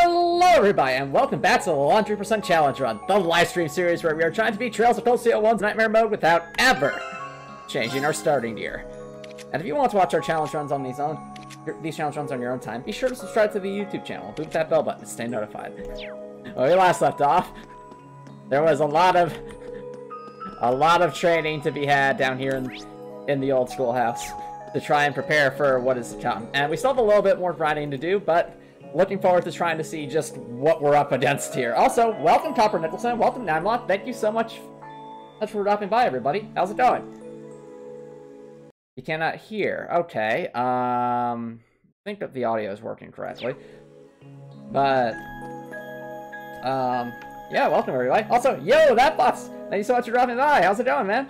Hello everybody, and welcome back to the 100% Challenge Run, the live stream series where we are trying to beat Trails of Cold Steel 1's Nightmare Mode without ever changing our starting gear. And if you want to watch our challenge runs on these challenge runs on your own time, be sure to subscribe to the YouTube channel, boot that bell button to stay notified. When we last left off, there was a lot of training to be had down here in the old schoolhouse to try and prepare for what is to come. And we still have a little bit more grinding to do, but looking forward to trying to see just what we're up against here. Also, welcome Copper Nicholson, welcome Namlock. Thank you so much for dropping by, everybody. How's it going? You cannot hear. Okay. I think that the audio is working correctly. But yeah, welcome everybody. Also, yo, that bus! Thank you so much for dropping by. How's it going, man?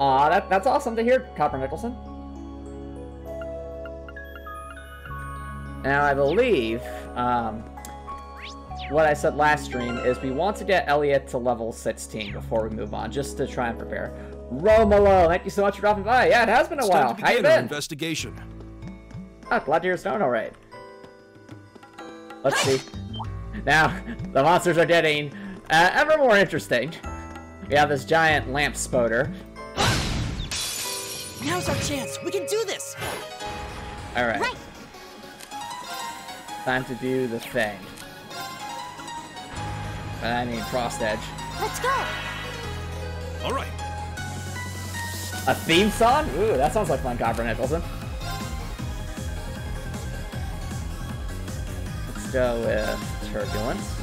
Aw, that's awesome to hear, Copper Nicholson. Now, I believe, what I said last stream is we want to get Elliot to level 16 before we move on, just to try and prepare. Romolo, thank you so much for dropping by. Yeah, it has been a while. How you been? Investigation. Oh, glad to hear it's going all right. Let's see. Now, the monsters are getting ever more interesting. We have this giant lamp spoder. Now's our chance. We can do this. All right. Time to do the thing. I need Frost Edge. Let's go. All right. A theme song? Ooh, that sounds like fun, Copper Nicholson. Let's go with Turbulence.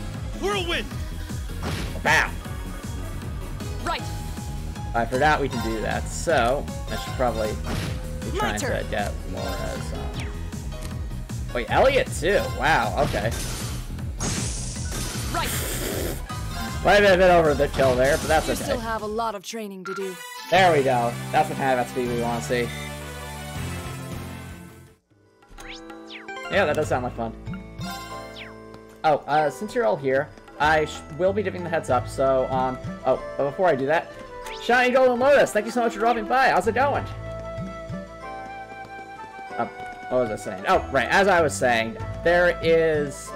Whirlwind. Bam! Right. I forgot we can do that, so I should probably be trying to get Laura's. Wait, Elliot too. Wow. Okay. Right. Might have been a bit over the kill there, but that's okay. We still have a lot of training to do. There we go. That's the kind of speed we want to see. Yeah, that does sound like fun. Oh, since you're all here, I will be giving the heads up. So, oh, but before I do that, Shiny Golden Lotus, thank you so much for dropping by. How's it going? What was I saying? Oh, right. As I was saying, there is...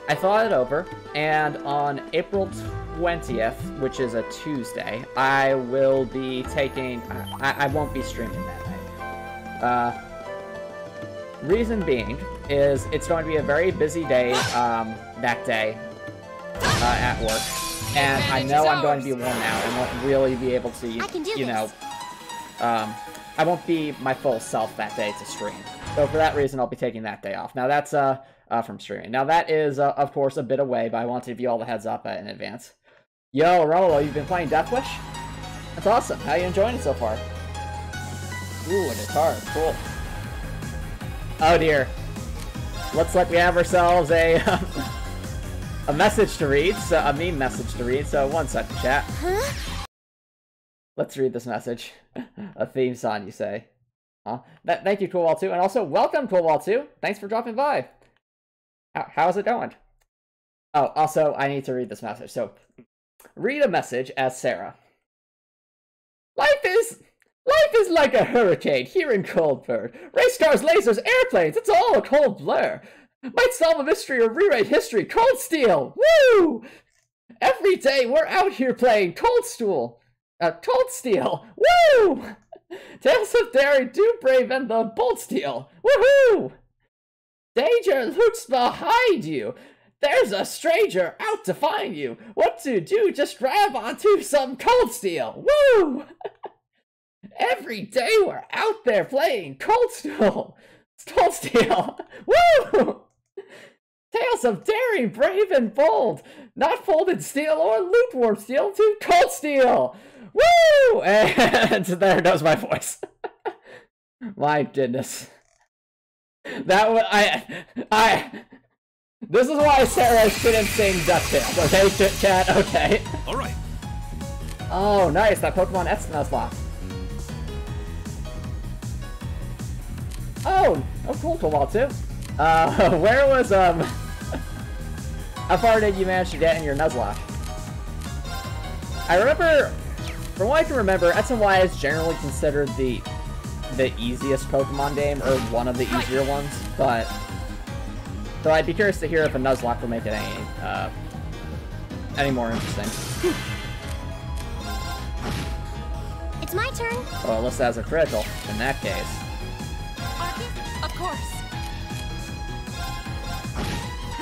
I thought it over, and on April 20th, which is a Tuesday, I will be taking... I won't be streaming that night. Reason being is it's going to be a very busy day that day at work. And I know I'm going to be worn out and won't really be able to, you know, I won't be my full self that day to stream. So for that reason, I'll be taking that day off. Now that's from streaming. Now that is, of course, a bit away, but I want to give you all the heads up in advance. Yo, Rolo, you've been playing Death Wish? That's awesome. How are you enjoying it so far? Ooh, and it's hard. Cool. Oh dear. Looks like we have ourselves a message to read, so a meme message to read, so one second, chat. Huh? Let's read this message. A theme song, you say. Huh? Thank you, Coolwall2, and also welcome, Coolwall2. Thanks for dropping by. How's it going? Oh, also, I need to read this message, so read a message as Sarah. Life is like a hurricane here in Coldburg. Race cars, lasers, airplanes, it's all a cold blur. Might solve a mystery or rewrite history. Cold Steel! Woo! Every day we're out here playing Cold Steel. Woo! Tales of Daring, Do Brave, and the Bold Steel. Woohoo! Danger lurks behind you. There's a stranger out to find you. What to do? Just grab onto some Cold Steel. Woo! Every day we're out there playing Cold Steel. Woo! Tales of Daring, Brave, and Bold. Not folded steel or lukewarm steel to Cold Steel. Woo! And there goes my voice. My goodness. That was this is why Sarah shouldn't sing DuckTales. Okay, chat. Okay. All right. Oh, nice. That Pokemon Nuzlocke. Oh, cool, Coolball2. Where was, how far did you manage to get in your Nuzlocke? I remember, from what I can remember, X and Y is generally considered the easiest Pokemon game, or one of the easier ones, but So I'd be curious to hear if a Nuzlocke will make it any more interesting. It's my turn. Well, unless that's a critical, in that case. Of course.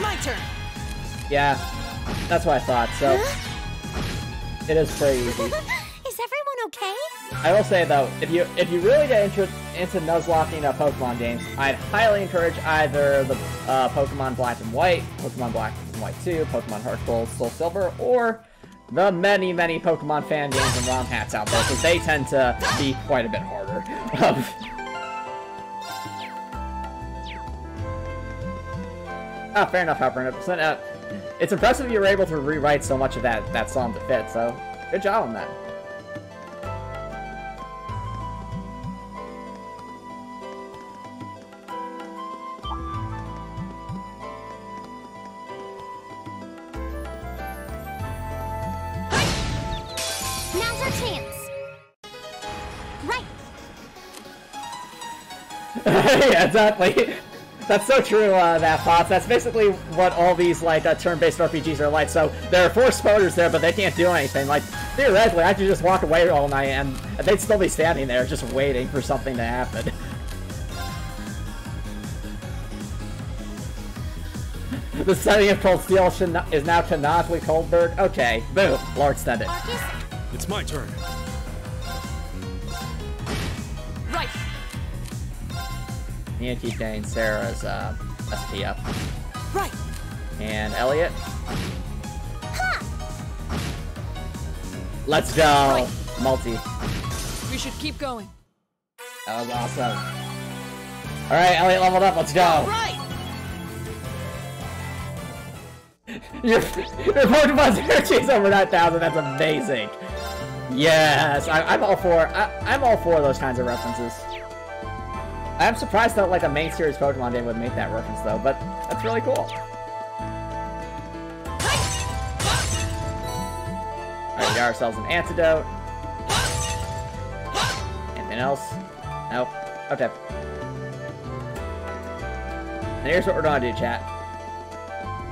My turn. Yeah, that's what I thought, so... It is pretty easy. Is everyone okay? I will say, though, if you really get into Nuzlocking Pokemon games, I'd highly encourage either the Pokemon Black and White, Pokemon Black and White 2, Pokemon Heart Gold, Soul Silver, or the many, many Pokemon fan games and ROM hats out there, because they tend to be quite a bit harder. Fair enough, Hopper. It's impressive you were able to rewrite so much of that song to fit, so good job on that. Now's our chance. Right. Yeah, exactly. That's so true, that Pops. That's basically what all these, like, turn-based RPGs are like. So, there are 4 spawners there, but they can't do anything. Like, theoretically, I could just walk away all night, and they'd still be standing there, just waiting for something to happen. The setting of Cold Steel is now canonically Coldberg. Okay, boom, lore extended. It's my turn. Right. You need to keep getting Sarah's SP up. Right. And Elliot. Ha! Let's go! Right. Multi. We should keep going. That was awesome. Alright, Elliot leveled up, let's go! Right. Your Pokemon's energy is over 9,000, that's amazing! Yes! I'm all for those kinds of references. I'm surprised that, like, a main series Pokemon game would make that reference, though, but that's really cool. Alright, we got ourselves an antidote. Anything else? Nope. Okay. And here's what we're gonna do, chat.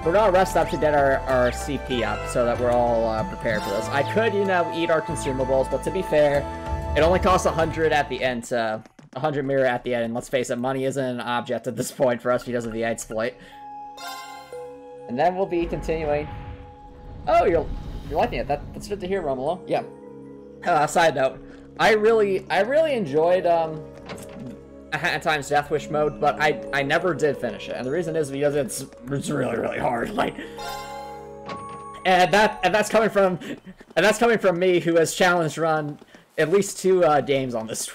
We're gonna rest up to get our CP up, so that we're all prepared for this. I could, you know, eat our consumables, but to be fair, it only costs 100 at the end to... 100 mirror at the end, and let's face it, money isn't an object at this point for us because of the exploit. And then we'll be continuing. Oh, you're liking it. That's good to hear, Romulo. Yeah. Side note, I really enjoyed A Hat in Time's Death Wish mode, but I never did finish it, and the reason is because it's really, really hard. Like, and that's coming from me, who has challenge run at least 2 games on this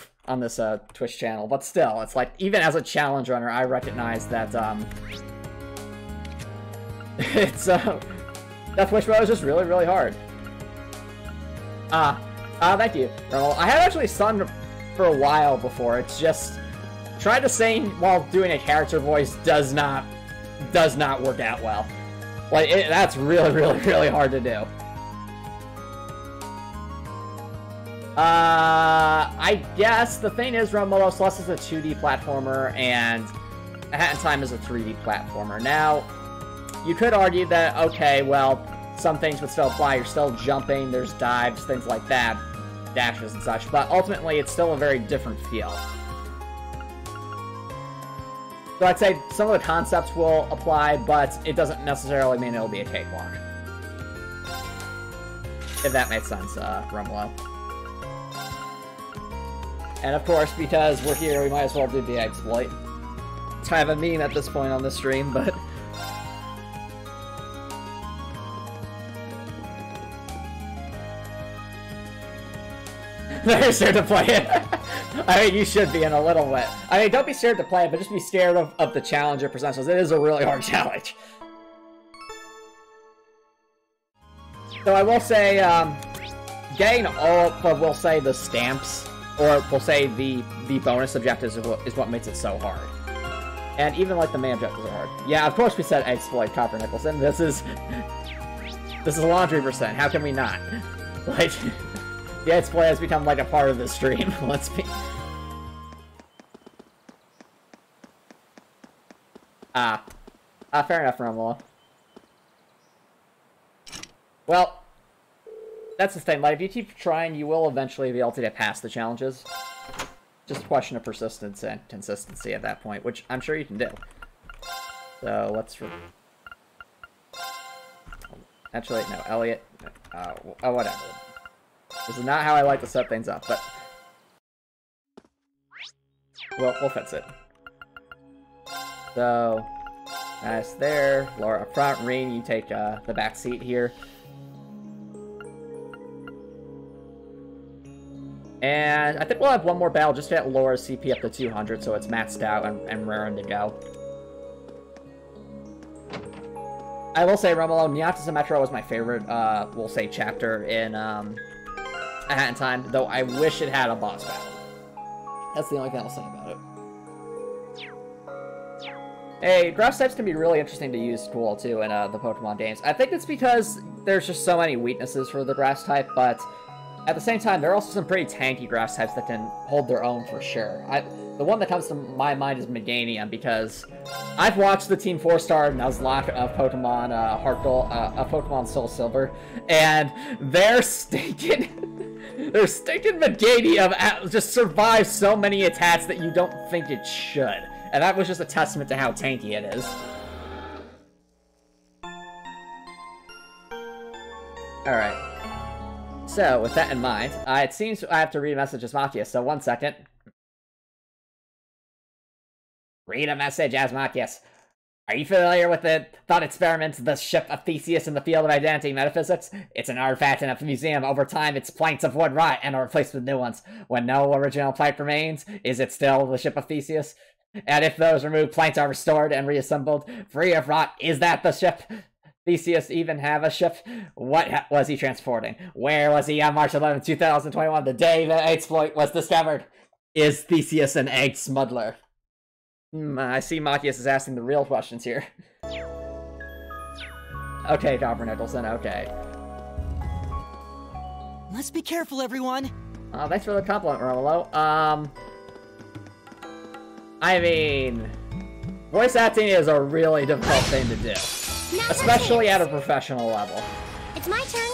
Twitch channel, but still, it's like, even as a challenge runner, I recognize that, Death Wish mode is just really, really hard. Thank you, Ronald. I had actually sung for a while before, it's just, trying to sing while doing a character voice does not work out well. Like, that's really, really, really hard to do. I guess the thing is, Romulo, Celeste is a 2D platformer, and A Hat in Time is a 3D platformer. Now, you could argue that, okay, well, some things would still apply. You're still jumping, there's dives, things like that, dashes and such, but ultimately, it's still a very different feel. So I'd say some of the concepts will apply, but it doesn't necessarily mean it'll be a cakewalk. If that makes sense, Romulo. And of course, because we're here, we might as well do the exploit. It's kind of a meme at this point on the stream, but... Very scared to play it. I mean, you should be in a little bit. I mean, don't be scared to play it, but just be scared of the challenge it presents, because it is a really hard challenge. So I will say, getting all of, we'll say, the stamps, or we'll say the bonus objectives is what makes it so hard. And even like the main objectives are hard. Yeah, of course we said exploit Copper Nicholson. This is laundry percent. How can we not? Like, the exploit has become like a part of the stream. Let's be. Fair enough, Romulo. Well, that's the thing. Like, if you keep trying, you will eventually be able to get past the challenges. Just a question of persistence and consistency at that point, which I'm sure you can do. So, let's... Actually, no, Elliot. Oh, whatever. This is not how I like to set things up, but... We'll fix it. So... Nice there. Laura up front. Rean, you take the back seat here. And I think we'll have one more battle just to get Laura's CP up to 200, so it's maxed out and raring to go. I will say, Romulo, Miatas and Metro was my favorite, we'll say, chapter in A Hat in Time, though I wish it had a boss battle. That's the only thing I'll say about it. Hey, grass types can be really interesting to use cool, too, in the Pokemon games. I think it's because there's just so many weaknesses for the grass type, but... At the same time, there are also some pretty tanky grass types that can hold their own for sure. The one that comes to my mind is Meganium, because I've watched the Team 4-Star Nuzlocke of Pokemon Heart Gold, Pokemon Soul Silver, and their stinking Meganium just survives so many attacks that you don't think it should. And that was just a testament to how tanky it is. Alright. So, with that in mind, it seems I have to read a message as Matthias, so 1 second. Read a message as Matthias. Are you familiar with the thought experiment, the ship of Theseus in the field of identity metaphysics? It's an artifact in a museum. Over time, its planks of wood rot and are replaced with new ones. When no original plank remains, is it still the ship of Theseus? And if those removed planks are restored and reassembled, free of rot, is that the ship? Theseus even have a ship? What was he transporting? Where was he on March 11, 2021, the day the exploit was discovered? Is Theseus an egg smuggler? I see Matthias is asking the real questions here. Okay, Copper Nicholson, okay. Let's be careful, everyone. Thanks for the compliment, Romulo. I mean, voice acting is a really difficult thing to do. Especially at a professional level. It's my turn.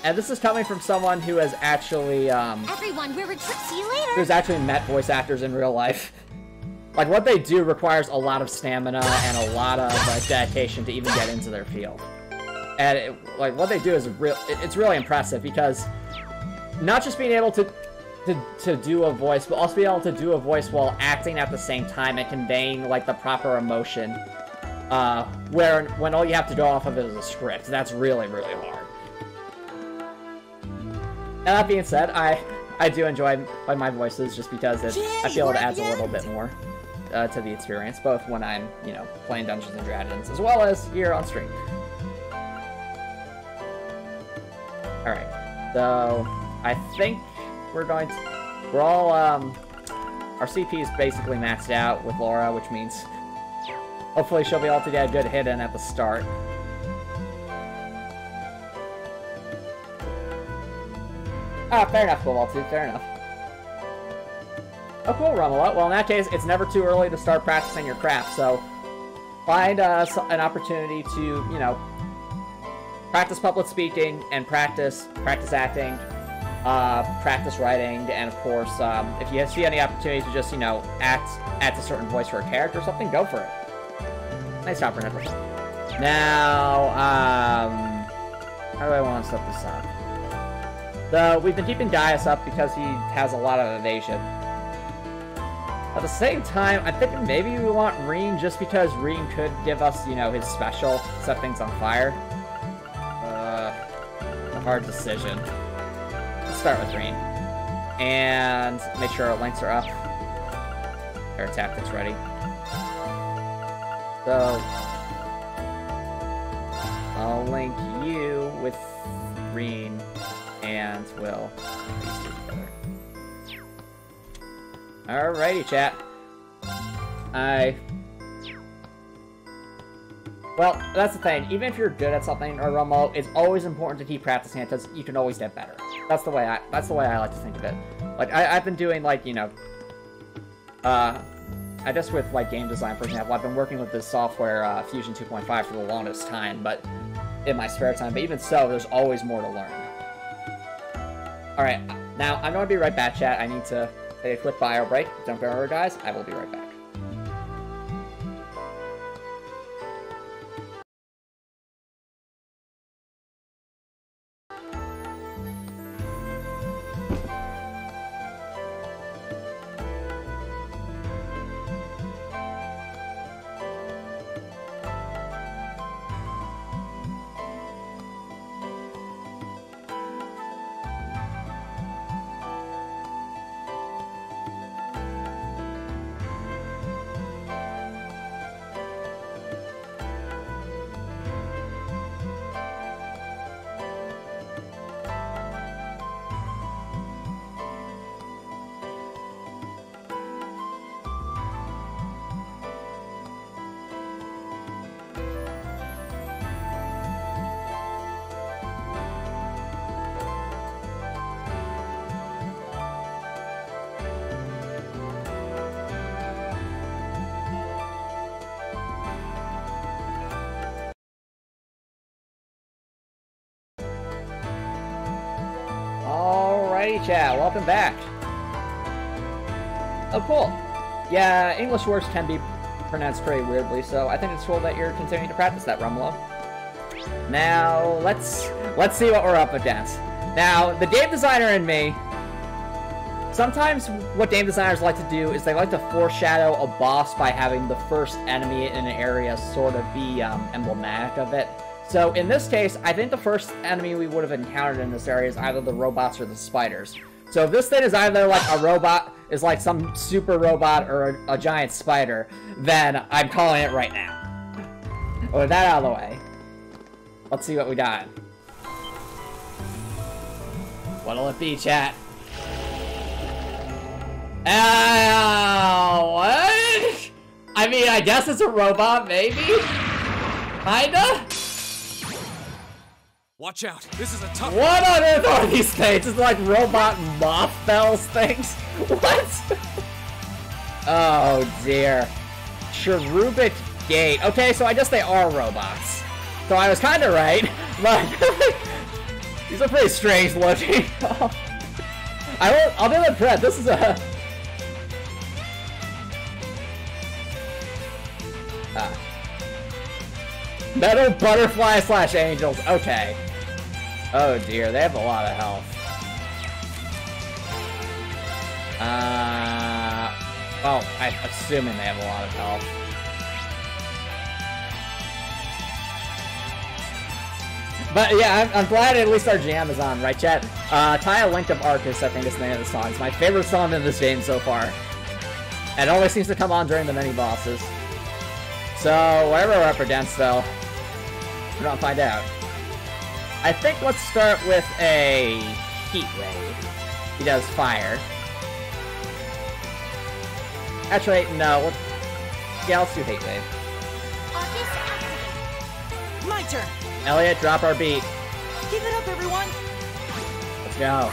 And this is coming from someone who has actually, Everyone, see you later. who's actually met voice actors in real life. Like, what they do requires a lot of stamina and a lot of dedication to even get into their field. And, what they do is it's really impressive, because not just being able to do a voice, but also being able to do a voice while acting at the same time and conveying, like, the proper emotion. When all you have to go off of is a script. That's really, really hard. And that being said, I do enjoy my voices just because I feel it adds a little bit more to the experience, both when I'm, playing Dungeons & Dragons, as well as here on stream. Alright, so I think we're all, our CP is basically maxed out with Laura, which means hopefully she'll be able to get a good hit in at the start. Fair enough, Cobaltooth, fair enough. Oh, cool, Romulo. Well, in that case, it's never too early to start practicing your craft, so find an opportunity to, practice public speaking and practice acting, practice writing, and of course, if you see any opportunity to just, act a certain voice for a character or something, go for it. Nice job, Nicholas. Now, how do I want to set this up? So, we've been keeping Gaius up because he has a lot of evasion. At the same time, I think maybe we want Rean just because Rean could give us, his special, set things on fire. A hard decision. Let's start with Rean. And make sure our links are up. Our tactics ready. So, I'll link you with Rean, and we'll do together. Alrighty, chat. Well, that's the thing. Even if you're good at something, or Romo, it's always important to keep practicing it because you can always get better. That's the way I like to think of it. Like I've been doing just with like game design, for example, I've been working with this software, Fusion 2.5, for the longest time, but in my spare time. But even so, there's always more to learn. All right, now I'm going to be right back, chat. I need to take a quick bio break. Don't go over, guys. I will be right back. Alrighty, chat, welcome back. Oh, cool. Yeah, English words can be pronounced pretty weirdly, so I think it's cool that you're continuing to practice that, Rumlow. Now, let's see what we're up against. Now, the game designer in me, sometimes what game designers like to do is they like to foreshadow a boss by having the first enemy in an area sort of be emblematic of it. So in this case, I think the first enemy we would have encountered in this area is either the robots or the spiders. So if this thing is either like a robot, is like some super robot, or a giant spider, then I'm calling it right now. With that out of the way, let's see what we got. What'll it be, chat? What? I mean, I guess it's a robot, maybe? Kinda? Watch out! This is a tough. What on earth are these things? It's like robot mothballs things? What? Oh dear. Cherubic Gate. Okay, so I guess they are robots. So I was kinda right, but these are pretty strange looking. I'll do it, Brett. This is a... Metal butterfly / angels. Okay. Oh dear, they have a lot of health. Well, I'm assuming they have a lot of health. But yeah, I'm glad at least our jam is on, right, chat? Tie a Link of Arcus, I think is the name of the song. It's my favorite song in this game so far. And it always seems to come on during the mini-bosses. So, whatever we're up against, though, we're gonna find out. I think let's start with a Heat Wave. He does fire. Actually, no. Yeah, let's do Heat Wave. My turn. Elliot, drop our beat. Give it up, everyone. Let's go.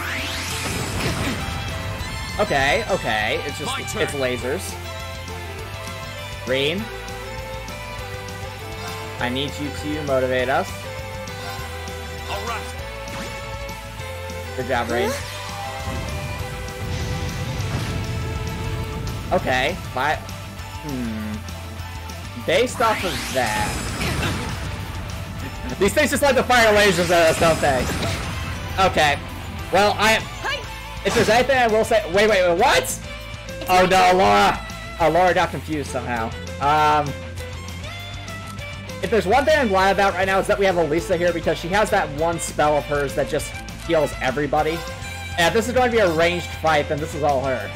Okay, okay. It's just, it's lasers. Green. I need you to motivate us. All right. Good job, Rain. Okay, based off of that, these things just like to fire lasers at us, don't they? Okay. Well, if there's anything I will say, wait, what? Oh no, Laura. Oh, Laura got confused somehow. If there's one thing I'm glad about right now is that we have Elisa here, because she has that one spell of hers that just heals everybody. And if this is going to be a ranged fight, then this is all her.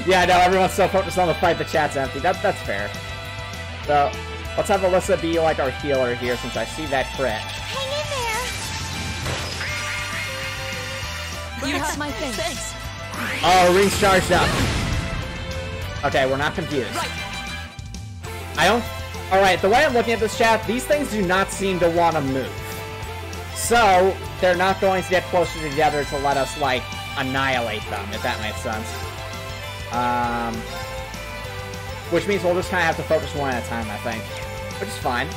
Yeah, I know, everyone's so focused on the fight, the chat's empty. That's fair. So, let's have Alyssa be like our healer here, since I see that crit. Hang in there! You have my thanks. Oh, ring's charged up. Okay, we're not confused. Right. Alright, the way I'm looking at this, chat, these things do not seem to want to move. So, they're not going to get closer together to let us, like, annihilate them, if that makes sense. Which means we'll just kind of have to focus one at a time, I think. Which is fine.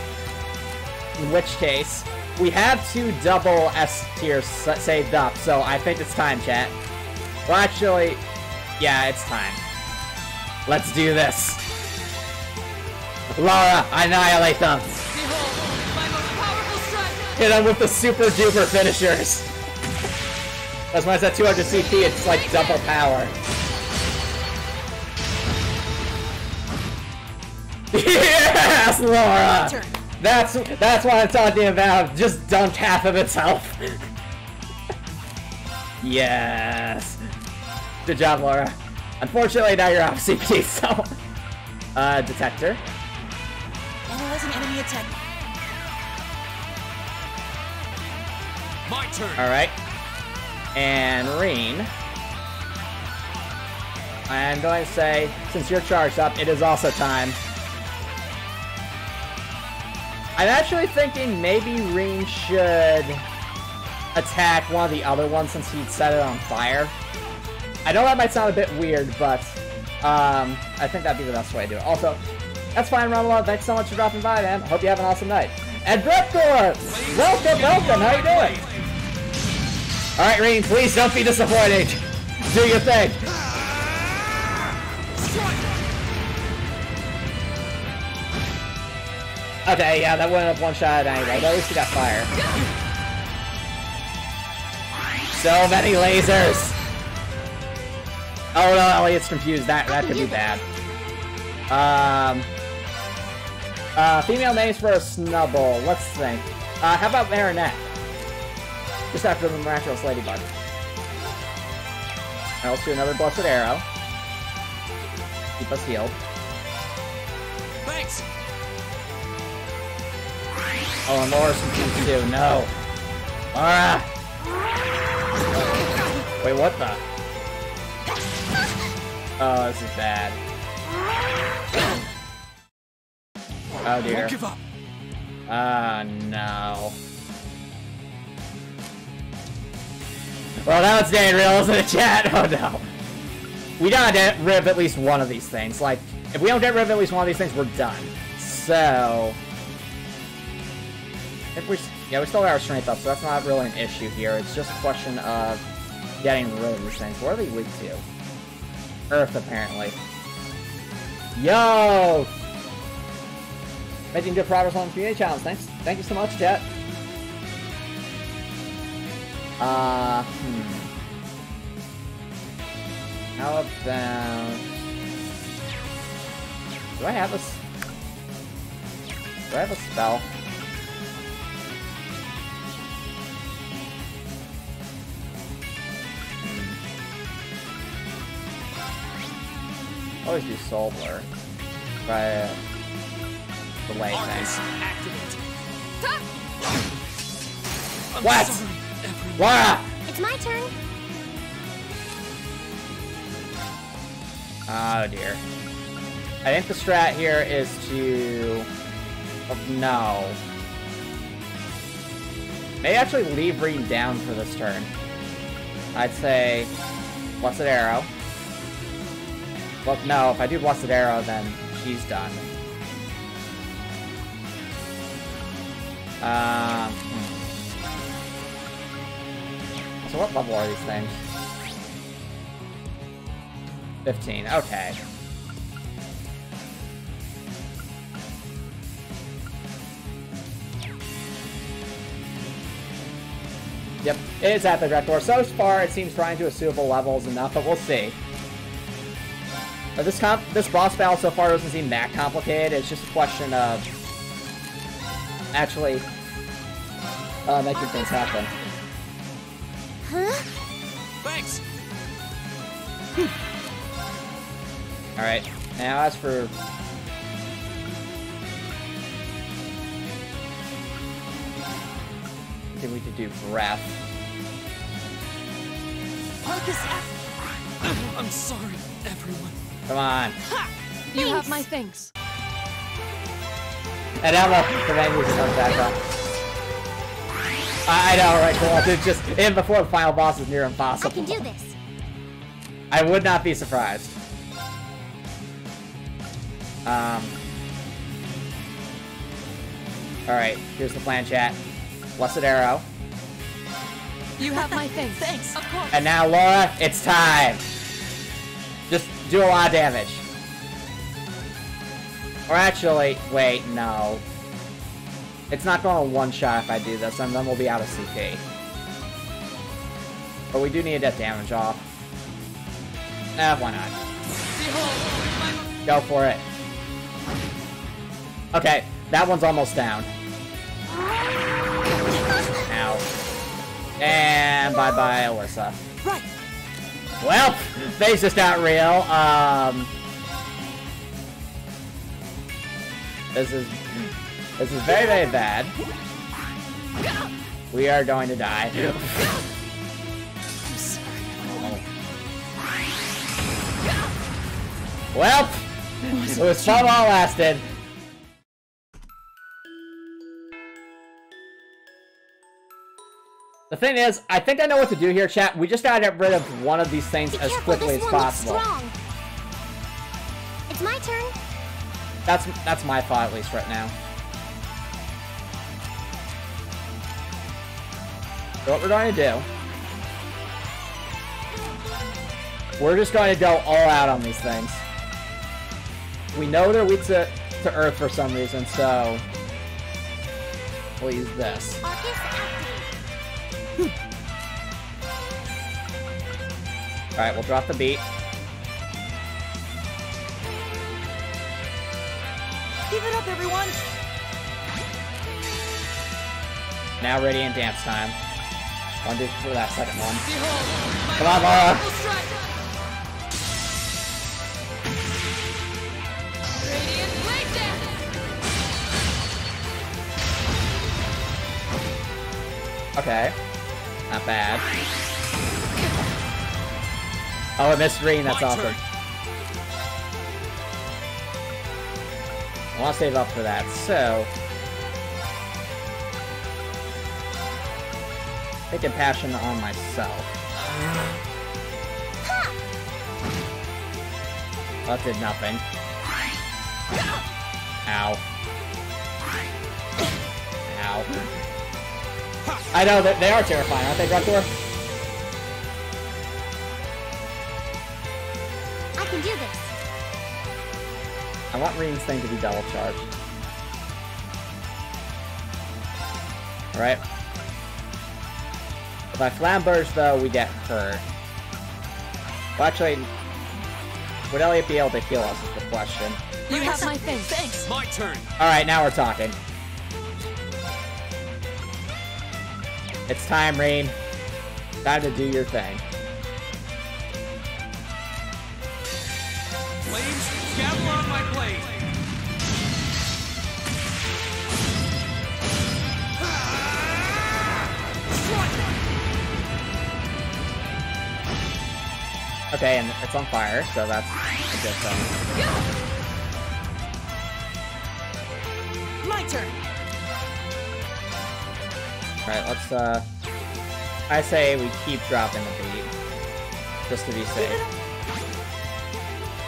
In which case, we have 2 double S tiers saved up, so I think it's time, chat. Well, actually, yeah, it's time. Let's do this. Laura, annihilate them. Behold, my most powerful strike! Hit them with the super duper finishers. That's why it's at 200 CP, it's like double power. Yes, Laura! That's what I'm talking about. Just dumped half of its health. Yes. Good job, Laura. Unfortunately, now you're off CP, so... detector. Analyze an enemy attack. My turn. Alright. And Reen. I'm going to say, since you're charged up, it is also time. I'm actually thinking maybe Reen should attack one of the other ones since he'd set it on fire. I know that might sound a bit weird, but I think that'd be the best way to do it. Also, that's fine, Romulo. Thanks so much for dropping by, man. Hope you have an awesome night. And Breptor! Welcome, welcome! How you doing? Alright, Reen, please don't be disappointing. Do your thing. Okay, yeah, that wouldn't have one-shot anyway, but at least we got fire. So many lasers! Oh no, Elliot's confused. That could be bad. Female names for a snubble. Let's think. How about Marinette? Just after the miraculous ladybug. And let's do another blessed arrow. Keep us healed. Thanks. Oh, and Laura's confused too. No. Laura! Wait, what the? Oh, this is bad. Oh dear. Won't give up. No. Well, now it's getting real, isn't it, chat? Oh no. We gotta get rid of at least one of these things. Like, if we don't get rid of at least one of these things, we're done. So... we still got our strength up, so that's not really an issue here. It's just a question of getting rid of these things. What are they weak to? Earth, apparently. Yo! Making good progress on the community challenge. Thanks. Thank you so much, chat. How about... Do I have a spell? Always do Soul Blur. Try a delay thing. What? Laura! It's my turn. Oh dear. I think the strat here is to... Oh, no. Maybe actually leave Reed down for this turn. I'd say... Blessed Arrow. Well, no, if I do Blessed Arrow, then she's done. So what level are these things? 15, okay. Yep, it is at the Director. So far, it seems trying to a suitable level is enough, but we'll see. But this boss battle so far doesn't seem that complicated. It's just a question of actually making things happen. Huh? Thanks. Alright, now as for... I think we could do breath. I'm sorry, everyone. Come on. You have my thanks. And now the main music comes back up. I know, right, cool. Dude, just in before the final boss is near impossible. I can do this. I would not be surprised. Alright, here's the plan, chat. Blessed arrow. You have my thanks. Thanks. Of course. And now, Laura, it's time. Just do a lot of damage. Or actually, wait, no. It's not going to one-shot if I do this, and then we'll be out of CP. But we do need to get damage off. Why not? Go for it. Okay, that one's almost down. Ow. And bye-bye, Alyssa. Right. Well, things just got real. This is very, very bad. We are going to die. Well, it was fun while it lasted. The thing is, I think I know what to do here, chat. We just gotta get rid of one of these things as quickly as possible. It's my turn. That's my thought, at least right now. So what we're going to do, we're just going to go all out on these things. We know they're weak to Earth for some reason, so we'll use this. Alright, we'll drop the beat. Give it up, everyone! Now Radiant Dance time. I'll do for that second one. Come on, Laura! Okay. Not bad. Oh, I missed Reen, that's awesome. I want to save up for that, so... taking passion on myself. That did nothing. Ow. Ow. I know, that they are terrifying, aren't they, Gruntor? I can do this. I want Reen's thing to be double charged. Alright. If I flamberge, though, we get hurt. Well, actually, would Elliot be able to heal us is the question. You have my thanks. Thanks. My turn. Alright, now we're talking. It's time, Reen. Time to do your thing. Flames, gather on my blade. Okay, and it's on fire, so that's a good thing. My turn. Alright, let's, I say we keep dropping the beat. Just to be safe.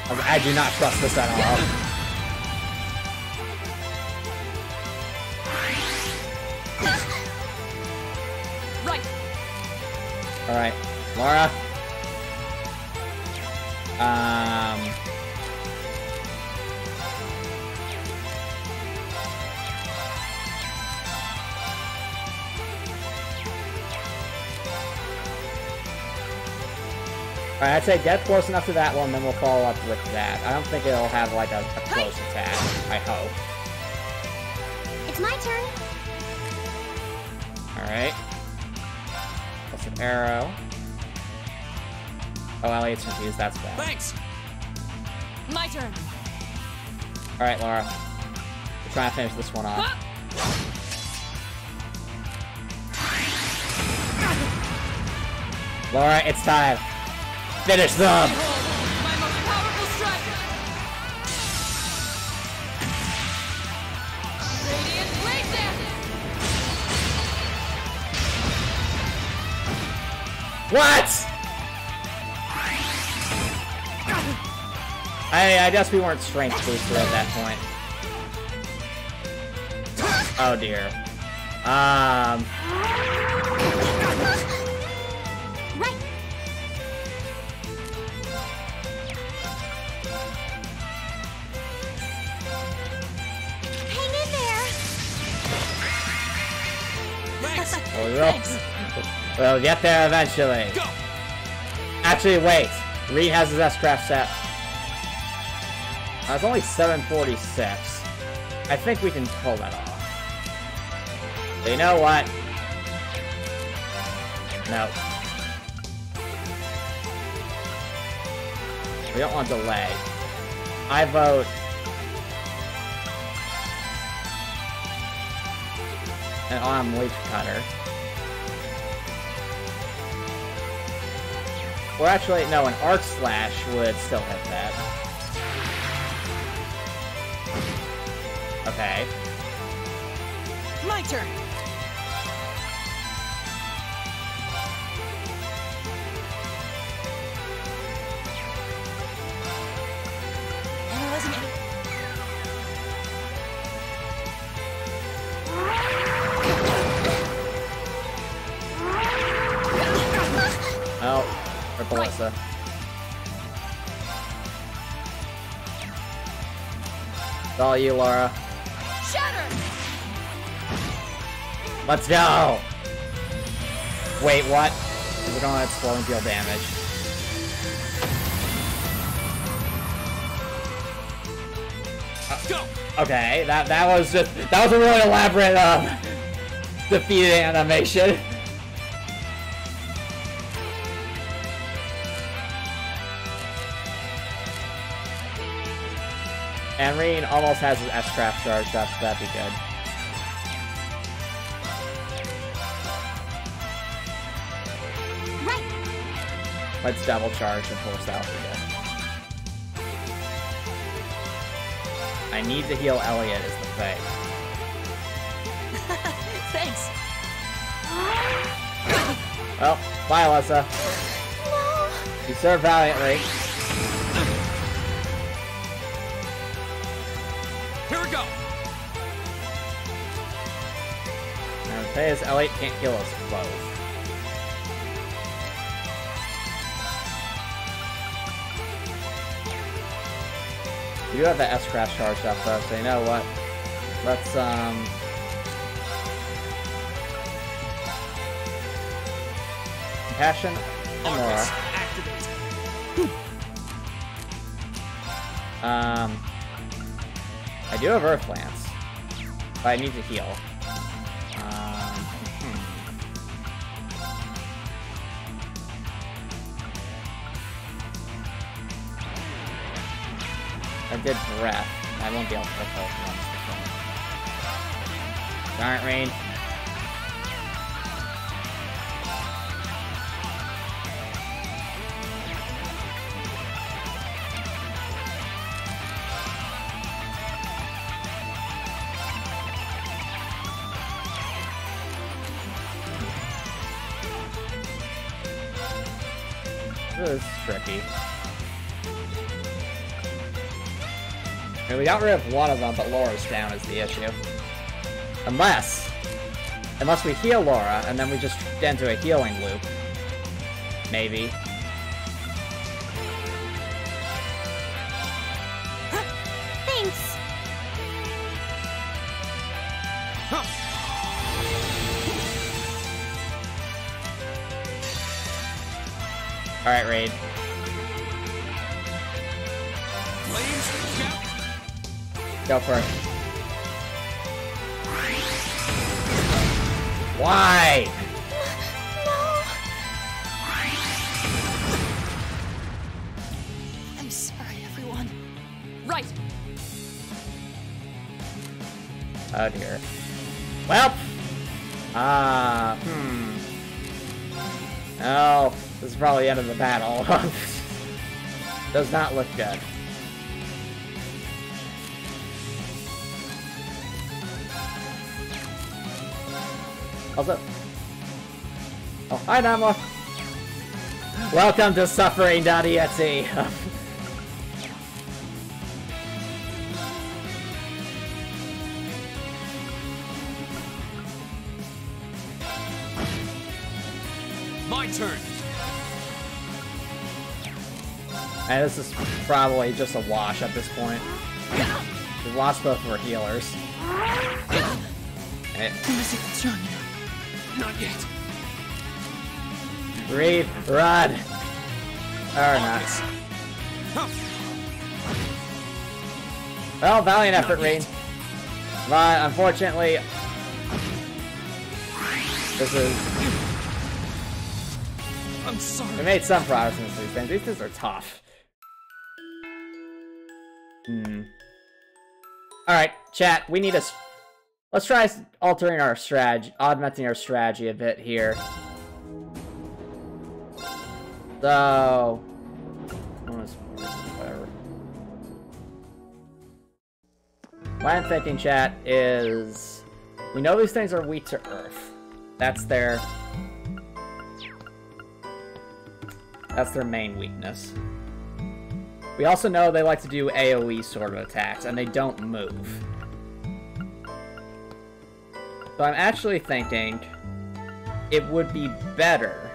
I do not trust this at all. Right. Alright, Laura. Alright, I'd say get close enough to that one, then we'll follow up with that. I don't think it'll have, like, a close attack. I hope. It's my turn. Alright. That's an arrow. Oh, Elliot's confused, that's bad. Thanks. My turn. Alright, Laura. We're trying to finish this one off. Laura, it's time. Finish them! Behold, my most powerful strike. Radiant blade dance. What? I guess we weren't strength boosted at that point. Oh dear. Right. Hang in there. Thanks. We'll get there eventually. Go. Actually, wait. Reed has his S-Craft set. It's only 746. I think we can pull that off. So you know what? No. We don't want delay. I vote... an arm leaf cutter. Or actually, no, an arc slash would still hit that. Okay. My turn. Analyzing it. Oh, or Ballista. It's all you, Laura. Shatter! Let's go! Wait, what? Is it gonna explode and deal damage? Go. Okay, that was just that was a really elaborate defeated animation. And Reen almost has his S-Craft charged up, so that'd be good. Right. Let's double charge and force out again. I need to heal Elliot is the thing. Thanks. Well, bye, Alyssa. No. You served valiantly. Here we go. Now, the thing is, Elliot can't heal us both. You do have the S-Craft charged up though, so you know what? Let's, Compassion and Laura. Arcus, activate. I do have Earth Lance, but I need to heal. I did Breath. I won't be able to hit both ones. Darn it, Rain. This is tricky. I mean, we got rid of one of them, but Laura's down is the issue. Unless we heal Laura, and then we just get into a healing loop. Maybe. Thanks. Alright, Raid. Flames, shout. Go for it. Why? No. I'm sorry, everyone. Right! Oh dear. Well. Oh, this is probably the end of the battle. Does not look good. Also, oh, hi Namla. Welcome to suffering.exe. My turn. And this is probably just a wash at this point. We've lost both of our healers. Unless it's strong enough. Not yet. Breathe, run. Or not. Huh. Well, valiant effort, Rain. But unfortunately, this is. I'm sorry. We made some progress in these things. These things are tough. Alright, chat, we need a... Let's try altering our strategy, augmenting our strategy a bit here. So... whatever. What I'm thinking, chat, is... We know these things are weak to Earth. That's their main weakness. We also know they like to do AoE sort of attacks, and they don't move. So I'm actually thinking it would be better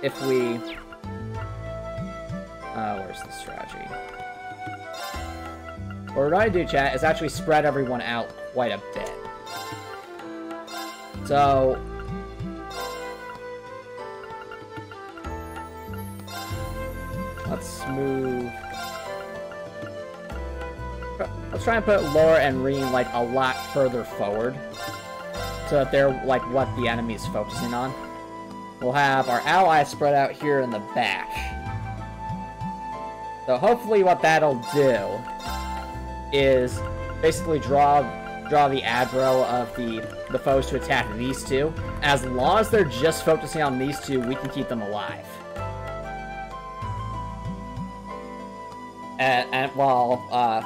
if we... where's the strategy? What we're going to do, chat, is actually spread everyone out quite a bit. So... let's move... Let's try and put Laura and Reen, like, a lot further forward. So that they're, like, what the enemy's focusing on. We'll have our allies spread out here in the back. So hopefully what that'll do is basically draw the aggro of the foes to attack these two. As long as they're just focusing on these two, we can keep them alive. And while our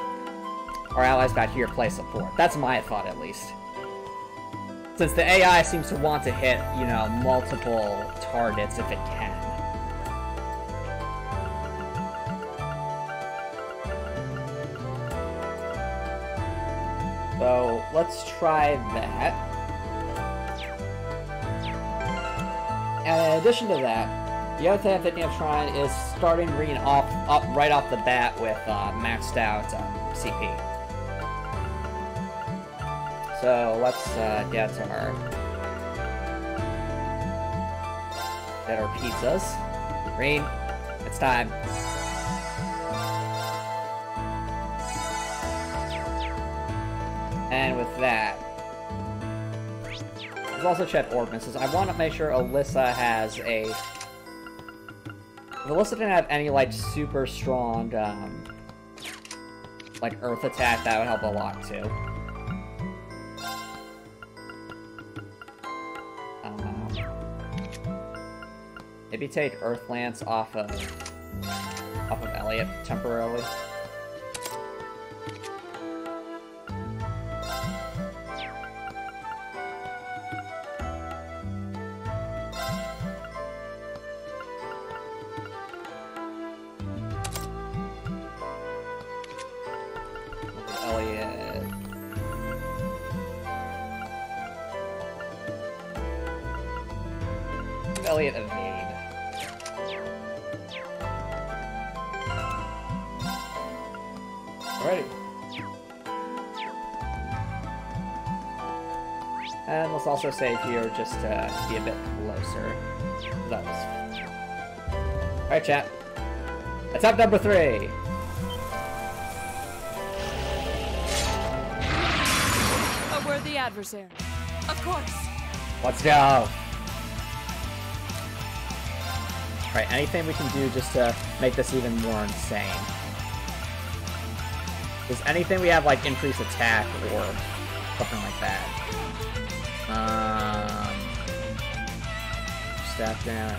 allies back here play support. That's my thought, at least. Since the AI seems to want to hit, you know, multiple targets if it can. So, let's try that. And in addition to that, the other thing I'm thinking of trying is starting Reen right off the bat with maxed out CP. So let's get our pizzas. Reen, it's time. And with that, let's also check ordinances. I want to make sure Alyssa has a... If Alyssa didn't have any, like, super strong, like, earth attack, that would help a lot, too. Maybe take Earth Lance off of Elliot temporarily. Elliot evade. Alrighty. And let's also save here just to be a bit closer. That was fun. Alright, chat. Attempt number 3. A worthy adversary. Of course. Let's go. Alright, anything we can do just to make this even more insane. Is anything we have, like, increased attack or something like that? Staff down.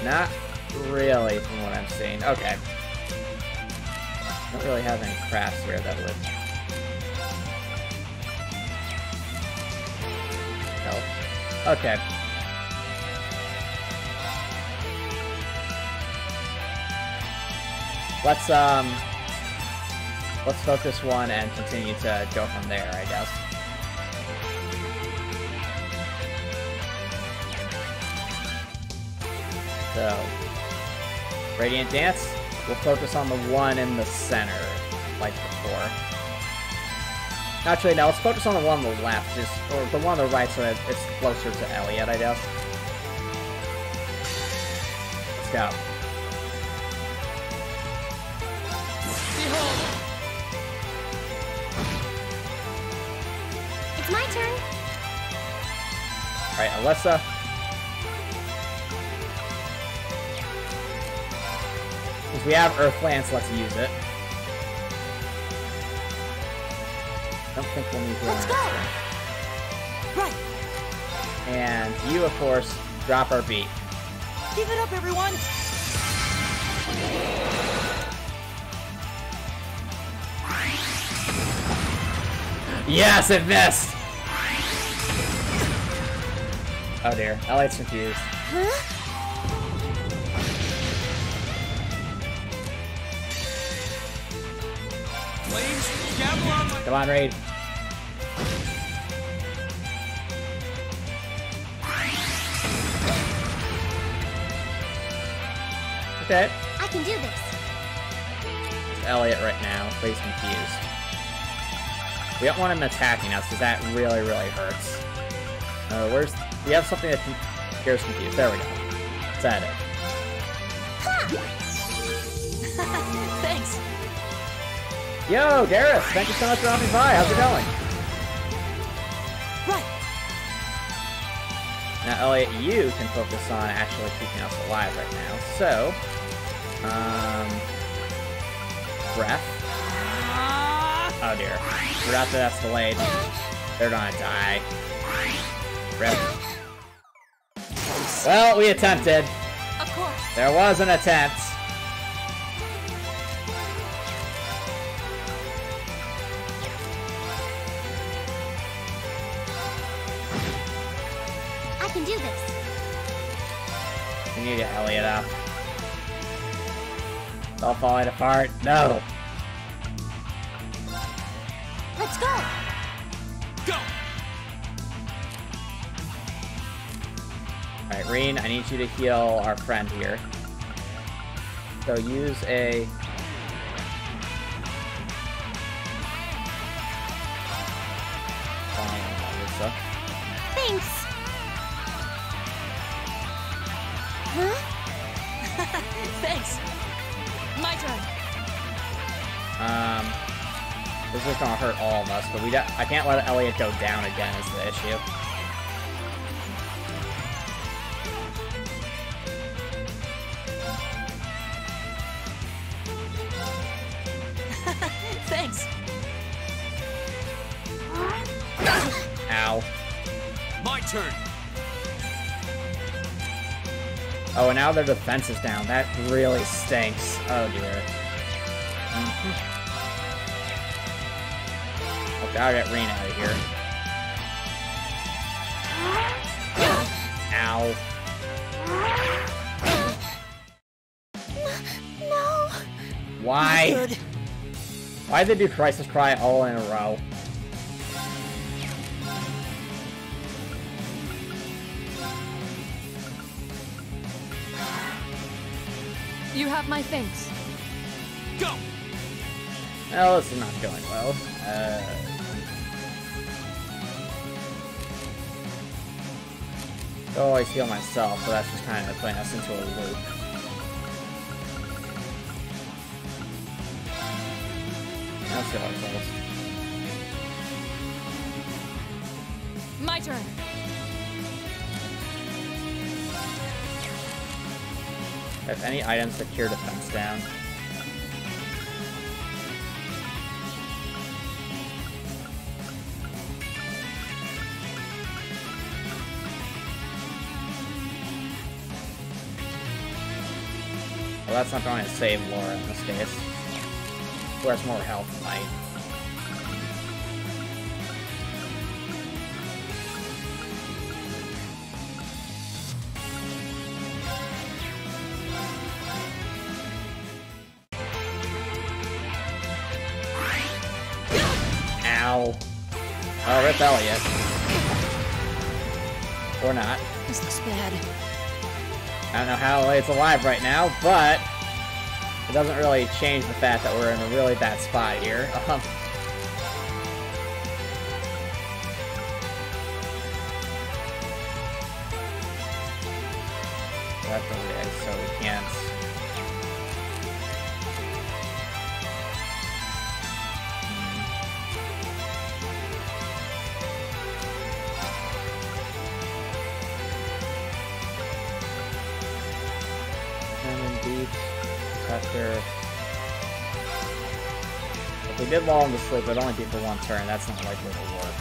Not really, from what I'm seeing. Okay. Don't really have any crafts here that would help. Okay. Let's focus one and continue to go from there, I guess. So, Radiant Dance, we'll focus on the one in the center, like before. Actually, no, let's focus on the one on the left, or the one on the right so that it's closer to Elliot, I guess. Let's go. Behold! It's my turn. Alright, Alyssa. Since we have Earth Lance, let's use it. Don't think we'll need Let's to. go! Right! And you, of course, drop our beat. Give it up, everyone! Yes, it missed! Oh dear, Elliot's confused. Huh? Flames, gavel on my... Come on, Raid. Okay. I can do this. It's Elliot right now, but he's confused. We don't want him attacking us, because that really, really hurts. Where's... We have something that scares confused. There we go. Is that it? Thanks! Yo, Gareth! Thank you so much for dropping by. How's it going? Right! Now, Elliot, you can focus on actually keeping us alive right now. So, breath. Oh dear. Forgot that that's delayed. They're gonna die. Breath. Well, we attempted. Of course. There was an attempt. I can do this. We need to get Elliot up. It's all falling apart. No. Let's go. Go! Alright, Reen, I need you to heal our friend here. So use a... Thanks. Huh? Thanks! My turn. This is gonna hurt all of us, but I can't let Elliot go down again is the issue. Thanks! Ow. My turn! Oh, and now their defense is down. That really stinks. Oh dear. Okay, I'll get Reen out of here. Ow. No. Why? Good. Why'd they do Crisis Cry all in a row? You have my thanks. Go! Well, this is not going well. I always heal myself, so that's just kind of putting us into a loop. Let's heal ourselves. My turn. If any items that cure defense down. Well, that's not going to save Laura in this case. Who has more health than Light. Ow. Oh, rip Elliot. Or not. This looks bad. I don't know how it's alive right now, but it doesn't really change the fact that we're in a really bad spot here. That's what it is, so we can't. After, if we did lull him to sleep, it'd only be for one turn. That's not likely to work.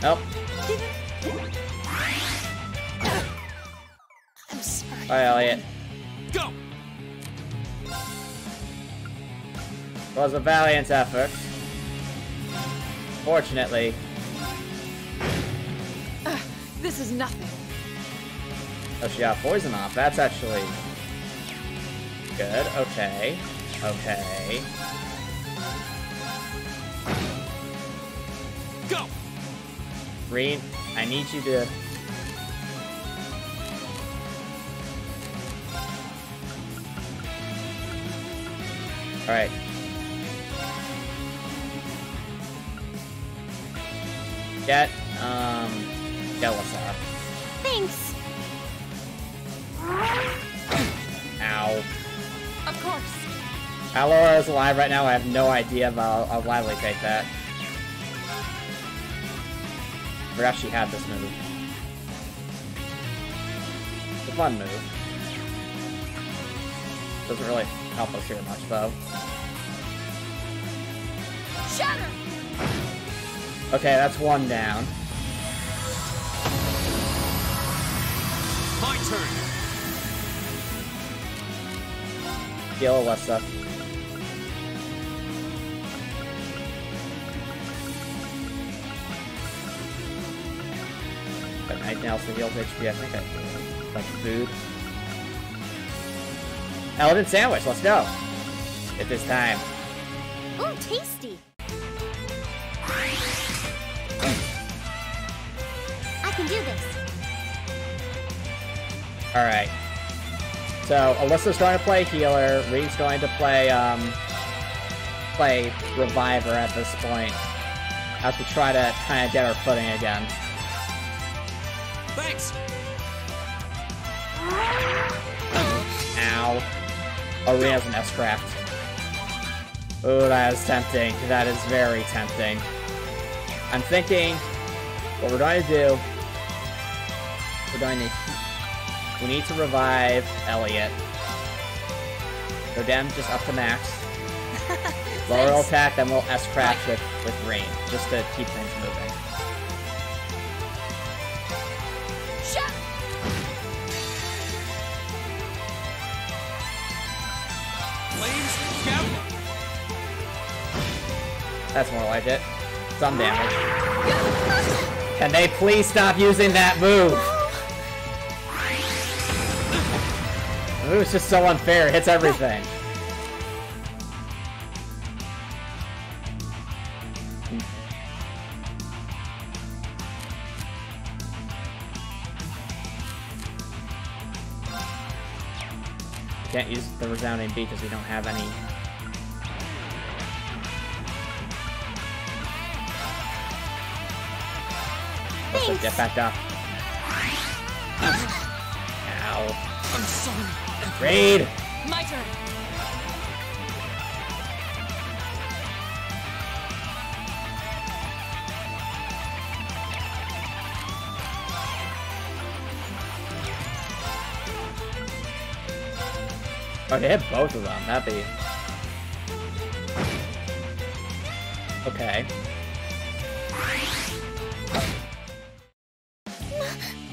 Nope. I'm sorry. Bye, Elliot. Go! It was a valiant effort. Fortunately. This is nothing. Oh, she got poison off. That's actually good. Okay. Okay. Go! Green, I need you to... Alright. Get Gelasa. Thanks. Ow. Of course. Alora is alive right now. I have no idea, but I'll gladly take that. I forgot she had this move. It's a fun move. Doesn't really help us here much, though. Shatter! Okay, that's one down. My turn. Heal Alessa. Got anything else to heal HP? I think I like food. Elegant sandwich, let's go. It is time. Ooh, tasty. I can do this. Alright. So, Alyssa's going to play healer, Reed's going to play, play reviver at this point. Have to try to kind of get our footing again. Thanks. Ow. Oh, Reed has an S-Craft. Ooh, that is tempting. That is very tempting. I'm thinking, what we're going to do, we need to revive Elliot. Go down just up to max. Lower roll attack, then we'll S-Craft with rain, just to keep things moving. Shatter! Flames, Gavin. That's more like it. Some damage. Can they please stop using that move? The move's just so unfair, it hits everything. Can't use the resounding beat because we don't have any. Let's get back up. Ow. I'm sorry. Raid! My turn. Okay, hit both of them. That'd be... Okay.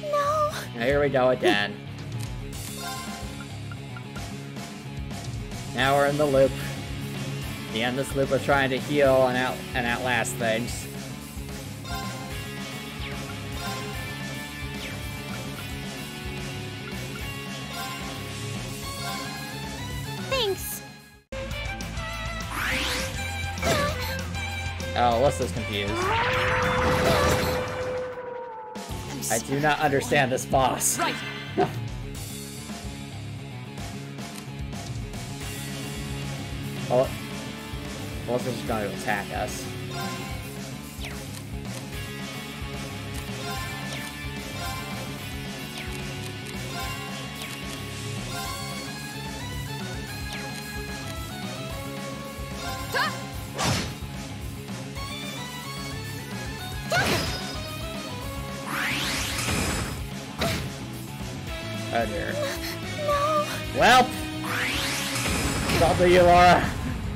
No. Now here we go again. Now we're in the loop. The endless loop of trying to heal and outlast things. Oh, Alyssa's confused. I do not understand this boss. Right. Well, Alyssa's just going to attack us. Oh dear. No. Well, it's all to you, Laura.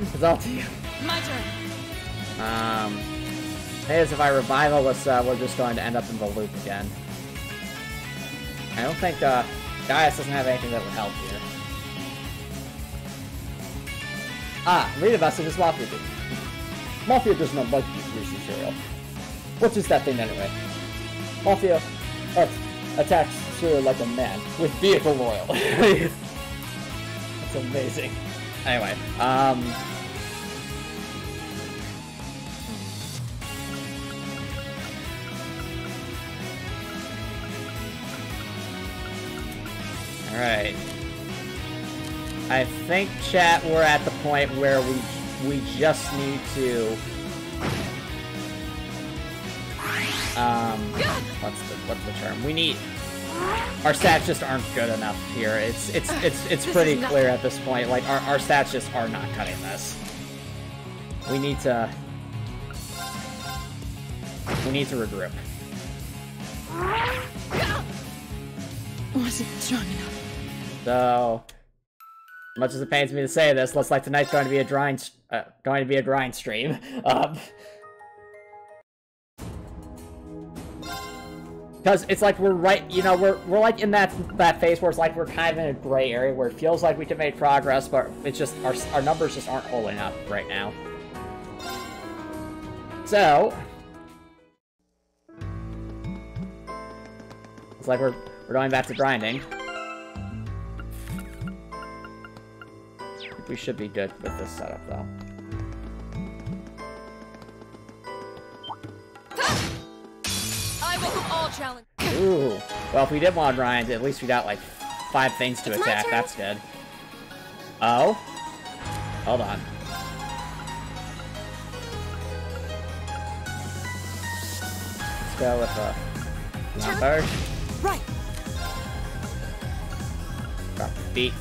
It's all to you. My turn. As if I revive Alyssa, we're just going to end up in the loop again. I don't think Gaius doesn't have anything that would help here. Ah, read a message is Mafia. Mafia does not like you, greasy cereal. What is that thing anyway? Mafia attacks cereal like a man with vehicle oil. That's amazing. Anyway, Alright. I think, chat, we're at the point where we just need to what's the term? We need our stats just aren't good enough here. It's pretty clear at this point. Like our stats just are not cutting this. We need to regroup. Wasn't strong enough. So, much as it pains me to say this, looks like tonight's going to be a grind stream. Because it's like we're right, you know, we're like in that phase where it's like we're kind of in a gray area where it feels like we can make progress, but it's just our numbers just aren't holding up right now. So, it's like we're going back to grinding. We should be good with this setup, though. I welcome all challenge. Ooh. Well, if we did want to grind, at least we got, like, 5 things to attack. That's good. Oh? Hold on. Let's go with a number. Right. Drop the feet.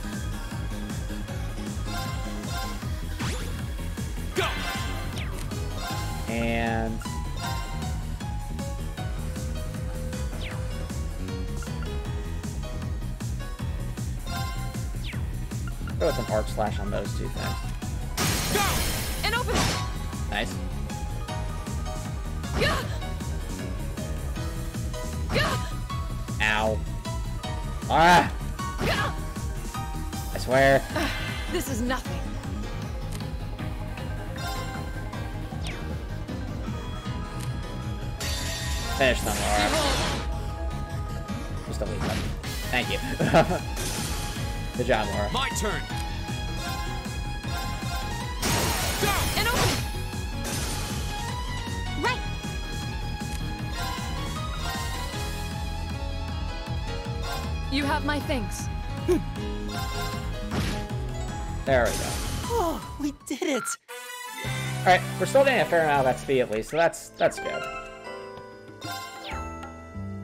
Go. And go with an arc slash on those two things. Go. And open. Nice. Yeah. Yeah. Ow. Ah! Yeah. I swear. This is nothing. Finish them, Laura. Just delete them. Thank you. Good job, Laura. My turn. Go. And open. Right. You have my things. There we go. Oh, we did it. Alright, we're still getting a fair amount of XP at least, so that's good.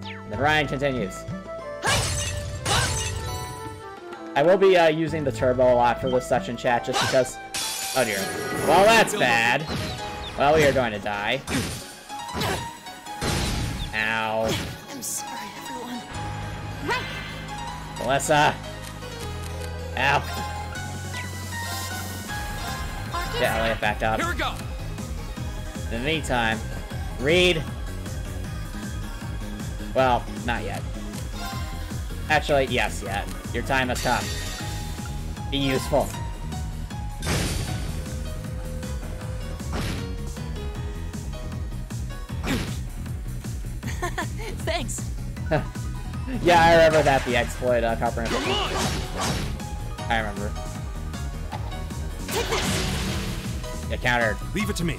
Then Ryan continues. I will be using the turbo a lot for this section, chat, just because... Oh dear. Well, that's bad. Well, we are going to die. Ow. I'm sorry, everyone. Right. Melissa. Ow. Yeah, I'll lay it back up. Here we go. In the meantime, read. Well, not yet. Actually, yes, yet. Your time has come. Be useful. Thanks. Yeah, I remember that, the exploit comprehensive. I remember. Take this. Yeah, countered. Leave it to me.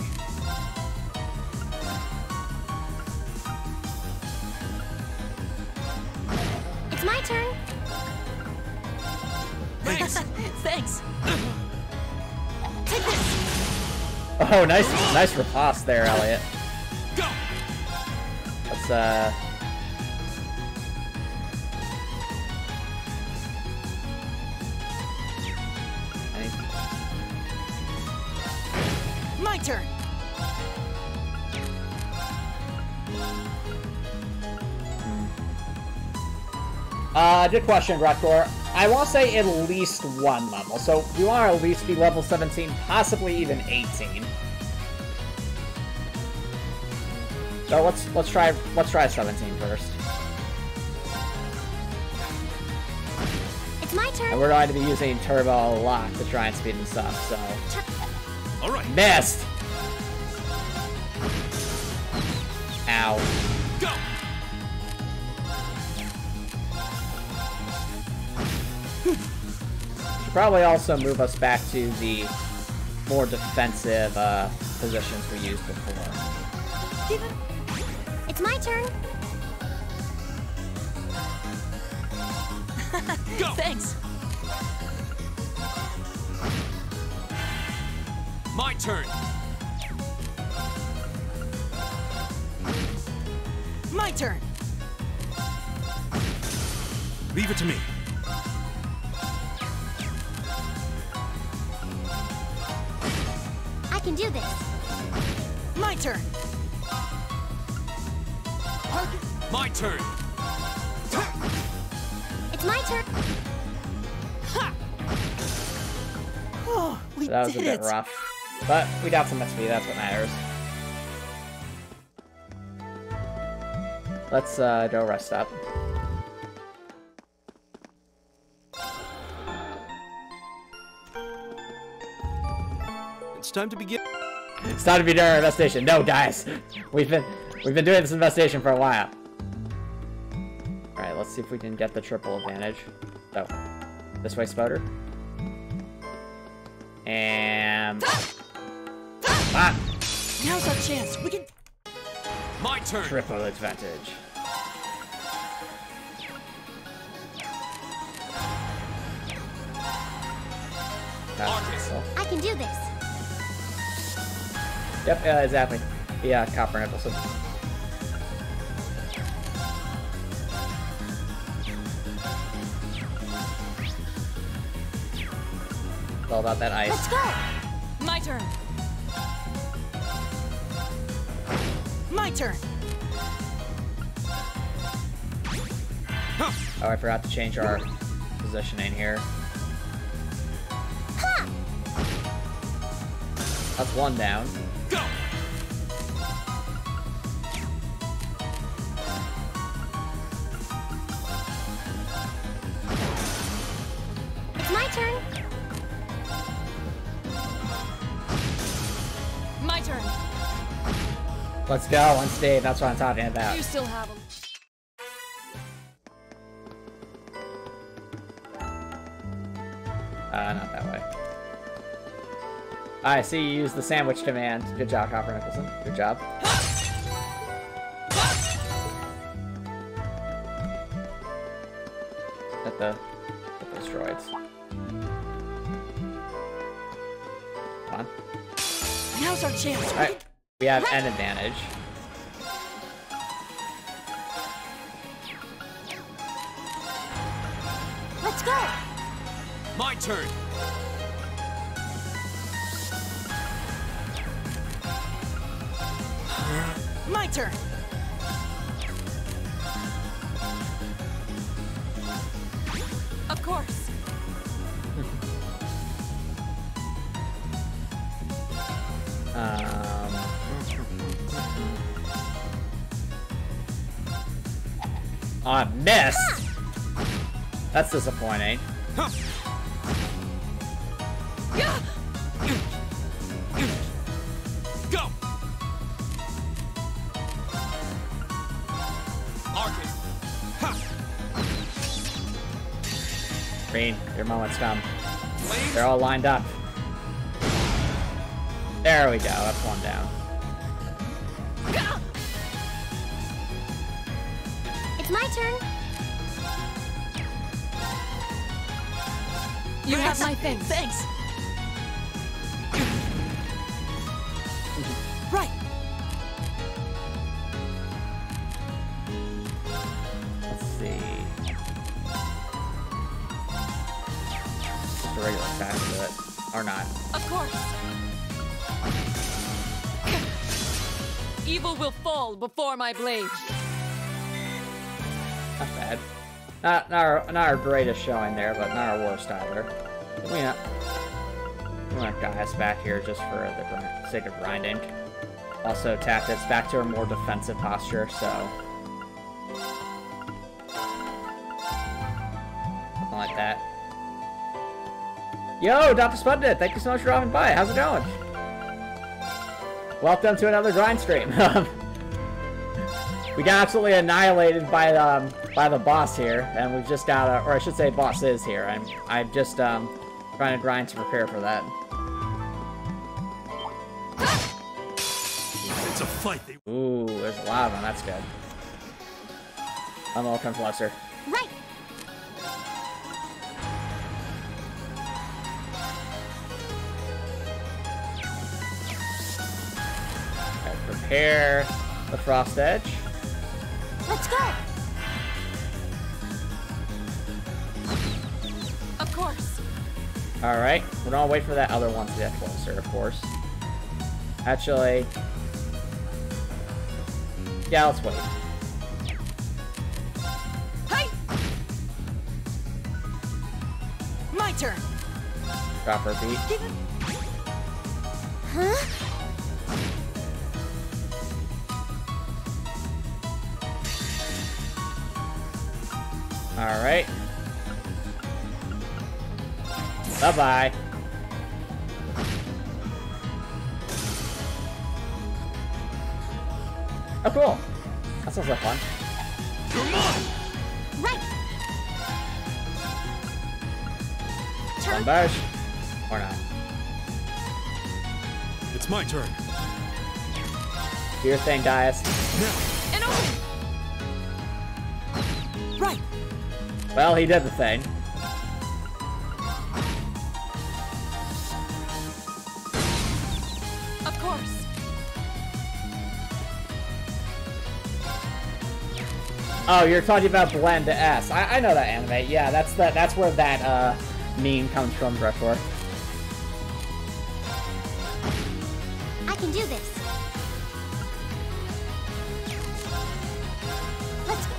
Thanks. Take this. Oh, nice riposte there, Elliot. Go. Let's My turn. Good question, Raptor. I want to say at least one level. So we want to at least be level 17, possibly even 18. So let's try 17 first. It's my turn. And we're going to be using Turbo a lot to try and speed this up, so... All right. Missed! Ow. Go. Should probably also move us back to the more defensive positions we used before. It's my turn. Go. Thanks. My turn. My turn. Leave it to me. I can do this. My turn. My turn. It's my turn. Oh, we So that was a did bit it. rough. But we got some XP, that's what matters. Let's go rest up. It's time to begin. It's time to be doing our investigation. No, guys. We've been doing this investigation for a while. Alright, let's see if we can get the triple advantage. Oh. This way, Spoder. And ah! Now's our chance. We can. My turn. Triple advantage. Arcus. I can do this. Yep, exactly. Yeah, Copper Nicholson. It's all about that ice. Let's go. My turn. My turn. Oh, I forgot to change our positioning here. That's one down. Go. It's my turn. My turn. Let's go, unscathed. That's what I'm talking about. You still have a... Not that way. I see you used the sandwich command. Good job, Copper Nicholson. Good job. Get those droids. Come on. Now's our chance. Alright. We have an advantage. Let's go. My turn. My turn. Of course. I missed! That's disappointing. Huh. Go. Arcus. Ha. Green, your moment's come. Flames. They're all lined up. There we go, that's one down. It's my turn. You have my things. Thanks. Right. Let's see. Just a regular attack to it. Or not. Of course. Evil will fall before my blade. Not bad. Not our greatest showing there, but not our worst either. We want Gaius back here just for the sake of grinding. Also, Tactics back to a more defensive posture, so... Something like that. Yo, Dr. Spudnit, thank you so much for dropping by. How's it going? Welcome to another grind stream. We got absolutely annihilated by the boss here, and we've just got or I should say, boss is here. I'm just trying to grind to prepare for that. It's a fight. Ooh, there's a lot of them. That's good. I'm all come closer. Right. Okay, prepare the Frost Edge. Let's go. Of course. Alright, we're gonna wait for that other one to get closer, of course. Actually... Yeah, let's wait. Hi. My turn. Drop her beat. Huh? Alright. Bye-bye. Oh, cool. That sounds like fun. Come on! Right. Turn. Bunbush. Or not. It's my turn. Do your thing, Gaius. Now, And open. Right. Well, he did the thing. Of course. Oh, you're talking about Blend S. I know that anime. Yeah, that's where that meme comes from, Breshore. I can do this. Let's go.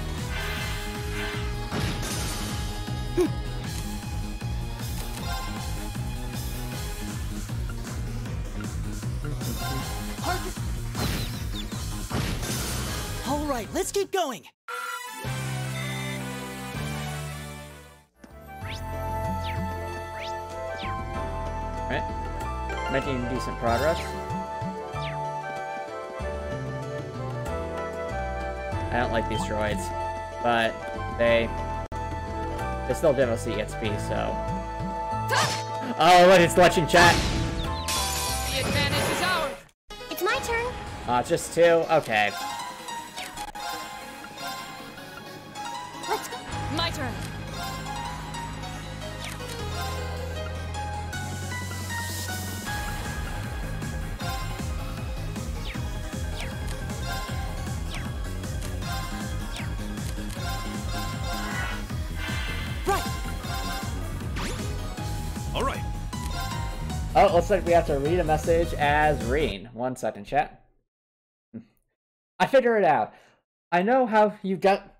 All right, let's keep going. Right? Making decent progress. I don't like these droids, but they still give us the XP, so... Oh, look, it's glitching chat! The advantage is ours. It's my turn. Just two? Okay. Let's go. My turn. Right. all right. Oh, looks like we have to read a message as Reen. 1 second, chat. I figure it out. I know how you got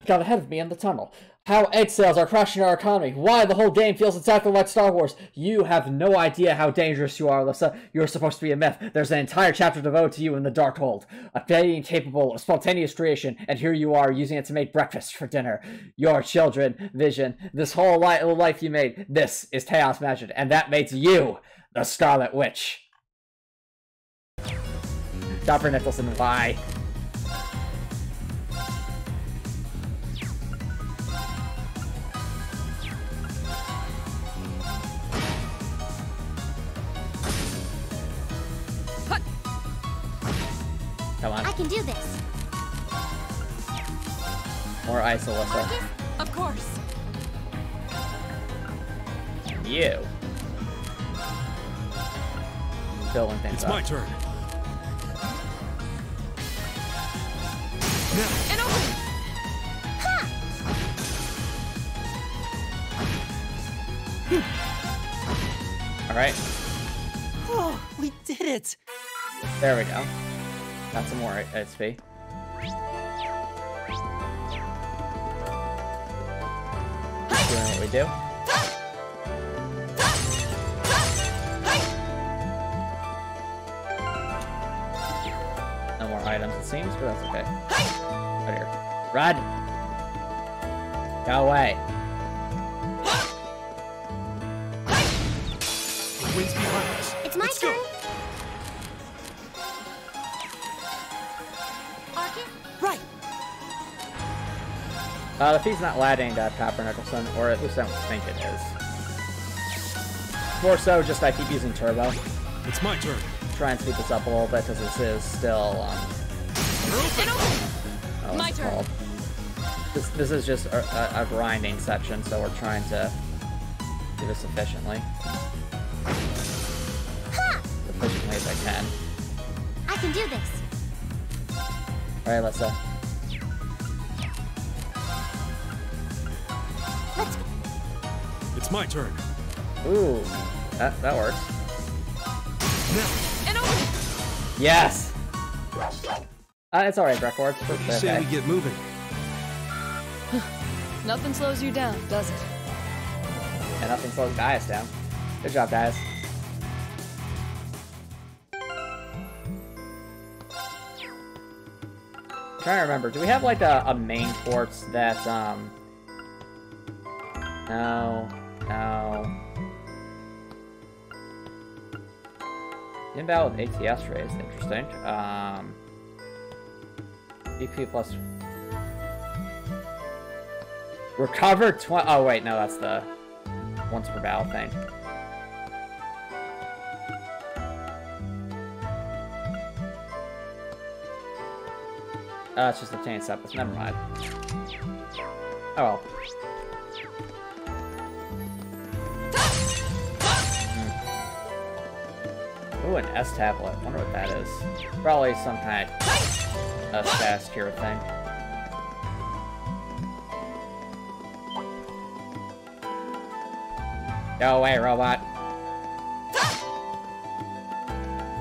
ahead of me in the tunnel. How egg sales are crushing our economy. Why the whole game feels exactly like Star Wars. You have no idea how dangerous you are, Alyssa. You're supposed to be a myth. There's an entire chapter devoted to you in the Darkhold. A being capable of spontaneous creation, and here you are using it to make breakfast for dinner. Your children, Vision, this whole life you made, this is Chaos Magic, and that makes you the Scarlet Witch. Dr. Nicholson, why? Come on. I can do this. More ice, Alyssa. Focus. Of course. you. Filling things It's up. my turn. Now, An opening! Alright, Oh, we did it. there we go. Got some more XP. Doing what we do. No more items, it seems, but that's okay. Right here. Run! Go away. the wind's behind us. It's my Let's turn. go. Arcus? Right. The feed's not lagging, Copper Nicholson, or at least I don't think it is. More so, just I keep using Turbo. It's my turn. Try and speed this up a little bit, because this is still, An opening! oh, My what's it turn. called? This is just a grinding section, so we're trying to do this efficiently. As efficiently as I can. I can do this. Alright, let's Let's go. It's my turn. ooh, that works. Now, An opening! Yes! It's alright, Records. what do you say we get moving? Nothing slows you down, does it? And nothing slows Gaius down. Good job, guys. Trying to remember, do we have like a main port that no. Invalid ATS raised, interesting. EP plus recover 20. Oh wait, no, that's the once per battle thing. It's just obtained sepals. Never mind. Oh well. Ooh, an S tablet. Wonder what that is. Probably some kind of status cure thing. Go away, robot.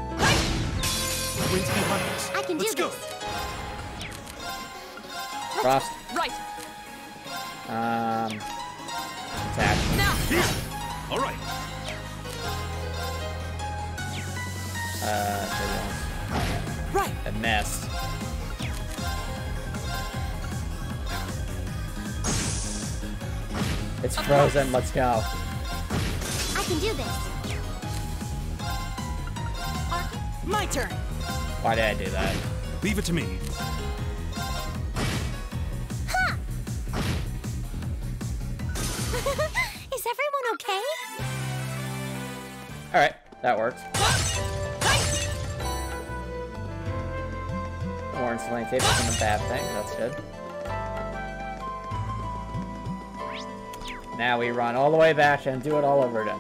The wind's behind us. I can do Let's go. this. Frost. Right! Attack. Now! Here. All right. Right. I missed. It's frozen. Let's go. I can do this. Arcus? My turn. Why did I do that? Leave it to me. Is everyone okay? Alright, that worked. More insulating tape isn't a bad thing. That's good. Now we run all the way back and do it all over again.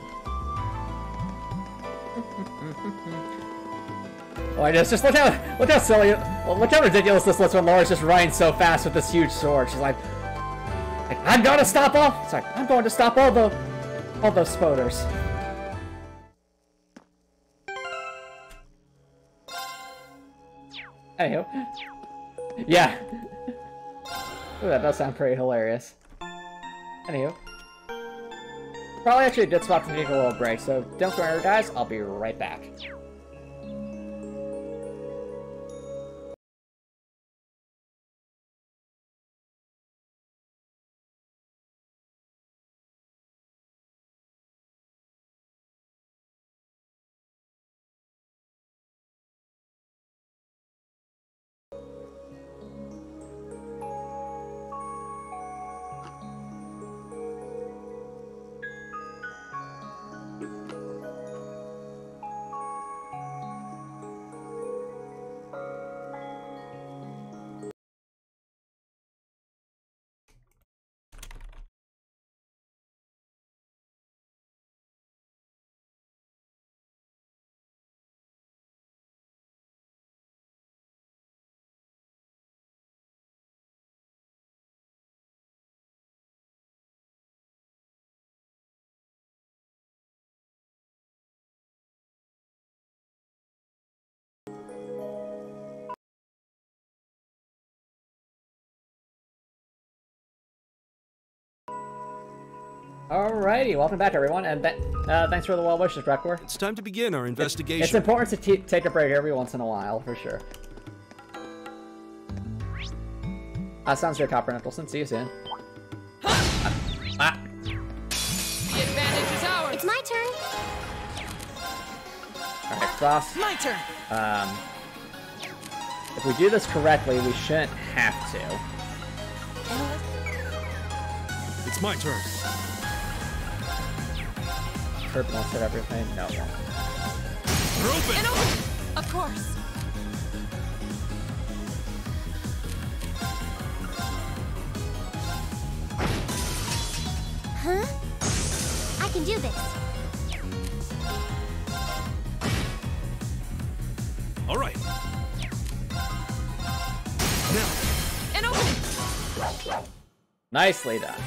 Oh, I just look how silly, look how ridiculous this looks when Laura's just running so fast with this huge sword. She's like I'm going to stop all. Sorry, I'm going to stop all those spoders. Anywho, yeah. Ooh, that does sound pretty hilarious. Anywho. Probably actually a good spot to take a little break, so don't go anywhere, guys. I'll be right back. Alrighty, welcome back everyone, and thanks for the well wishes, Brecor. It's time to begin our investigation. It's important to take a break every once in a while, for sure. Sounds good, Copper Nicholson. See you soon. The advantage is ours. It's my turn. Alright, cross. My turn. If we do this correctly, we shouldn't have to. It's my turn. Turbulence hit everything? No, it won't. Open. And open. Of course. Huh? I can do this. All right. Now. And open. Nicely done.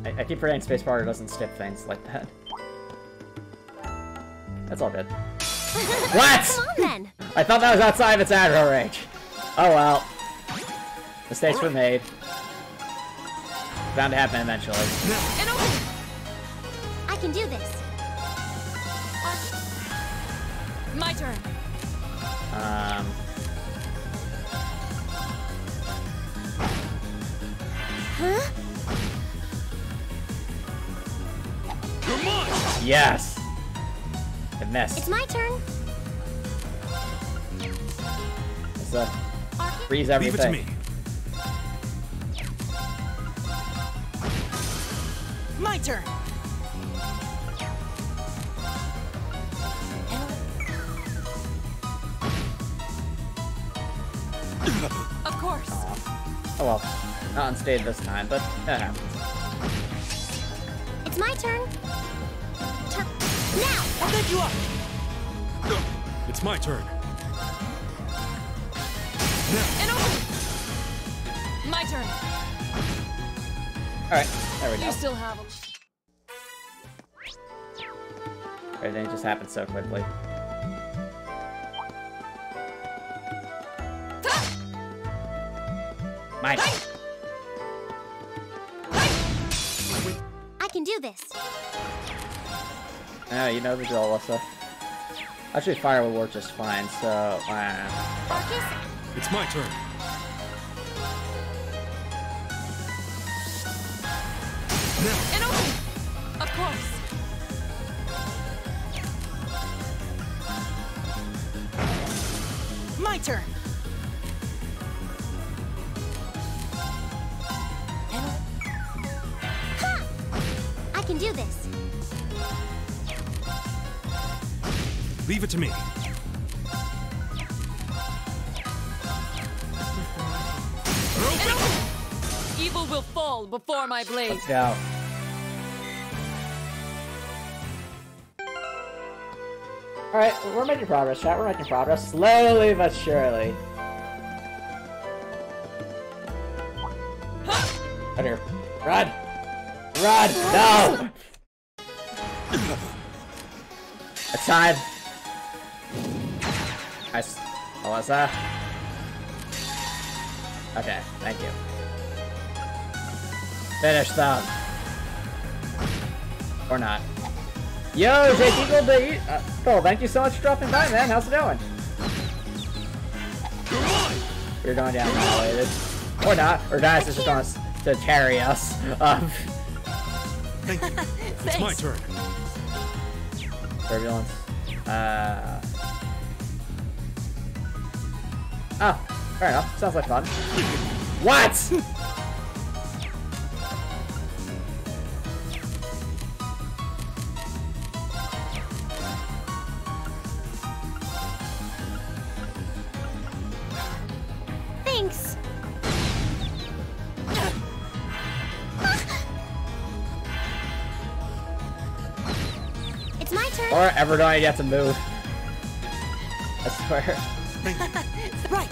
I keep forgetting Spacebar doesn't stick things like that. That's all good. What? Come on then. I thought that was outside of its aggro range. Oh well. Mistakes were made. Bound to happen eventually. And open. I can do this. My turn. Huh? Come on. Yes! I missed. It's my turn. It's a Arcus? freeze Leave it to everything. me. My turn. Of course. Oh well. Not unstayed this time, but that happens. It's my turn. Now! I'll get you up. It's my turn. And open. My turn. Alright, there we go. You still have them. Everything just happened so quickly. Mine. I can do this. Yeah, you know the drill, Alyssa. Actually, fire will work just fine, so... Arcus? It's my turn. And open. Of course. My turn. Ha! I can do this. Leave it to me. And open. Evil will fall before my blade. Let's go. Alright, we're making progress, chat. We're making progress. Slowly but surely. Right here. Run! Run! No! It's time. Nice. Alyssa. Okay, thank you. Finish them. Or not. Yo, Jake Eagle, Cole, thank you so much for dropping by, man. How's it going? You're going down annihilated. Or not. Or Dice is just going to carry us. Thank you. It's my turn. Turbulence. Oh, fair enough. Sounds like fun. What? Thanks. It's my turn. Or ever don't you have to move. I swear. Right.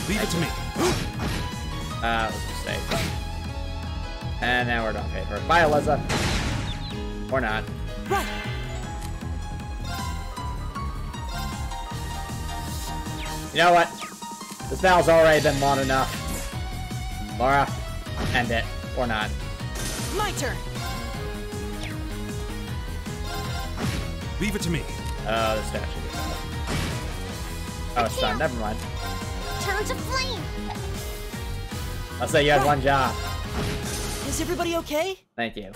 Leave it to me. That was a mistake. And now we're done paper. Bye, Alyssa. Or not. Right. You know what? This battle's already been long enough. Laura, end it. Or not. My turn. Leave it to me. Oh, the statue. Oh, it's done. Never mind. Turn to flame. I'll say you had one job. Is everybody okay? Thank you.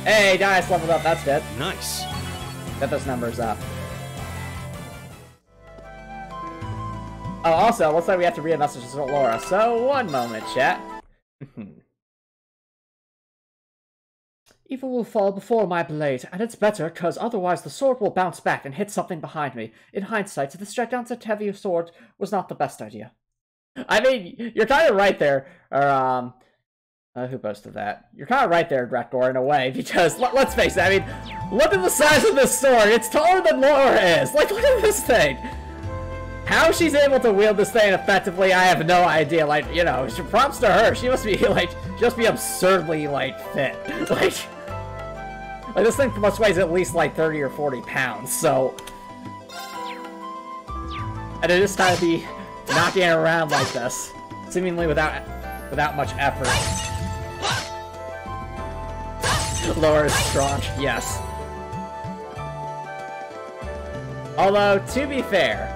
Hey, Dice leveled up. That's good. Nice. Get those numbers up. Oh, also, looks like we have to read a message to Laura. So, one moment, chat. Evil will fall before my blade, and it's better, cause otherwise the sword will bounce back and hit something behind me. In hindsight, this gigantic heavy sword was not the best idea. I mean, you're kind of right there, or, who posted that? You're kind of right there, Drektor, in a way, because, let's face it, I mean, look at the size of this sword! It's taller than Laura is! Like, look at this thing! How she's able to wield this thing effectively, I have no idea. Like, you know, props to her. She must be, like, she must be absurdly, like, fit. Like, this thing must weighs at least, like, 30 or 40 pounds, so... And it just kind of be knocking it around like this, seemingly without much effort. Laura's strong, yes. Although, to be fair,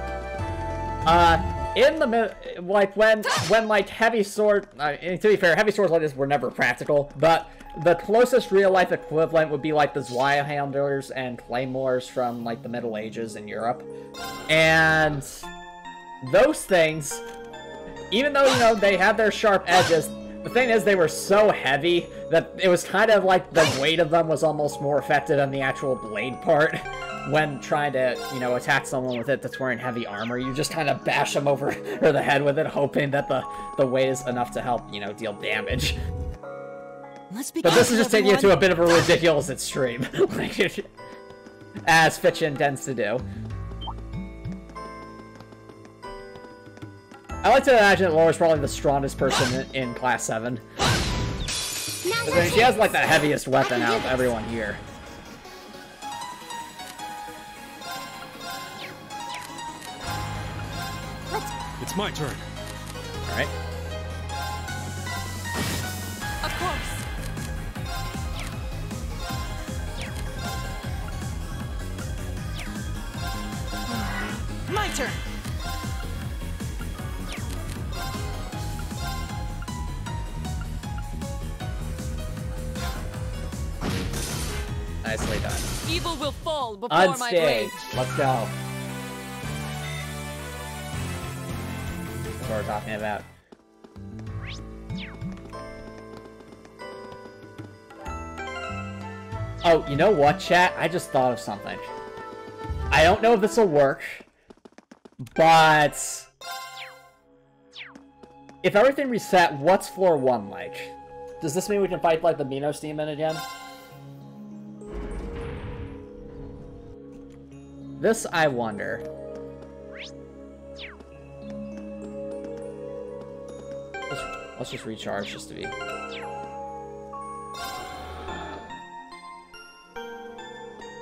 in the like when like heavy sword, to be fair, heavy swords like this were never practical, but the closest real-life equivalent would be like the Zweihandlers and Claymores from like the Middle Ages in Europe. And those things, even though, you know, they had their sharp edges, the thing is they were so heavy that it was kind of like the weight of them was almost more affected than the actual blade part. When trying to, you know, attack someone with it that's wearing heavy armor, you just kind of bash them over the head with it, hoping that the weight is enough to help, you know, deal damage. But this is just taking it to a bit of a ridiculous extreme, like, as Fitchin tends to do. I like to imagine that Laura's probably the strongest person in Class 7. I mean, she has, like, the heaviest weapon out of everyone here. It's my turn. Alright. Of course. My turn. Nicely done. Evil will fall before my blade. Unscathed. Let's go. That's what we're talking about. Oh, you know what, chat? I just thought of something. I don't know if this will work, but if everything reset, what's floor 1 like? Does this mean we can fight like the Minos demon again? This I wonder. Let's just recharge just to be.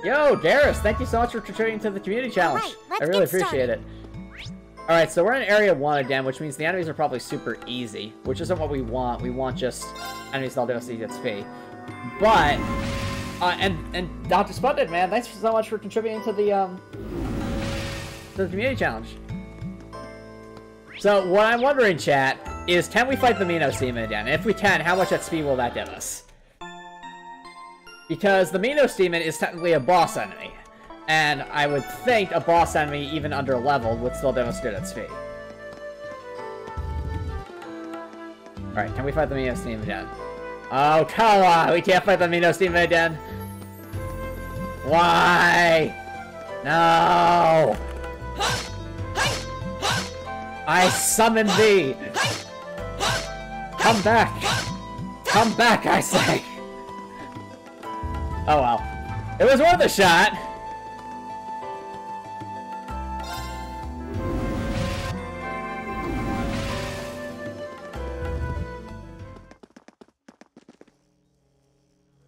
Yo, Darius, thank you so much for contributing to the community challenge. Right, I really appreciate it. Alright, so we're in Area 1 again, which means the enemies are probably super easy, which isn't what we want. We want just enemies that'll do us XP. But, and Dr. Sputnik, man, thanks so much for contributing to the community challenge. So, what I'm wondering, chat, is can we fight the Minos demon again? If we can, how much XP will that give us? Because the Minos demon is technically a boss enemy. And I would think a boss enemy, even under-leveled, would still give us good XP. Alright, can we fight the Minos demon again? Oh, come on! We can't fight the Minos demon again! Why? No! I summon thee! Come back! Come back, I say! Oh well. It was worth a shot!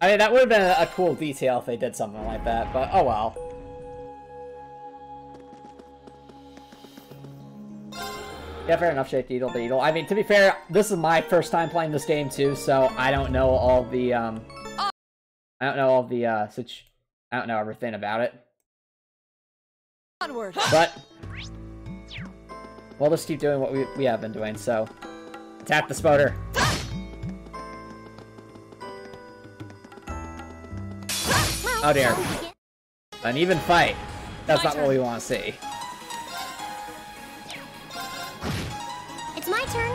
I mean, that would have been a cool detail if they did something like that, but oh well. Yeah, fair enough, Shake Beetle Beetle. I mean, to be fair, this is my first time playing this game too, so I don't know all the, I don't know all the, I don't know everything about it. Onward. But we'll just keep doing what we have been doing, so attack the spoder. Oh dear. An even fight. That's not what we want to see. It's my turn.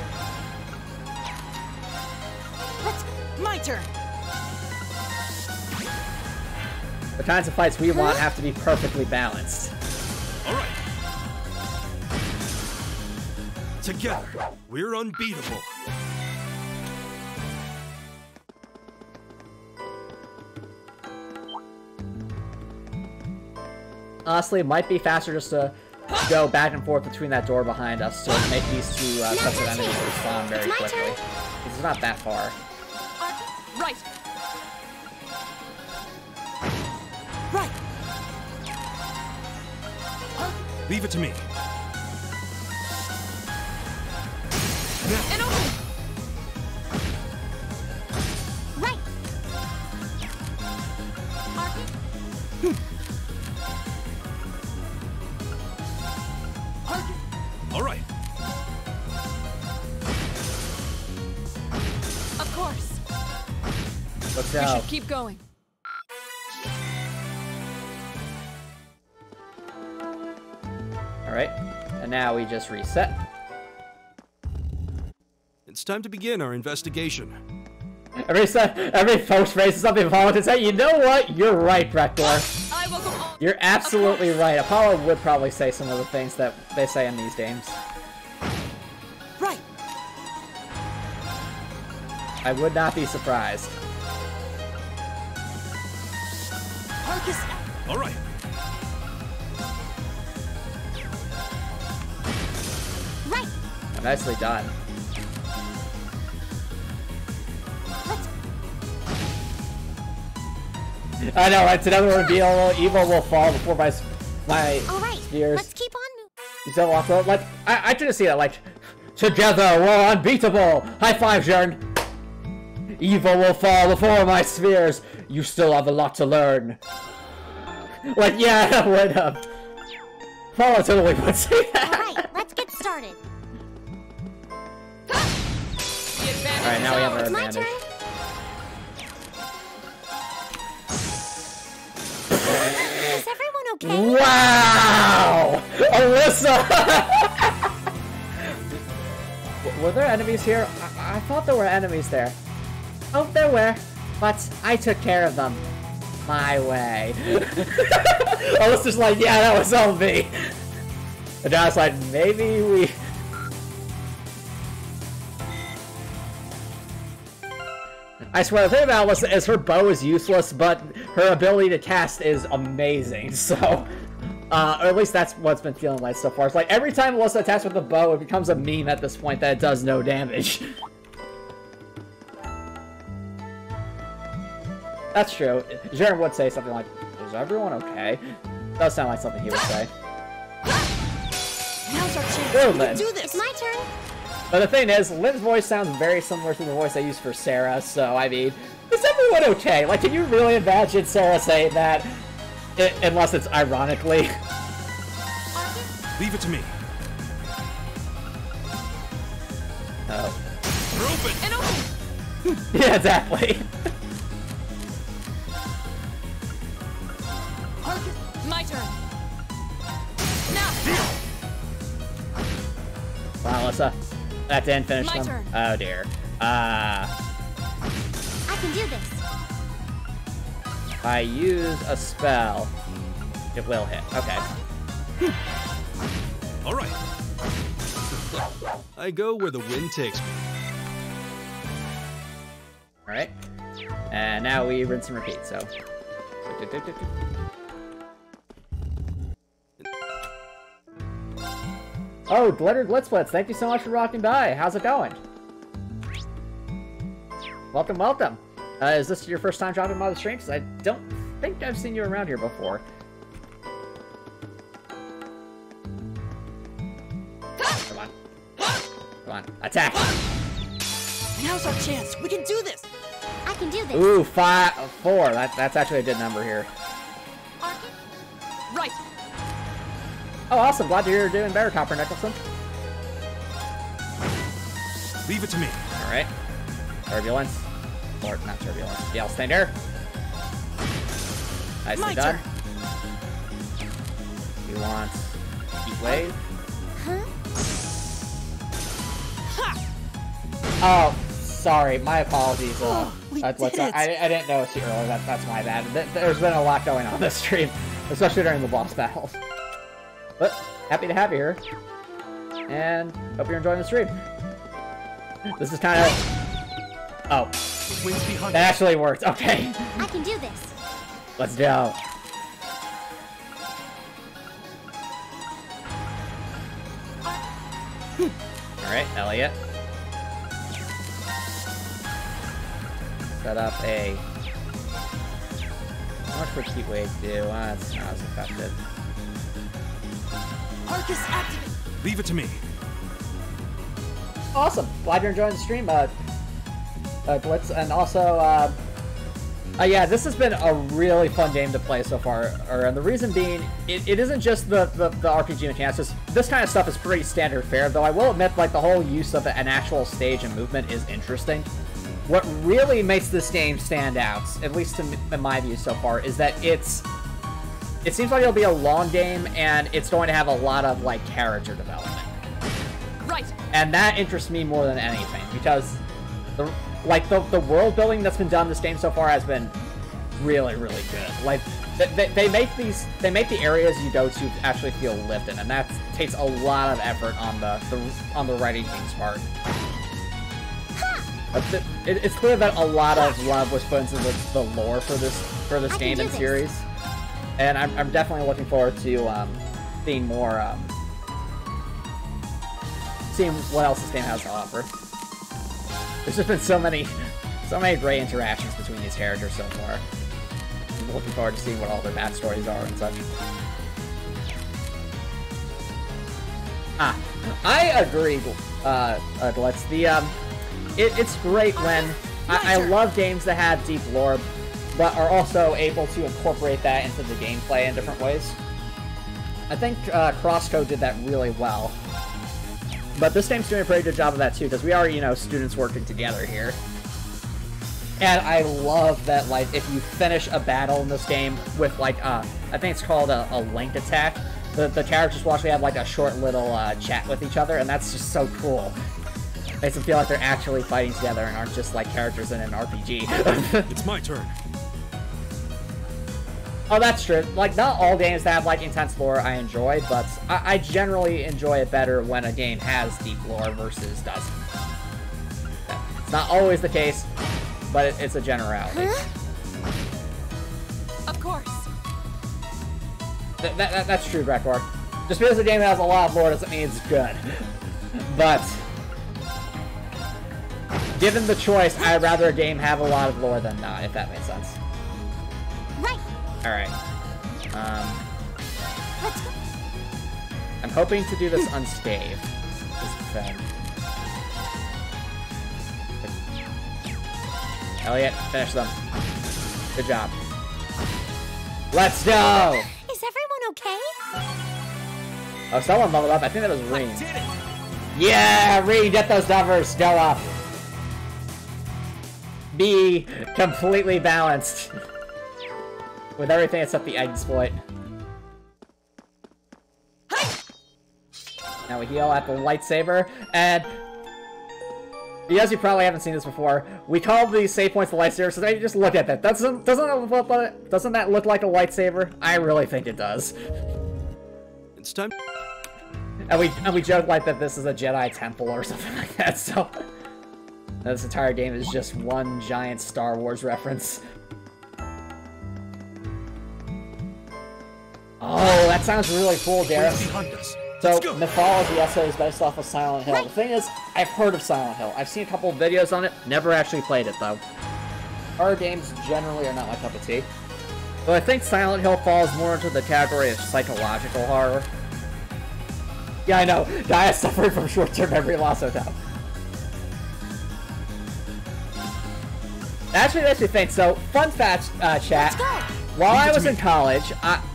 My turn. The kinds of fights we want have to be perfectly balanced. All right. Together, we're unbeatable. Honestly, it might be faster just to go back and forth between that door behind us to make these two sets of enemies respawn very quickly. It's not that far. Right. Right. Leave it to me. And open. Right. All right. Of course. Let's We go. should keep going. Alright. And now we just reset. It's time to begin our investigation. Every post raises something Apollo to say, you know what? You're right, Brector. I welcome all. You're absolutely right. Apollo would probably say some of the things that they say in these games. Right. I would not be surprised. Arcus. All right. Right. Nicely done. I know, right? It's another reveal. Evil will fall before my All right. spears. Let's keep on moving. You still walk up? Like, I should have seen that. Like, together we're unbeatable. High five, Jern. Evil will fall before my spears. You still have a lot to learn. Like, yeah, I would have. Paula totally would say that. All right. Let's get started. Alright, now we have our It's my advantage. turn. Is everyone okay? Wow! Alyssa! Were there enemies here? I thought there were enemies there. Oh, there were. But I took care of them. My way. Alyssa's like, yeah, that was all me. And I was like, maybe we... I swear, the thing about Alyssa is her bow is useless, but her ability to cast is amazing, so... or at least that's what's been feeling like so far. It's like, every time Alyssa attacks with the bow, it becomes a meme at this point that it does no damage. That's true. Jaren would say something like, is everyone okay? Does sound like something he would say. Now's our chance. Go, We Lynn. can do this. It's my turn. But the thing is, Lynn's voice sounds very similar to the voice I used for Sarah, so, I mean, is everyone okay? Like, can you really imagine Sarah saying that? Unless it's ironically. Leave it to me. Oh. We're open. And open. Yeah, exactly. My turn. Now. Wow, Alyssa. That didn't finish My them. turn. Oh, dear. I can do this. If I use a spell, it will hit. Okay. All right. I go where the wind takes me. Alright. And now we rinse and repeat, so. Oh, Glitter Glitzblitz, thank you so much for rocking by. How's it going? Welcome, welcome. Is this your first time dropping by the stream? Because I don't think I've seen you around here before. Come on. on. Attack! Now's our chance. We can do this. I can do this. Ooh, 4. That's actually a good number here. Arcus? Right. Oh, awesome. Glad to hear you're doing better, Copper Nicholson. Leave it to me. Alright. Turbulence. Or, not turbulence. Yeah, I'll stand there. Nicely My done. turn. You want Heat Wave? Huh? Oh, sorry. My apologies. We Let's- did it. I didn't notice you earlier. That's my bad. There's been a lot going on this stream, especially during the boss battles. But happy to have you here, and hope you're enjoying the stream. This is kind of... Oh, Wings behind that us. actually worked. Okay, I can do this. let's go. Alright, Elliot. Set up a... How much would Heat Wave do? That's not as effective. Arcus activate. Leave it to me. Awesome! Glad you're enjoying the stream, Blitz. And also, yeah, this has been a really fun game to play so far. And the reason being, it isn't just the RPG mechanics. This kind of stuff is pretty standard fare, though I will admit, like, the whole use of an actual stage and movement is interesting. What really makes this game stand out, at least in my view so far, is that it seems like it'll be a long game, and it's going to have a lot of, like, character development. Right. And that interests me more than anything, because the world building that's been done in this game so far has been really, really good. Like, they make the areas you go to actually feel lived in, and that takes a lot of effort on the writing team's part. It's clear that a lot of love was put into the lore for this game and series, and I'm definitely looking forward to seeing more, seeing what else this game has to offer. There's just been so many great interactions between these characters so far. I'm looking forward to seeing what all their backstories are and such. I agree, Glitz. It's great when I love games that have deep lore, but are also able to incorporate that into the gameplay in different ways. I think Crosscode did that really well. But this game's doing a pretty good job of that too, because we are, students working together here. And I love that, like, if you finish a battle in this game with, like, I think it's called a linked attack, the characters will actually have, like, a short little chat with each other, and that's just so cool. Makes them feel like they're actually fighting together and aren't just, like, characters in an RPG. It's my turn. Oh, that's true. Like, not all games that have, like, intense lore I enjoy, but I generally enjoy it better when a game has deep lore versus doesn't. It's not always the case, but it's a generality. Of course. That's true, Grekor. Just because a game has a lot of lore doesn't mean it's good. But given the choice, I'd rather a game have a lot of lore than not, if that makes sense. Right. Alright. Let's go. I'm hoping to do this unscathed. Elliot, finish them. Good job. Let's go! Is everyone okay? Oh, someone leveled up. I think that was Reen. Did it. Yeah, Reen, get those numbers. Go up. Be completely balanced. With everything except the exploit. Now we heal at the lightsaber, and because you probably haven't seen this before, we call these save points the lightsaber, so just look at that. Doesn't that look like a lightsaber? I really think it does. It's time. And we joke like that this is a Jedi temple or something like that, so this entire game is just one giant Star Wars reference. Oh, that sounds really cool, Gareth. Wings behind us. So, Let's go. mythology essay is based off of Silent Hill. The thing is, I've heard of Silent Hill. I've seen a couple of videos on it, never actually played it, though. Horror games generally are not my cup of tea. But I think Silent Hill falls more into the category of psychological horror. Yeah, I know. Dia suffered from short-term memory loss, no doubt. Actually, makes me think. So, fun fact, chat. Let's go. While Leave I it to was me. in college,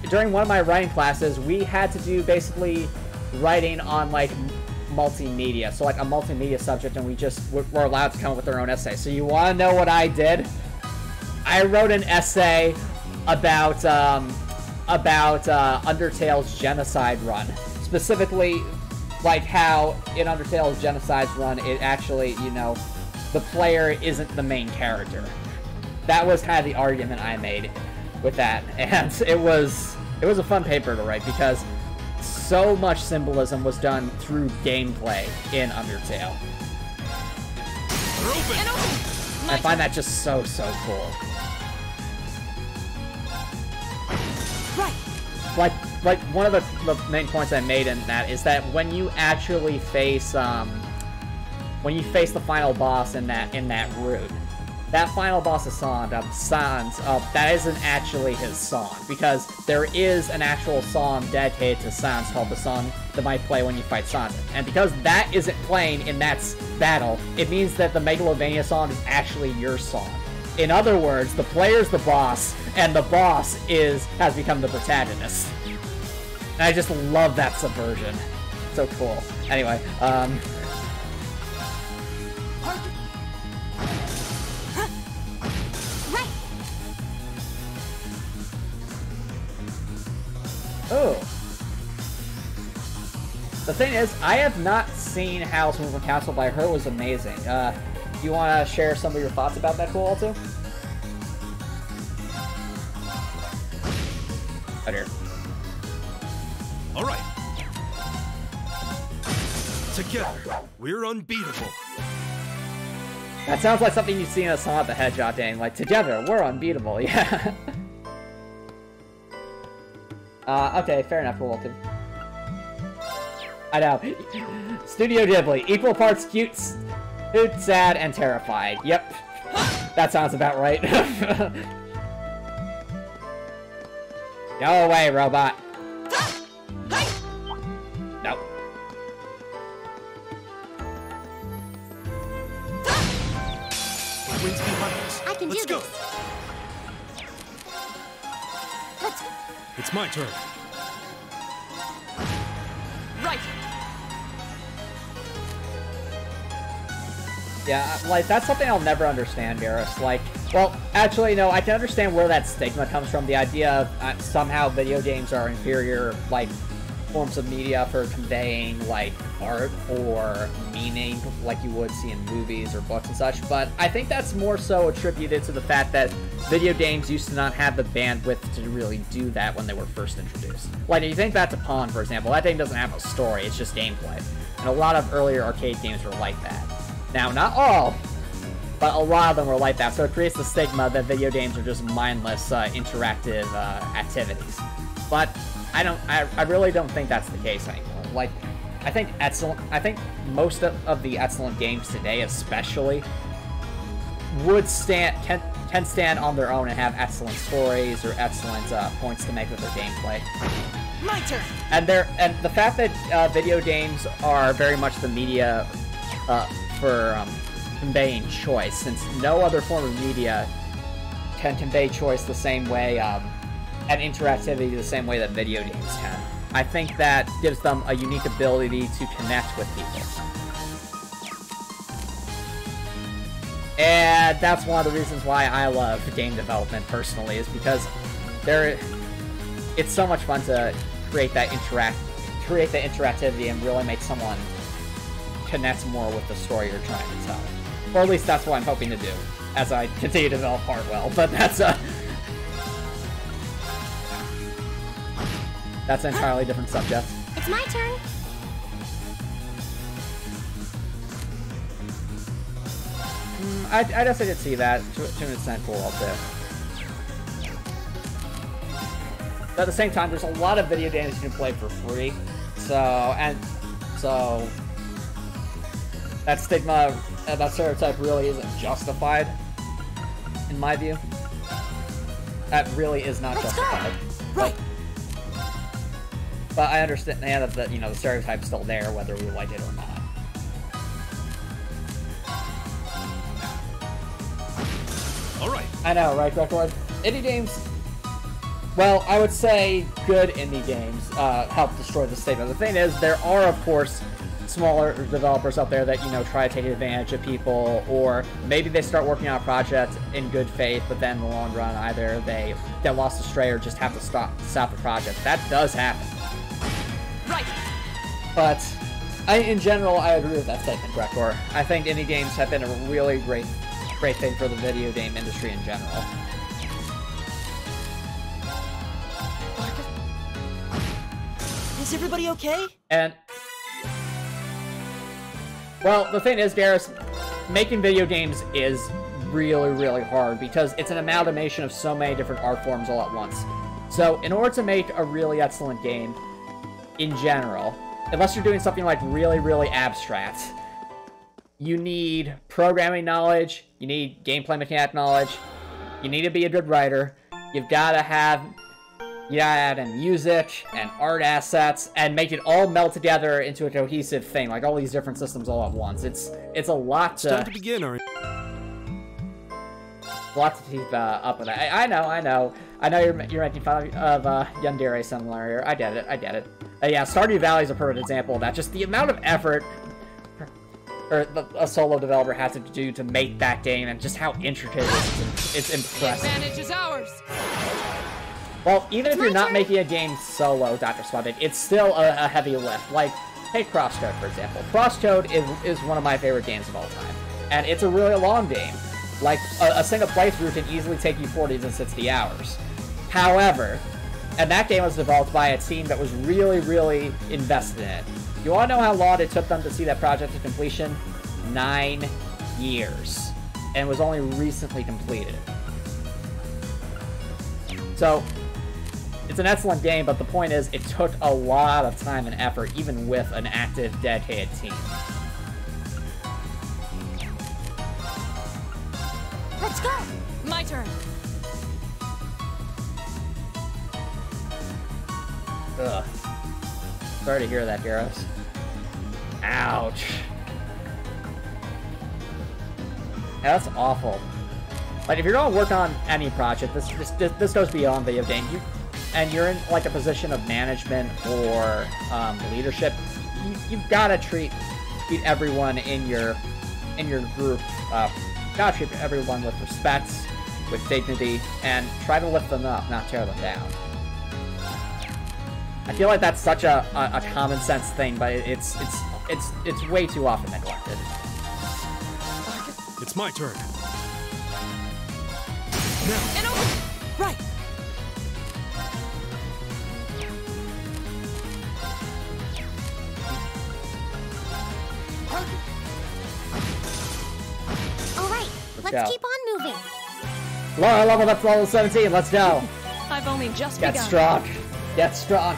during one of my writing classes, we had to do basically writing on like multimedia. So like a multimedia subject, and we just were allowed to come up with our own essay. So you want to know what I did? I wrote an essay about Undertale's genocide run. Specifically, like how in Undertale's genocide run, it actually, you know, the player isn't the main character. That was kind of the argument I made with that, and it was a fun paper to write because so much symbolism was done through gameplay in Undertale. I find that just so cool. Right. Like one of the main points I made in that is that when you actually face the final boss in that route, that final boss of Sans, that isn't actually his song, because there is an actual song dedicated to Sans called the song that might play when you fight Sans. And because that isn't playing in that battle, it means that the Megalovania song is actually your song. In other words, the player's the boss, and the boss has become the protagonist. And I just love that subversion. So cool. Anyway, oh. The thing is, I have not seen Howl's Movement Castle, but I heard it was amazing. Do you want to share some of your thoughts about that cool too? Right here. All right. Together, we're unbeatable. That sounds like something you'd see in a Sonic the Hedgehog game. Like, together, we're unbeatable, yeah. Okay, fair enough, Walton. I know. Studio Ghibli, equal parts cute, sad, and terrified. Yep. That sounds about right. Go away, robot. Nope. The wind's behind us. I can Let's do go. this. Let's go. It's my turn. Right. Yeah, like, that's something I'll never understand, Garrus. Like, well, actually, no, I can understand where that stigma comes from. The idea of somehow video games are inferior, like, forms of media for conveying, like, art or meaning, like you would see in movies or books and such. But I think that's more so attributed to the fact that video games used to not have the bandwidth to really do that when they were first introduced. Like, if you think back to Pong, for example, that thing doesn't have a story, it's just gameplay. And a lot of earlier arcade games were like that. Now, not all, but a lot of them were like that, so it creates the stigma that video games are just mindless, interactive activities. But I really don't think that's the case anymore. Like, I think most of the excellent games today, especially, can stand on their own and have excellent stories or excellent points to make with their gameplay. My turn. And the fact that video games are very much the media for conveying choice, since no other form of media can convey choice the same way and interactivity the same way that video games can. I think that gives them a unique ability to connect with people. And that's one of the reasons why I love game development personally, is because it's so much fun to create that interactivity and really make someone connect more with the story you're trying to tell. Or at least that's what I'm hoping to do as I continue to develop Hartwell. But that's an entirely different subject. It's my turn. I guess I did see that to an extent cool too. But at the same time, there's a lot of video games you can play for free, so that stigma, that stereotype really isn't justified, in my view. That really is not justified. Right. But I understand that the stereotype's still there, whether we like it or not. I know, right, Record? Indie games, well, I would say good indie games help destroy the statement. The thing is, there are, of course, smaller developers out there that, you know, try to take advantage of people, or maybe they start working on a project in good faith, but then in the long run, either they get lost astray or just have to stop the project. That does happen. Right. But in general, I agree with that statement, Gregor. I think indie games have been a really great thing for the video game industry in general. Is everybody okay? And, well, the thing is, Garrus, making video games is really, really hard because it's an amalgamation of so many different art forms all at once. So, in order to make a really excellent game, in general, unless you're doing something like really, really abstract, you need programming knowledge, you need gameplay mechanic knowledge, you need to be a good writer, you've got to have music and art assets and make it all meld together into a cohesive thing, like all these different systems all at once. It's a lot to... It's time to begin, a lot to keep up with. I know you're making fun of Yandere similar here. I get it. Yeah, Stardew Valley is a perfect example of that. Just the amount of effort a solo developer has to do to make that game, and just how intricate it is. It's impressive. The advantage is ours. Well, even if you're not making a game solo, Dr. Swabik, it's still a heavy lift. Like, take Crosscode, for example. Crosscode is one of my favorite games of all time. And it's a really long game. Like, a single playthrough can easily take you 40 to 60 hours. However, and that game was developed by a team that was really, really invested in it. You want to know how long it took them to see that project to completion? 9 years. And was only recently completed. So, it's an excellent game, but the point is, it took a lot of time and effort, even with an active, dedicated team. Let's go! My turn. Ugh. Sorry to hear that, Garrus. Ouch. Yeah, that's awful. Like, if you're gonna work on any project, this goes beyond video game. And you're in like a position of management or leadership, you've got to treat everyone in your group. Gotta treat everyone with respect, with dignity, and try to lift them up, not tear them down. I feel like that's such a common sense thing, but it's way too often neglected. It's my turn. And over. Right. All right, Let's let's go. keep on moving. Laura leveled up to level 17, let's go! I've only just Get begun. strong! Get strong!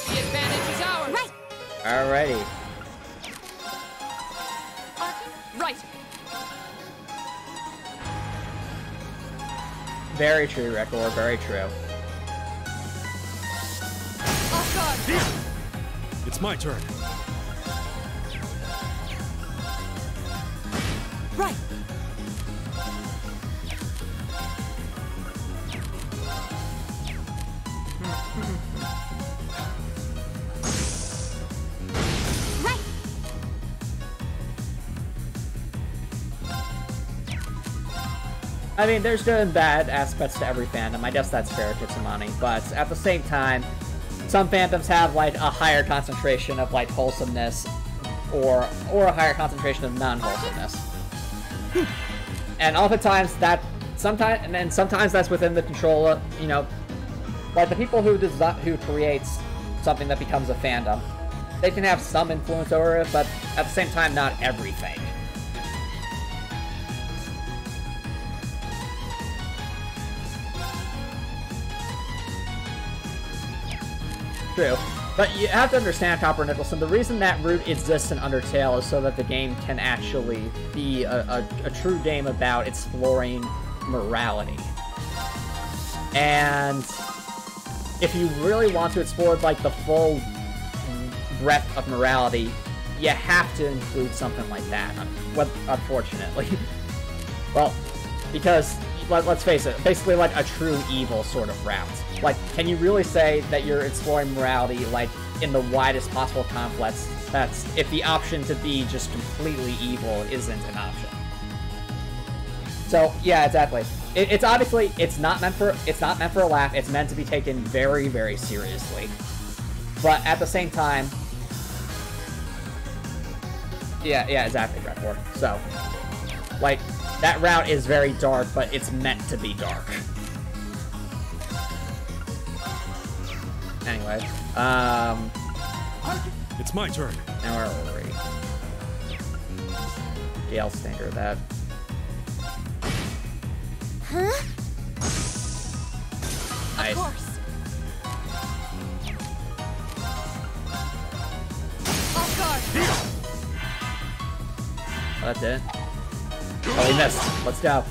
The advantage is ours. Right. Alrighty. Right. Very true, Record, very true. Off guard. It's my turn. Right. Right. I mean, there's good and bad aspects to every fandom. I guess that's fair, Kitsamani. But at the same time, some fandoms have like a higher concentration of like wholesomeness, or a higher concentration of non-wholesomeness. And oftentimes sometimes that's within the control of, you know, like the people who creates something that becomes a fandom. They can have some influence over it, but at the same time, not everything. True. But you have to understand, Copper Nicholson, the reason that route exists in Undertale is so that the game can actually be a true game about exploring morality. And if you really want to explore, like, the full breadth of morality, you have to include something like that, unfortunately. Well, because, let's face it, basically like a true evil sort of route. Like, can you really say that you're exploring morality, like, in the widest possible complex, that's if the option to be just completely evil isn't an option? So, yeah, exactly. It's obviously, it's not meant for a laugh, it's meant to be taken very, very seriously. But at the same time, yeah, exactly, Redford. So, like, that route is very dark, but it's meant to be dark. Anyway, It's my turn. now where were we? Gale Stinger, that. Huh? Nice. Of course. Off guard. Oh, that's it. Oh, we missed. Let's go.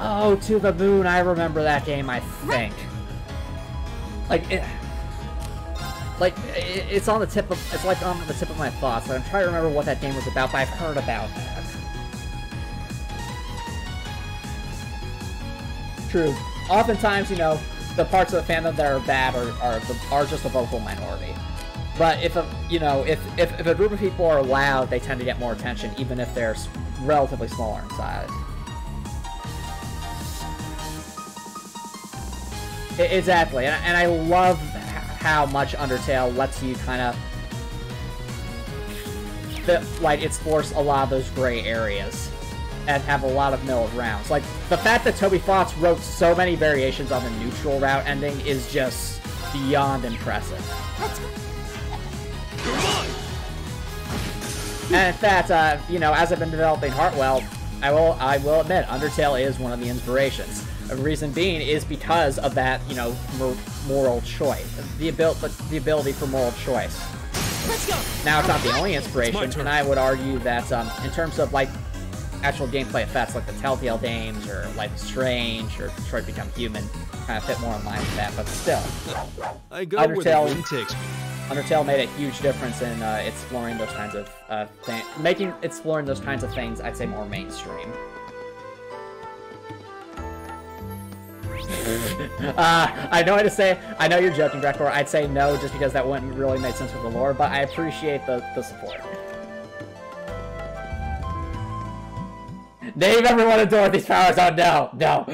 Oh, To the Moon. I remember that game, I think. It's on the tip of, it's like on the tip of my thoughts. I'm trying to remember what that game was about, but I've heard about that. True. Oftentimes, you know, the parts of the fandom that are bad are just a vocal minority. But if a group of people are loud, they tend to get more attention, even if they're relatively smaller in size. Exactly, and I love how much Undertale lets you kind of explore a lot of those gray areas and have a lot of middle grounds. Like, the fact that Toby Fox wrote so many variations on the neutral route ending is just beyond impressive. Let's go. And in fact, you know, as I've been developing Heartwell, I will admit, Undertale is one of the inspirations. The reason being is because of that, you know, moral choice, the ability for moral choice. Let's go. Now, it's not the only inspiration, and I would argue that in terms of like actual gameplay effects, like the Telltale games or Life is Strange or Detroit Become Human, kind of fit more in line with that. But still, I go where the wind takes me. Undertale made a huge difference in exploring those kinds of exploring those kinds of things, I'd say, more mainstream. I know what to say. I know you're joking, Grekor. I'd say no, just because that wouldn't really make sense with the lore, but I appreciate the support. Name every one of Dorothy's powers. Oh, no. No.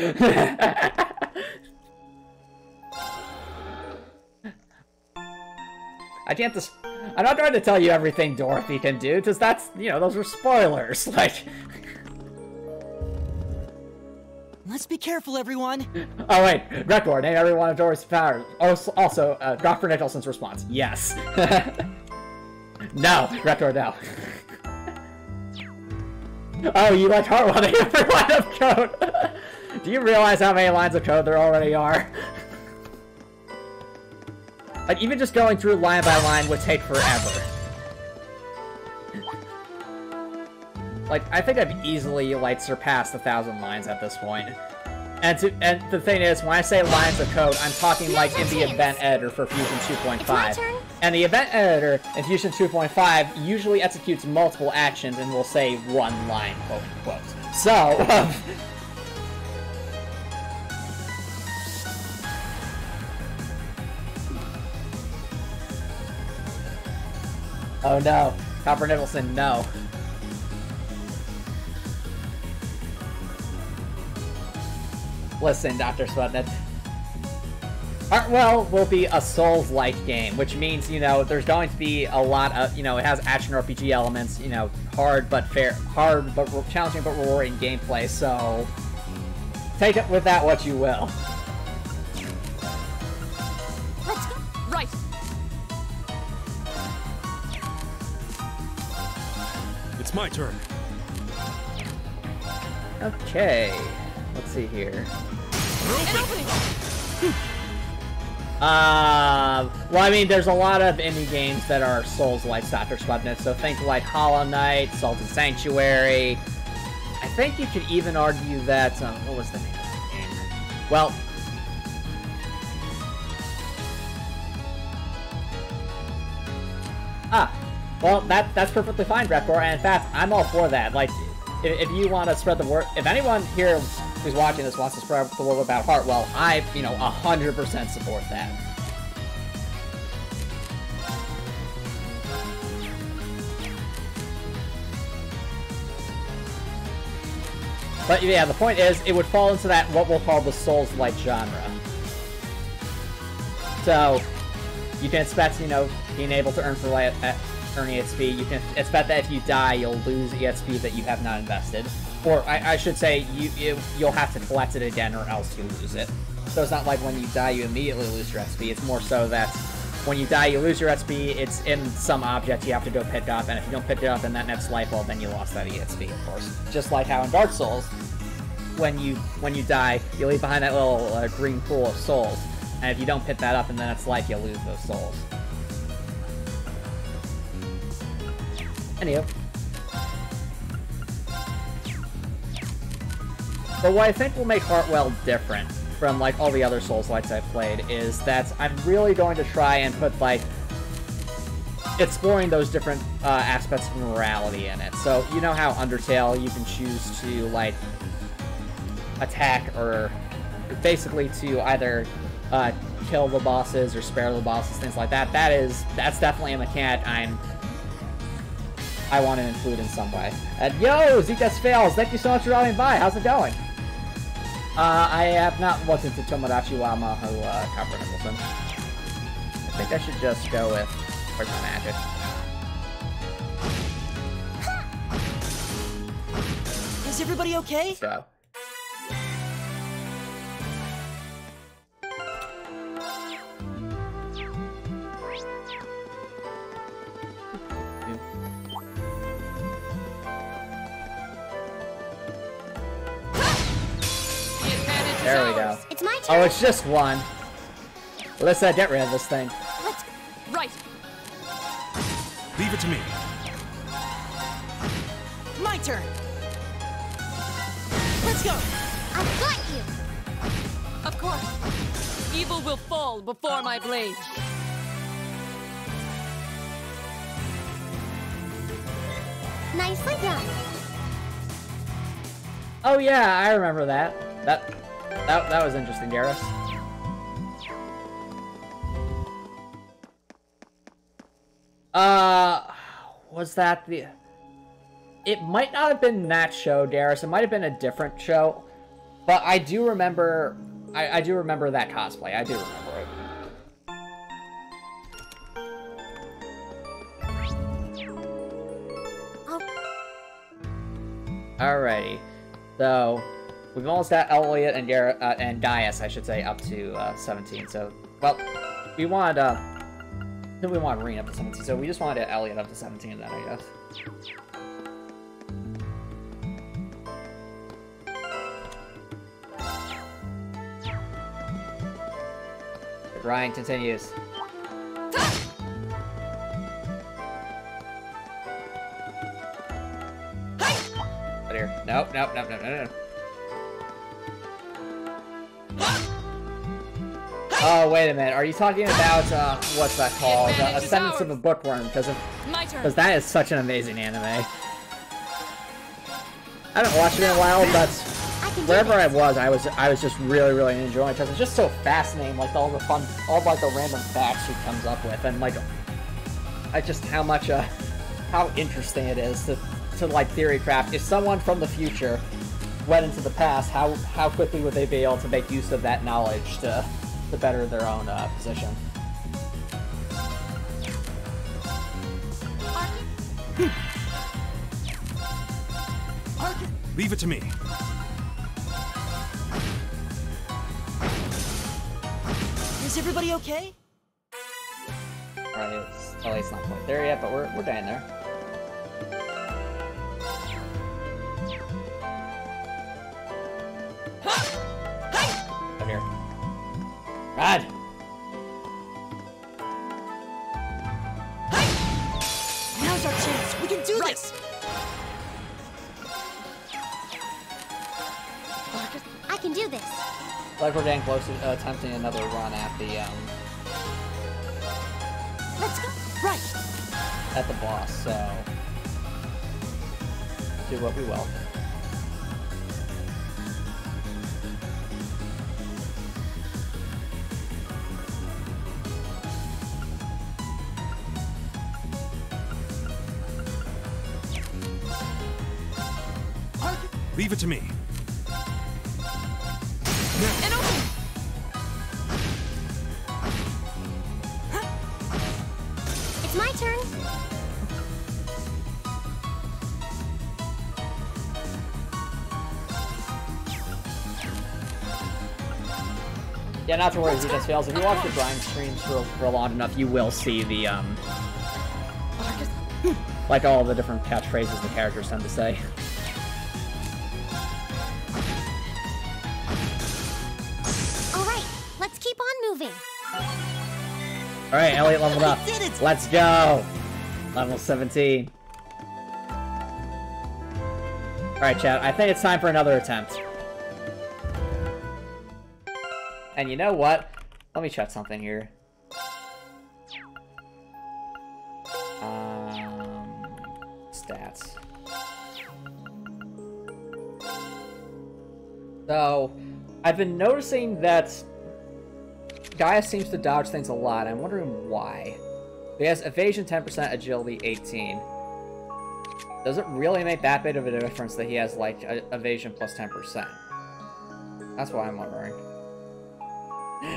I'm not trying to tell you everything Dorothy can do, because that's, you know, those are spoilers. Like... Let's be careful, everyone. Oh, wait. Grekor, name every one of Dorothy's powers. Also, Dr. Nicholson's response. Yes. No. Grekor, no. Oh, you like Heartwell, name every line of code. Do you realize how many lines of code there already are? Like, even just going through line by line would take forever. Like, I think I've easily, like, surpassed 1,000 lines at this point. And the thing is, when I say lines of code, I'm talking, like, in the event editor for Fusion 2.5. And the event editor in Fusion 2.5 usually executes multiple actions and will say one line, quote unquote. So, oh no. Copper Nicholson, no. Listen, Dr. Swednet. Heartwell will be a Souls-like game, which means, you know, there's going to be a lot of, you know, it has action RPG elements, you know, hard but challenging but rewarding gameplay, so take it with that what you will. Let's go. Right. It's my turn. Okay, let's see here. Well, I mean, there's a lot of indie games that are Souls-like Dr. Sludness, so think like Hollow Knight, Salted Sanctuary. I think you could even argue that, what was the name of the game? Well, well, that's perfectly fine, Repcore, and in fact, I'm all for that. Like, if you want to spread the word, if anyone here who's watching this wants to spread the word about Heartwell, I, 100% support that. But yeah, the point is, it would fall into that, what we'll call the Souls-like genre. So, you can expect, being able to earn for earning XP. You can expect that if you die, you'll lose EXP that you have not invested. Or, I should say, you'll have to collect it again or else you lose it. So it's not like when you die, you immediately lose your XP. It's more so that when you die, you lose your XP, it's in some object you have to go pick up, and if you don't pick it up in that next life, well, then you lost that EXP, of course. Just like how in Dark Souls, when you die, you leave behind that little green pool of souls, and if you don't pick that up in the next life, you'll lose those souls. Anywho. But what I think will make Heartwell different from, like, all the other Souls-likes I've played is that I'm really going to try and put, like, exploring those different aspects of morality in it. So, you know how Undertale, you can choose to, like, attack or basically to either kill the bosses or spare the bosses, things like that. That's definitely a mechanic I want to include in some way. And yo, Zekas Fails, thank you so much for dropping by. How's it going? I have not looked into Tomodachi wa Mahu Copper Nicholson. I think I should just go with Where's My Magic. Is everybody okay? Let's go. There we go. It's my turn. Oh, it's just one. Let's get rid of this thing. Let's... Right. Leave it to me. My turn. Let's go. I've got you. Of course. Evil will fall before my blade. Nicely done. Oh yeah, I remember that. That was interesting, Garrus. Was that the... It might not have been that show, Darius. It might have been a different show. But I do remember... I do remember that cosplay. I do remember it. Alrighty. So... We've almost got Elliot and Dias, I should say, up to 17. So, well, we wanted then we wanted Reen up to 17. So we just wanted Elliot up to 17 then, I guess. The grind continues. Right here. Nope. Oh, wait a minute. Are you talking about, what's that called? Ascendance of the Bookworm, because that is such an amazing anime. I haven't watched it in a while, but wherever I was just really enjoying it, because it's just so fascinating, like, all the fun, all, like, the random facts she comes up with, and, like, how interesting it is to like, theory craft. If someone from the future went into the past, how quickly would they be able to make use of that knowledge to better their own position? Leave it to me. Is everybody okay? Alright, it's not quite there yet, but we're getting there. God. Now's our chance. We can do this. I can do this. Like we're getting close to attempting another run at the Let's go. Right. at the boss. So do what we will. Leave it to me. And open! It's my turn. Yeah, not to worry, if he just fails. If you watch the grind streams for long enough, you will see the like all the different catchphrases the characters tend to say. Moving. Alright, Elliot leveled up. did it! Let's go! Level 17. Alright, chat, I think it's time for another attempt. And you know what? Let me check something here. Stats. So, I've been noticing that Gaia seems to dodge things a lot. I'm wondering why. He has evasion 10%, agility 18. Does it really make that big of a difference that he has, like, evasion plus 10%? That's what I'm wondering.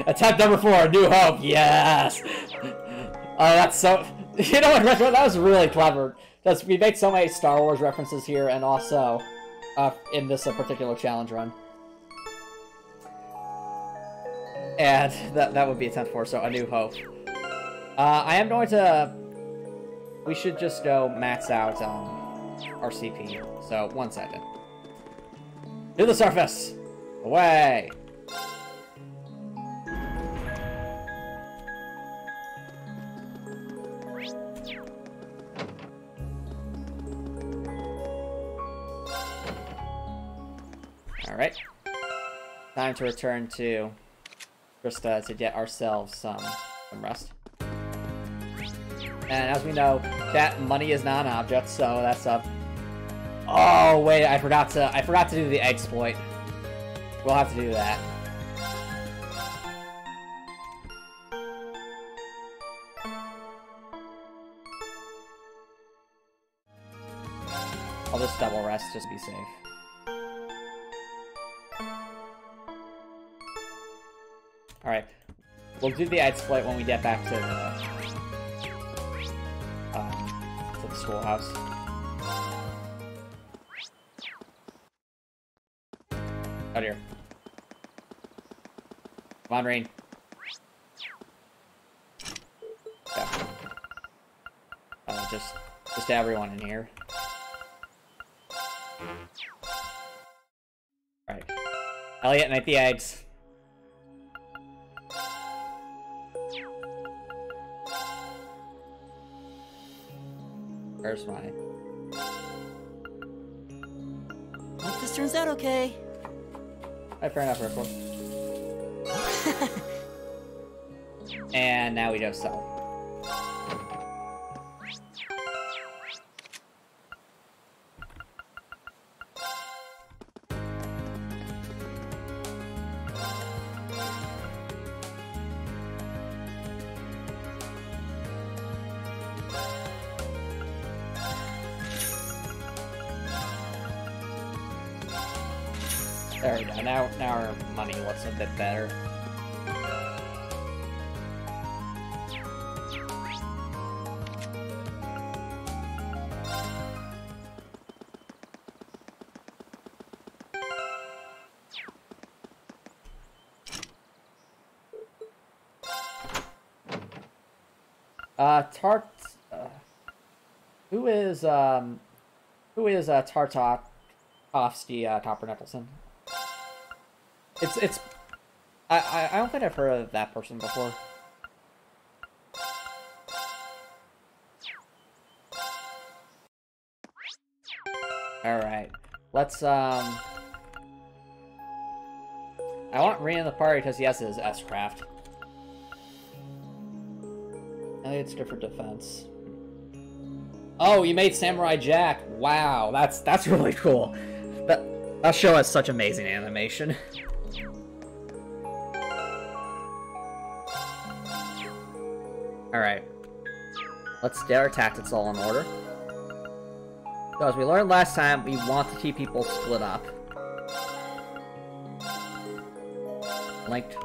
Attempt number 4, New Hope, yes! Oh, that's so... You know what, Retro, that was really clever. Because we make so many Star Wars references here, and also in this particular challenge run. And that would be attempt 4, so A New Hope. I am going to... We should just go max out our CP. So, 1 second. To the surface! Away! Alright. Time to return to... Just to get ourselves some rest. And as we know, that money is not an object, so that's up. Oh wait, I forgot to do the exploit. We'll have to do that. I'll just double rest, just be safe. Alright, we'll do the exploit when we get back to the schoolhouse. Out here. Come on, Rain. Yeah. Just everyone in here. Alright. Elliot, make the eggs. Where's mine? Hope this turns out okay. Alright, fair enough, Ripple. And now we go sell. There we go. Now our money looks a bit better. Who is Tartakovsky, Topper Nicholson? It's I don't think I've heard of that person before. Alright. Let's, I want Rin in the party because he has his S-Craft. I think it's different defense. Oh, you made Samurai Jack! Wow, that's really cool. That show has such amazing animation. Alright. Let's get our tactics all in order. So as we learned last time, we want to keep people split up. Linked.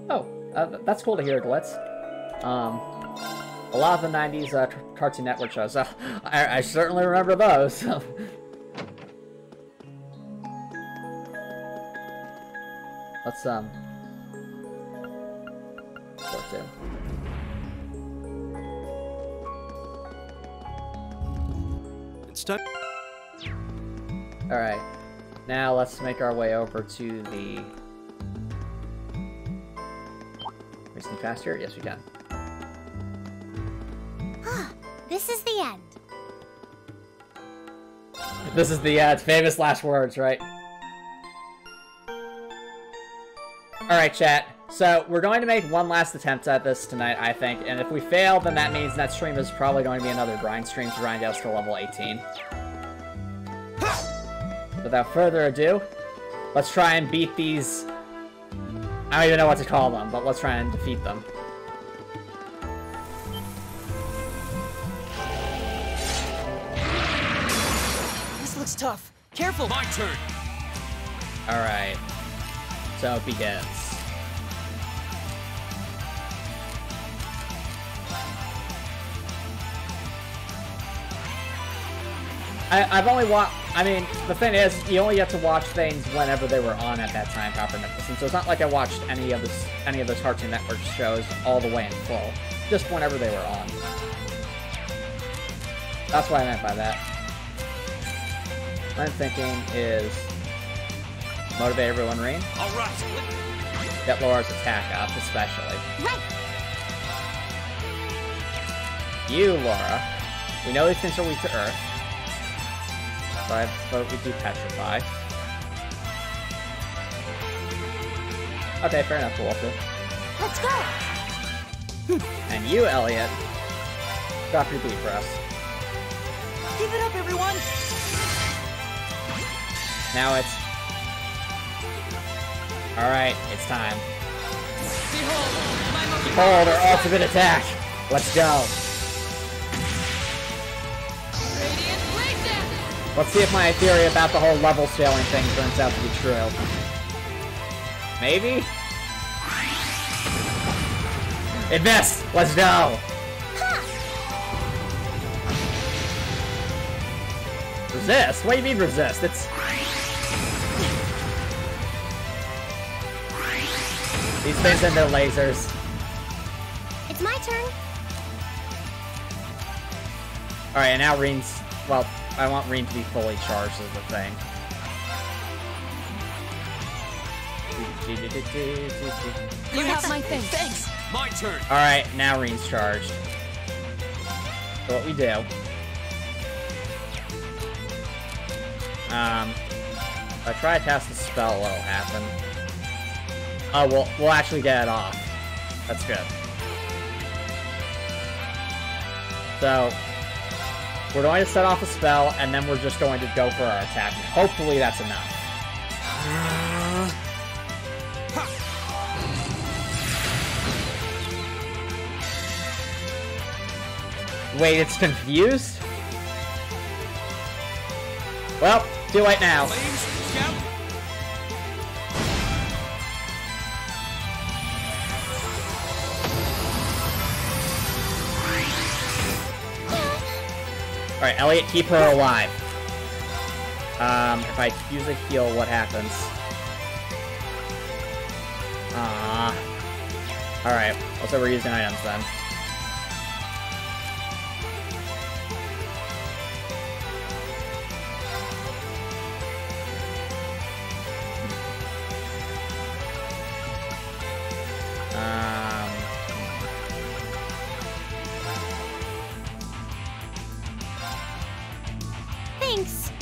Oh, that's cool to hear, Glitz. A lot of the 90s Cartoon Network shows. I certainly remember those. Let's, sort two. It's time. Alright. Now let's make our way over to the... Can we sneak past here? Yes, we can. This is the end. This is the famous last words, right? Alright, chat. So, we're going to make one last attempt at this tonight, I think. And if we fail, then that means next stream is probably going to be another grind stream to grind us to level 18. Without further ado, let's try and beat these... I don't even know what to call them, but let's try and defeat them. This looks tough. Careful! My turn. Alright. So it begins. I've only watched... I mean, the thing is, you only get to watch things whenever they were on at that time, Copper Nicholson. So it's not like I watched any of those Cartoon Network shows all the way in full. Just whenever they were on. That's what I meant by that. What I'm thinking is... motivate everyone, Rain. All right. Get Laura's attack up, especially. Right. You, Laura. We know these things are weak to Earth. So I vote we do Petrify. Okay, fair enough, Walter. Let's go. And you, Elliot. Drop your beat for us. Give it up, everyone! Now it's... Alright, it's time. Behold our ultimate attack! Let's go! Let's see if my theory about the whole level scaling thing turns out to be true. Maybe? It missed! Let's go! Resist? What do you mean resist? It's... These things and their lasers. It's my turn. Alright, and now Reen's... Well, I want Reen to be fully charged as the thing. You have my thing. Thanks! My turn. Alright, now Reen's charged. So what we do... if I try to cast a spell, what'll happen? Oh, we'll actually get it off. That's good. So, we're going to set off a spell, and then we're just going to go for our attack. Hopefully that's enough. Wait, it's confused? Well, too late now. Flames, scout. Alright, Elliot, keep her alive. If I use a heal, what happens? Alright, also we're using items then. Thanks.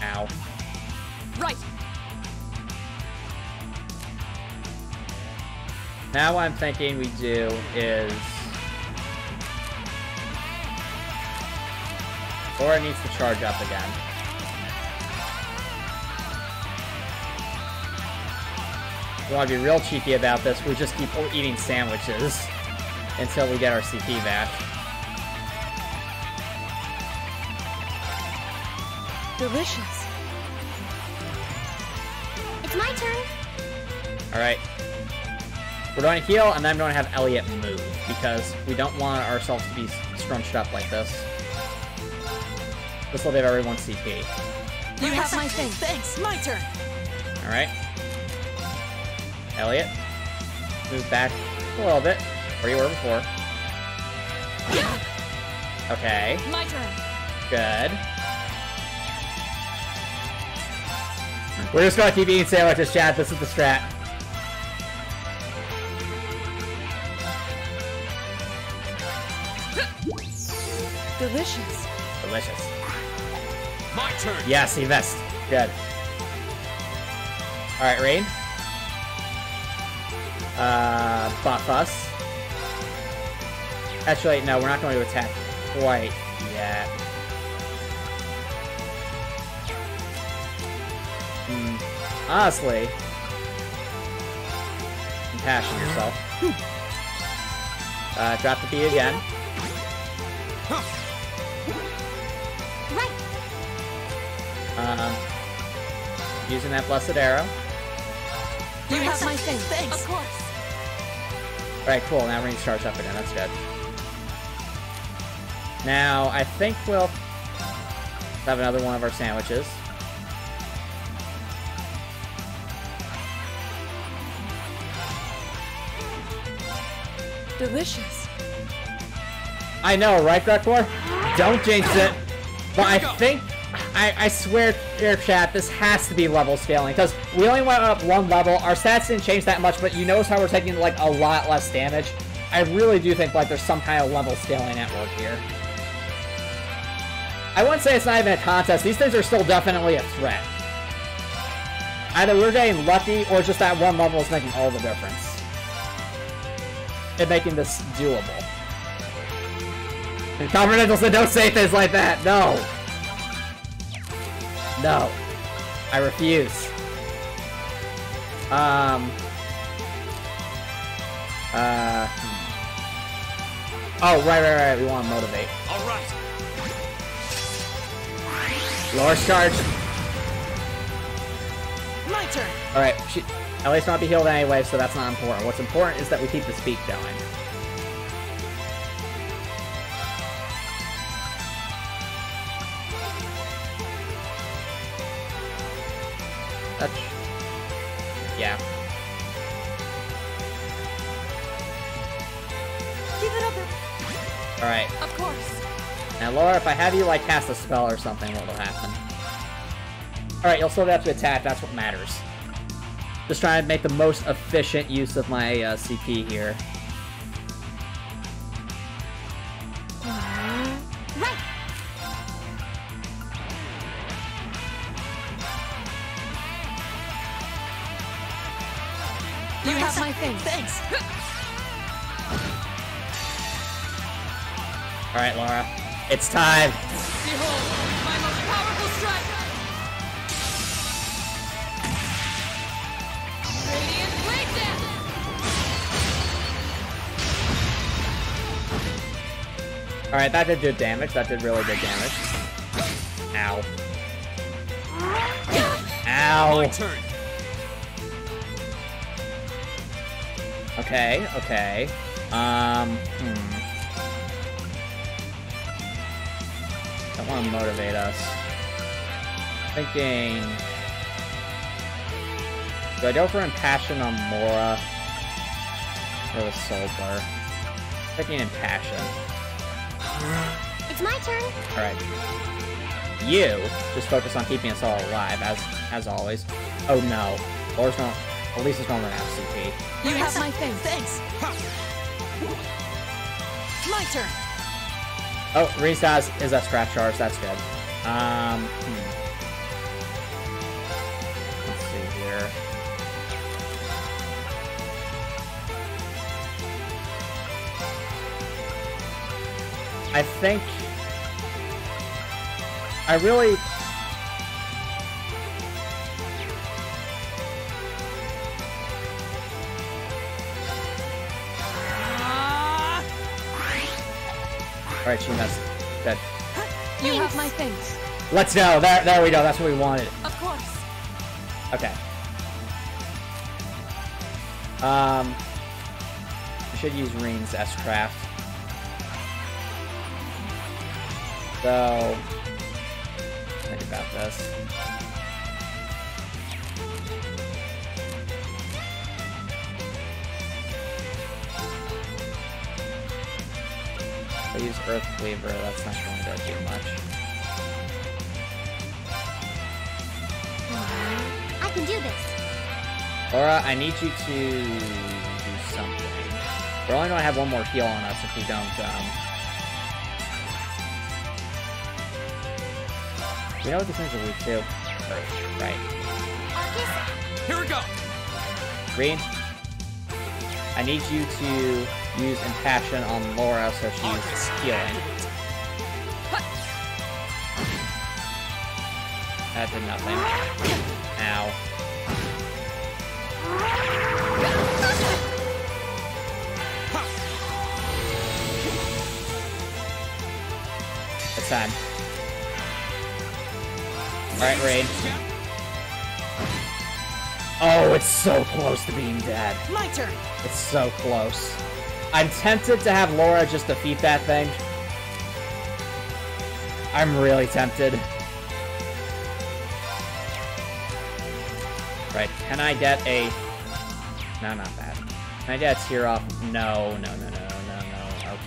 Ow. Right. Now what I'm thinking we do is... Laura needs to charge up again. We want to be real cheeky about this. We just keep eating sandwiches until we get our CP back. Delicious. It's my turn. Alright. We're going to heal, and then I'm going to have Elliot move, because we don't want ourselves to be scrunched up like this. This will give everyone CP. You have my thing. Thanks, my turn. Alright. Elliot. Move back a little bit, where you were before. Okay. My turn. Good. We're just gonna keep eating sandwiches, chat. This is the strat. Delicious. Delicious. My turn. Yes, he missed. Good. Alright, Rain. Buff us. Actually, no, we're not going to attack quite yet. Honestly, compassion yourself. Drop the B again. Right. Using that blessed arrow. You have my thing. Thanks. Of course. Alright, cool. Now we're going to charge up again. That's good. Now, I think we'll have another one of our sandwiches. Delicious. I know, right, Grekor? Don't jinx it. But I think, I swear, dear chat, this has to be level scaling, because we only went up one level. Our stats didn't change that much, but you notice how we're taking, like, a lot less damage. I really do think, like, there's some kind of level scaling at work here. I wouldn't say it's not even a contest. These things are still definitely a threat. Either we're getting lucky, or just that one level is making all the difference. And making this doable. And Confidential said, don't say things like that. No. No. I refuse. Oh, right. We want to motivate. All right. Lower charge. My turn. Alright, at least not be healed anyway, so that's not important. What's important is that we keep the speed going. That's... yeah. Give it up. Alright. Of course. Now, Laura, if I have you, like, cast a spell or something, what will happen? Alright, you'll still have to attack, that's what matters. Just trying to make the most efficient use of my CP here. Right. You have my thing. Thanks. Alright, Laura. It's time! Behold, my most powerful strike. Radiant blade dance. Alright, that did good damage. That did really good damage. Ow. Ow! My turn. Okay. Don't want to motivate us. Thinking... Do I go for Impassion on Mora? Or the Soul Blur? Picking Impassion. It's my turn. Alright. You just focus on keeping us all alive, as always. Oh no. Laura's not. Elisa's not gonna have CP. You have my thing. Thanks. My turn. Oh, Reese is a scratch charge. That's good. Let's see here. I think I really. Alright, Sheena's dead. You have my things. Let's go. There we go. That's what we wanted. Of course. Okay. We should use Reen's S-Craft. So, think about this. If I use Earth Cleaver, that's not going to do much. I can do this. Laura, I need you to do something. We're only going to have one more heal on us if we don't, we know what these things are weak to. Right. Arcus, Here we go. Reen, I need you to use Impassion on Laura so she's healing. That did nothing. Ow. It's time. Alright, Rain. Oh, it's so close to being dead. My turn. It's so close. I'm tempted to have Laura just defeat that thing. I'm really tempted. Right, can I get a... No, not that. Can I get a tear off? No.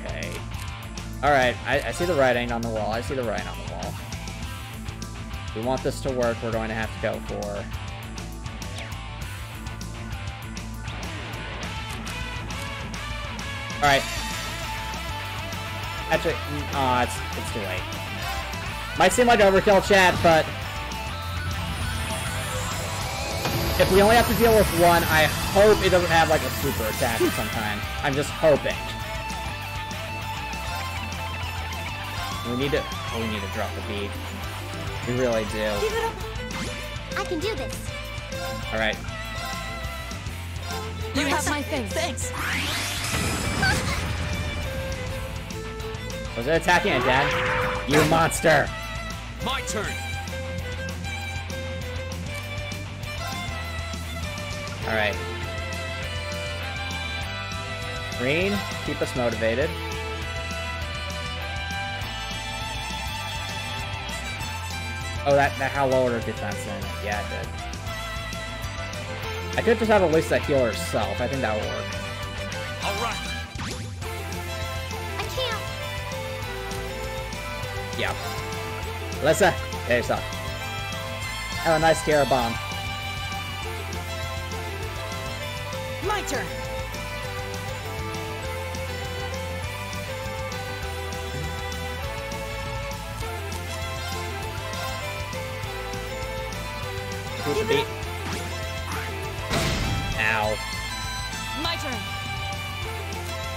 Okay. Alright, I see the writing on the wall. I see the writing on the wall. If we want this to work, we're going to have to go for... Alright. Actually, it's too late. Might seem like overkill, chat, but... If we only have to deal with one, I hope it doesn't have, like, a super attack of some kind. I'm just hoping. We need to... Oh, we need to drop the bead. We really do. give it up. I can do this. Alright. You have my things. Thanks. Was it attacking a dad? You monster! My turn. Alright. Reen, keep us motivated. Oh, that how lowered her defense in it. Yeah, it did. I could just have at least that heal herself. I think that would work. All right. I can't. Yeah. Alyssa, get yourself. Have a nice Kara bomb. My turn. Keep the beat. Ow. My turn.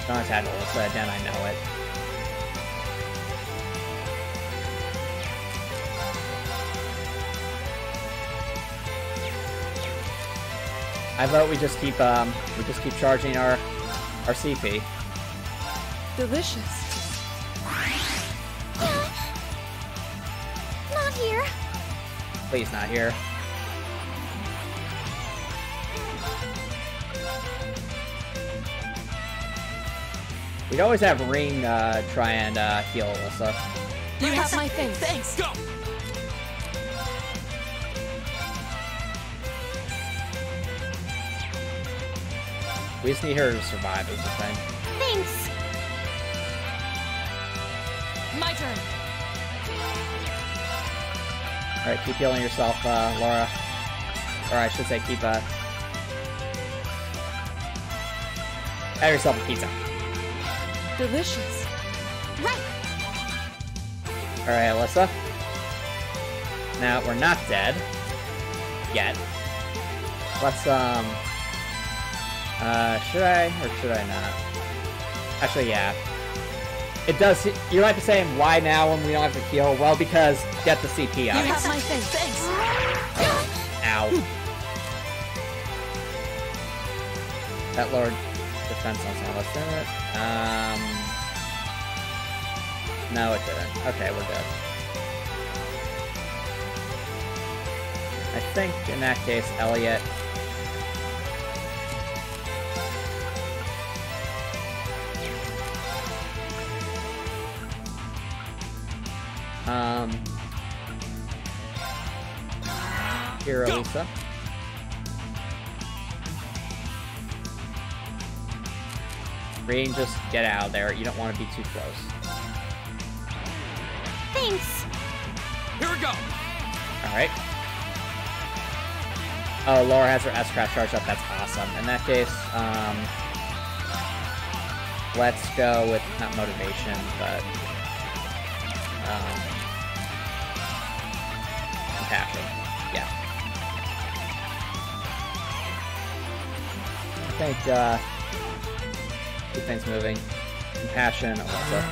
Don't attack Alyssa, then I know it. I vote we just keep charging our CP. Delicious. Not here. Please, not here. We'd always have Reen try and heal Alyssa. You have my things. Thanks. Go. We just need her to survive is the thing. Thanks. My turn. Alright, keep healing yourself, Laura. Or I should say keep, have yourself a pizza. Delicious. Right. Alright, Alyssa. Now, we're not dead. Yet. Let's, should I, or should I not? Actually, yeah. It does, you might be saying, why now when we don't have to heal? Well, because get the CP up. You have my things. Thanks. Ow. That lowered defense on some of us, didn't it? No, it didn't. Okay, we're good. I think, in that case, Elliot... Here, Elisa. Rain, just get out of there. You don't want to be too close. Thanks. Here we go. Alright. Oh, Laura has her S-Craft charged up. That's awesome. In that case, let's go with, not motivation, but... compassion. Yeah. I think, keep things moving. Compassion, Alyssa.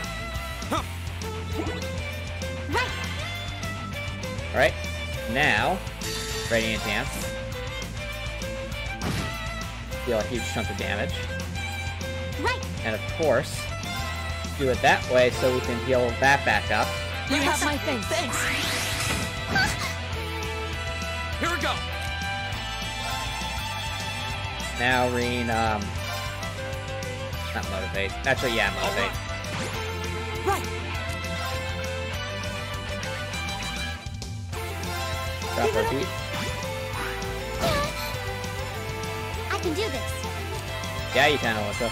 Right. Alright. Now, Radiant Dance. Deal a huge chunk of damage. Right. And of course, do it that way so we can heal that back up. You have my things. Thanks. Here we go. Now, Reen, not motivate. Actually, yeah, motivate. Right. Drop our beat. I can do this. Yeah, you can, Alyssa.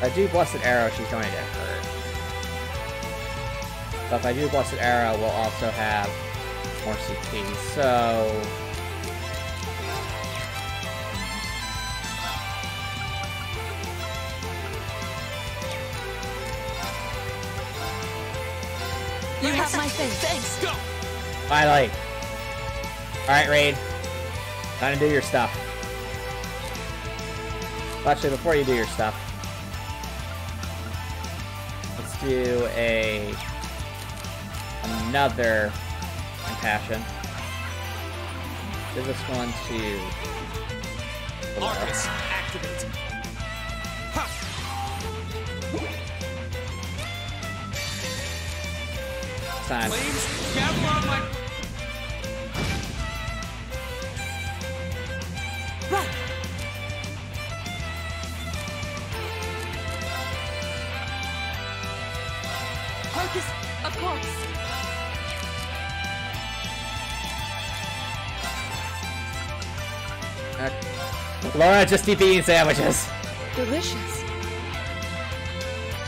If I do Blessed Arrow, she's going to get hurt. But if I do Blessed Arrow, we'll also have more CP, so... You have my things. Thanks. Go. Finally! Alright, Raid. Time to do your stuff. Well, actually, before you do your stuff, let's do another compassion. Do this one to Arcus, activate. Ha. time. Flames, gather on my... Right. Focus, of course. Laura, just keep eating sandwiches. Delicious.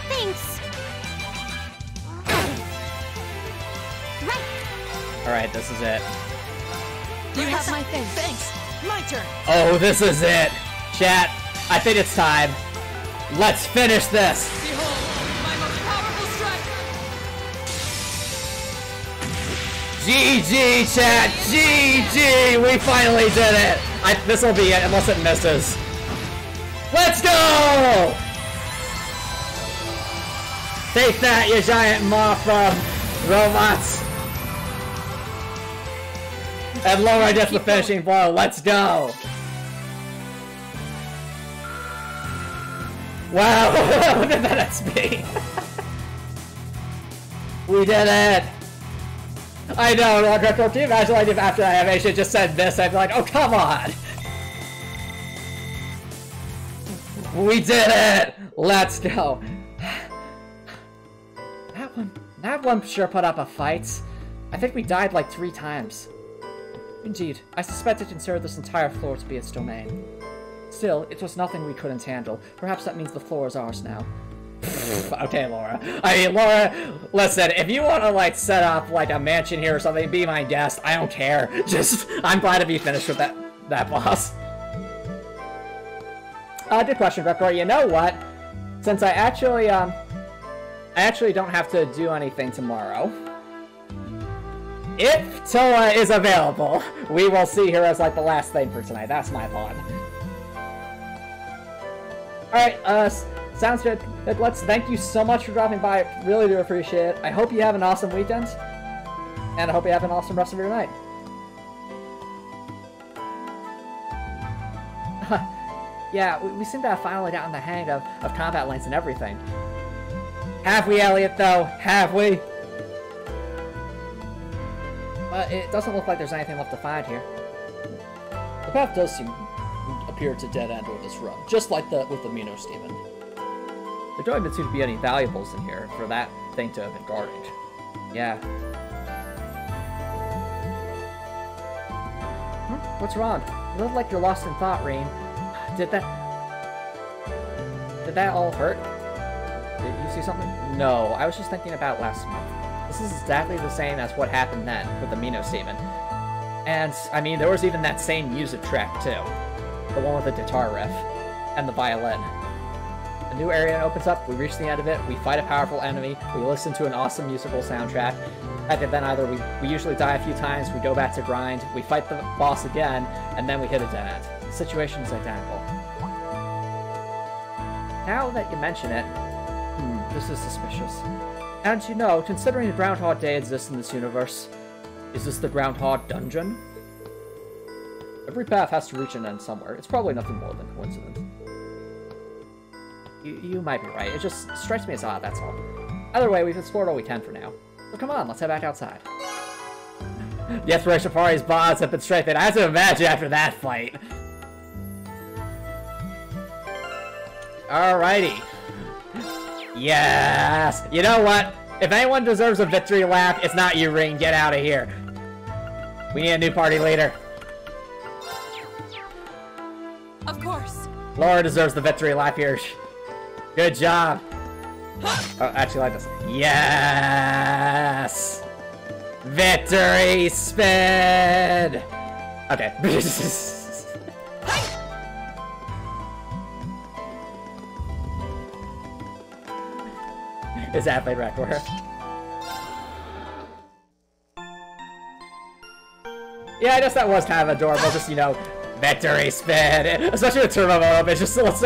Thanks. Right. Alright, this is it. You have my things. Thanks. My turn. Oh, this is it! Chat, I think it's time. Let's finish this! Behold, my most powerful strike. GG, chat! GG! We finally did it! This'll be it, unless it misses. Let's go! Take that, you giant moth robots! And Laura gets the finishing blow. Let's go! Wow! Look at that XP! We did it! I know, Retro, can you imagine like if after that animation just said this, I'd be like, oh come on! We did it! Let's go! That one sure put up a fight. I think we died like 3 times. Indeed, I suspect it considered this entire floor to be its domain. Still, it was nothing we couldn't handle. Perhaps that means the floor is ours now. Okay, Laura. I mean, Laura, listen, if you want to, like, set up, like, a mansion here or something, be my guest. I don't care. Just, I'm glad to be finished with that boss. Good question, Record. You know what? Since I actually don't have to do anything tomorrow, if Toa is available, we will see her as, like, the last thing for tonight. That's my thought. Alright, sounds good. Let's thank you so much for dropping by. Really do appreciate it. I hope you have an awesome weekend. And I hope you have an awesome rest of your night. Yeah, we seem to have finally gotten the hang of combat lanes and everything. Have we, Elliot, though? Have we? But it doesn't look like there's anything left to find here. The path does appear to dead end with this run, just like with the Minos demon. There don't even seem to be any valuables in here for that thing to have been guarded. Yeah. What's wrong? You look like you're lost in thought, Rain. Did that all hurt? Did you see something? No, I was just thinking about last month. This is exactly the same as what happened then with the Minos demon. And, I mean, there was even that same music track, too. The one with the guitar riff. And the violin. A new area opens up, we reach the end of it, we fight a powerful enemy, we listen to an awesome musical soundtrack, and then either we usually die a few times, we go back to grind, we fight the boss again, and then we hit a dead end. The situation is identical. Now that you mention it, this is suspicious. And you know, considering the Groundhog Day exists in this universe, is this the Groundhog Dungeon? Every path has to reach an end somewhere. It's probably nothing more than coincidence. You might be right. It just strikes me as odd, that's all. Either way, we've explored all we can for now. So come on, let's head back outside. The Exploration Party's bonds have been strengthened. I have to imagine after that fight. Alrighty. Yes! You know what? If anyone deserves a victory lap, it's not you, Ring. Get out of here. We need a new party leader. Of course. Laura deserves the victory lap here. Good job. Oh, actually, like this. Yes! Victory spin! Okay. Is that played record? Yeah, I guess that was kind of adorable. Just, you know, victory spin, especially with turbo mode. It just looks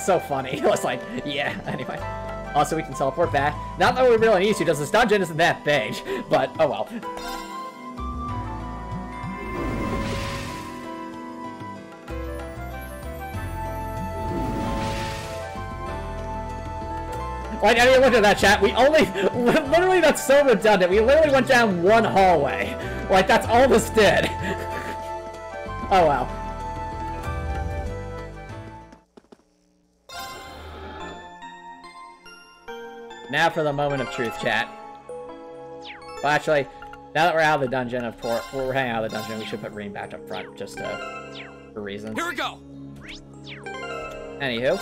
so funny. It's like, yeah. Anyway, also we can teleport back. Not that we really need to, because this dungeon isn't that big. But oh well. Like, I mean, look at that, chat. We only, literally, that's so redundant. We literally went down one hallway. Like, that's all this did. Oh, well. Now for the moment of truth, chat. Well, actually, now that we're out of the dungeon, of course, we're hanging out of the dungeon, we should put Reem back up front, just for reasons. Here we go. Anywho.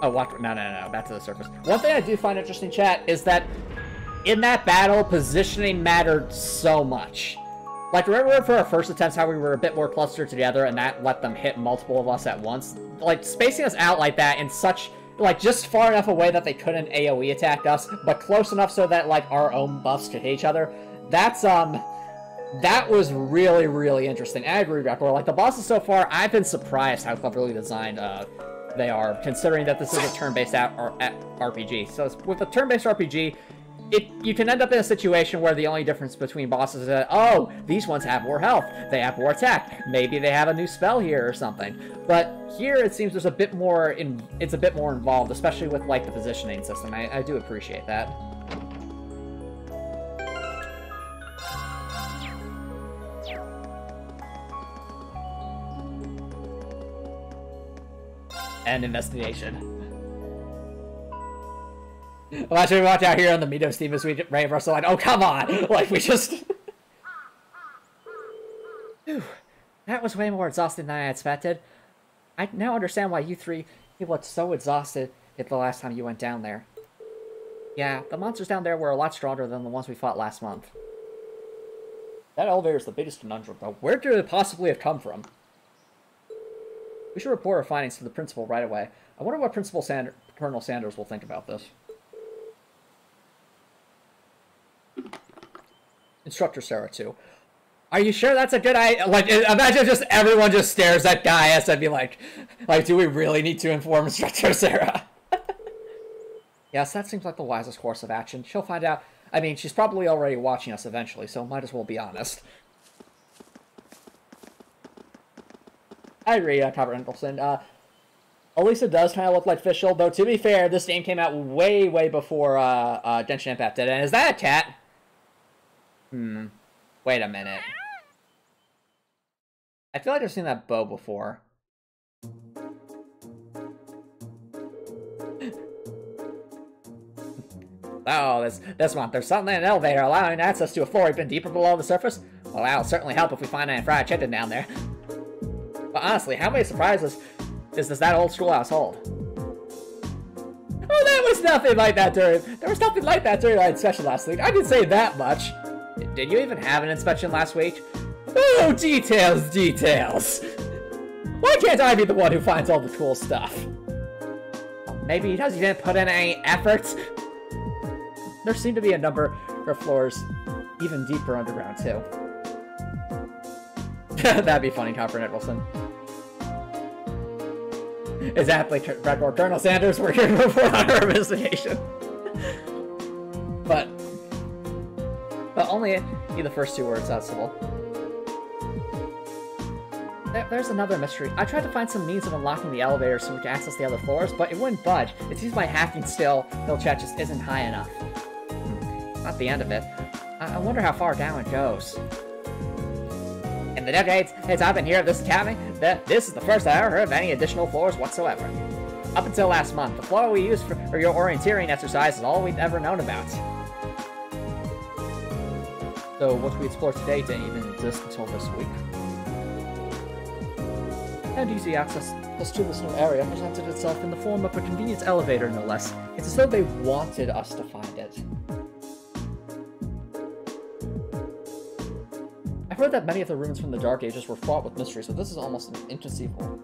Oh, what? No, back to the surface. One thing I do find interesting, chat, is that in that battle, positioning mattered so much. Like, remember for our first attempts how we were a bit more clustered together and that let them hit multiple of us at once? Like, spacing us out like that in such, like, just far enough away that they couldn't AoE attack us, but close enough so that, like, our own buffs could hit each other, that's, that was really, really interesting. I agree, Rapper. Like, the bosses so far, I've been surprised how cleverly designed, they are, considering that this is a turn-based RPG. So with a turn-based RPG, you can end up in a situation where the only difference between bosses is that, oh, these ones have more health, they have more attack, maybe they have a new spell here or something. But here it seems there's a bit more it's a bit more involved, especially with like the positioning system. I do appreciate that. End investigation. Imagine we walked out here on the Mitos team as we ran for so like, oh come on! Like we just Whew. That was way more exhausting than I expected. I now understand why you three looked so exhausted at the last time you went down there. Yeah, the monsters down there were a lot stronger than the ones we fought last month. That elevator is the biggest conundrum, though. Where could it possibly have come from? We should report our findings to the principal right away. I wonder what Colonel Sanders will think about this. Instructor Sarah, too. Are you sure that's a good idea? Like, imagine just everyone just stares at Gaius and be like, do we really need to inform Instructor Sarah? Yes, that seems like the wisest course of action. She'll find out. I mean, she's probably already watching us eventually, so might as well be honest. I agree, Robert Endelson. Elisa does kind of look like Fischl, though to be fair, this game came out way, way before Genshin Impact did. And is that a cat? Wait a minute. I feel like I've seen that bow before. Oh, this one. There's something in an elevator allowing access to a floor even deeper below the surface. Well, that'll certainly help if we find any fried chicken down there. But honestly, how many surprises does that old schoolhouse hold? Oh, there was nothing like that during the inspection last week. I can say that much. Did you even have an inspection last week? Oh, details, details. Why can't I be the one who finds all the cool stuff? Maybe because you didn't put in any effort? There seem to be a number of floors even deeper underground, too. That'd be funny, Copper Nicholson. Exactly, Colonel Sanders, we're here to report on our investigation. But only be the first 2 words, that's all. There's another mystery. I tried to find some means of unlocking the elevator so we could access the other floors, but it wouldn't budge. It seems my hacking skill chat just isn't high enough. Not the end of it. I wonder how far down it goes. In the decades since I've been here at this academy, this is the first I ever heard of any additional floors whatsoever. Up until last month, the floor we used for your orienteering exercise is all we've ever known about. So what we explored today didn't even exist until this week. And easy access to this new area presented itself in the form of a convenience elevator, no less. It's as though they wanted us to find it. I've heard that many of the ruins from the Dark Ages were fraught with mystery, so this is almost inconceivable.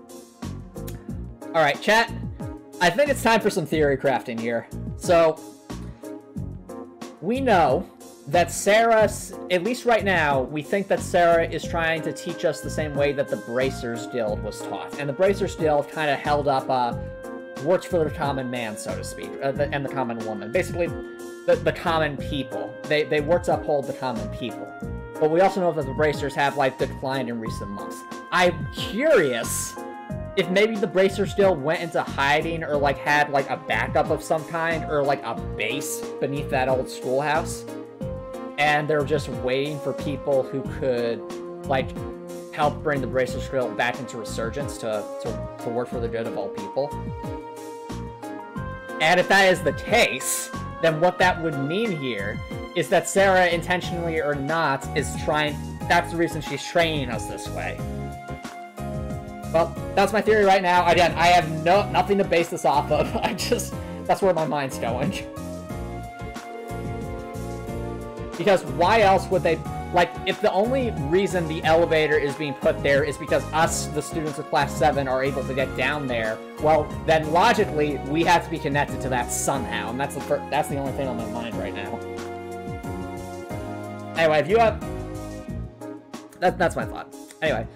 Alright, chat. I think it's time for some theory crafting here. So, we know that Sarah, at least right now, we think that Sarah is trying to teach us the same way that the Bracers Guild was taught. And the Bracers Guild kind of held up, works for the common man, so to speak, and the common woman. Basically, the common people. They work to uphold the common people. But we also know that the Bracers have, like, declined in recent months. I'm curious if maybe the Bracers Guild went into hiding or, like, had, like, a backup of some kind or, like, a base beneath that old schoolhouse. And they're just waiting for people who could, like, help bring the Bracers Guild back into resurgence to work for the good of all people. And if that is the case, then what that would mean here is that Sarah, intentionally or not, is trying... That's the reason she's training us this way. Well, that's my theory right now. Again, I have nothing to base this off of. That's where my mind's going. Because why else would they... Like, if the only reason the elevator is being put there is because us, the students of Class 7, are able to get down there, well, then logically, we have to be connected to that somehow, and that's the only thing on my mind right now. Anyway, if you have... That's my thought. Anyway,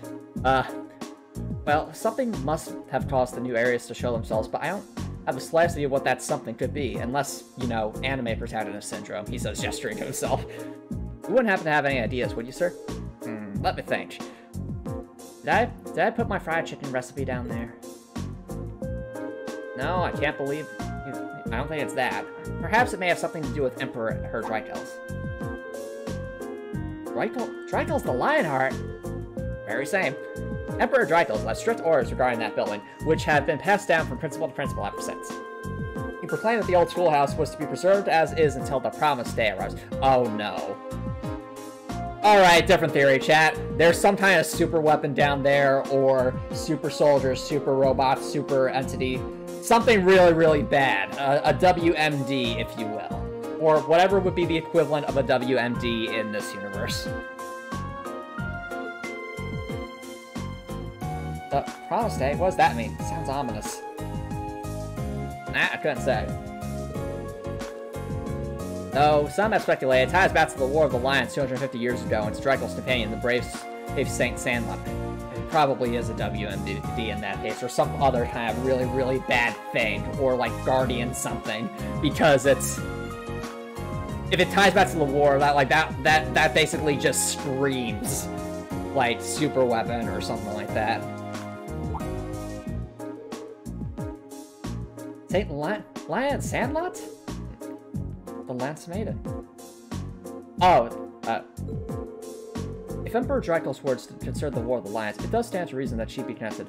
well, something must have caused the new areas to show themselves, but I don't have the slightest idea what that something could be, unless, you know, anime protagonist syndrome, he says, gesturing to himself. You wouldn't happen to have any ideas, would you, sir? Let me think. Did I put my fried chicken recipe down there? No, I can't believe... I don't think it's that. Perhaps it may have something to do with Emperor and her Drykels. Drykel's the Lionheart? Very same. Emperor Dracula left strict orders regarding that building, which have been passed down from principal to principal ever since. He proclaimed that the old schoolhouse was to be preserved as is until the promised day arrives. Oh no. Alright, different theory, chat. There's some kind of super weapon down there, or super soldiers, super robots, super entity. Something really, really bad. A WMD, if you will. Or whatever would be the equivalent of a WMD in this universe. The promised day? What does that mean? Sounds ominous. Nah, I couldn't say. Though some have speculated, it ties back to the War of the Lions 250 years ago and Dracula's companion, the brave Saint Sandlot. It probably is a WMD in that case, or some other kind of really, really bad thing, or like Guardian something, because it's... If it ties back to the war, that basically just screams like super weapon or something like that. Saint Lion Sandlot? The Lance Maiden. Oh, if Emperor Dracula's words concern the War of the Lions, it does stand to reason that she'd be connected.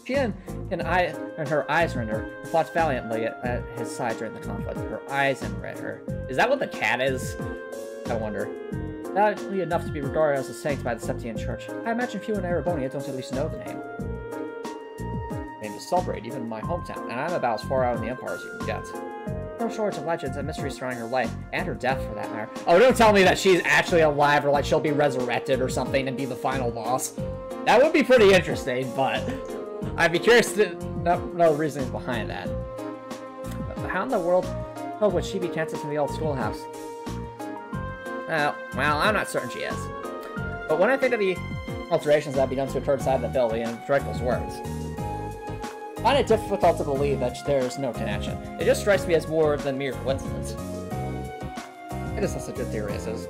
She and her Eisrinder fought valiantly at his side during the conflict. Her Eisenritter. Is that what the cat is? I wonder. Valiantly enough to be regarded as a saint by the Septian Church. I imagine few in Erebonia don't at least know the name. The name is celebrated even in my hometown, and I'm about as far out in the Empire as you can get. There are stories of legends and mysteries surrounding her life, and her death for that matter. Oh, don't tell me that she's actually alive, or like she'll be resurrected or something and be the final boss. That would be pretty interesting, but I'd be curious to know the reasons behind that. But how in the world would she be connected to the old schoolhouse? Well, I'm not certain she is. But when I think of the alterations that have been done to a third side of the building and Dracula's words, I find it difficult to believe that there's no connection. It just strikes me as more than mere coincidence. It is such a good theory as is.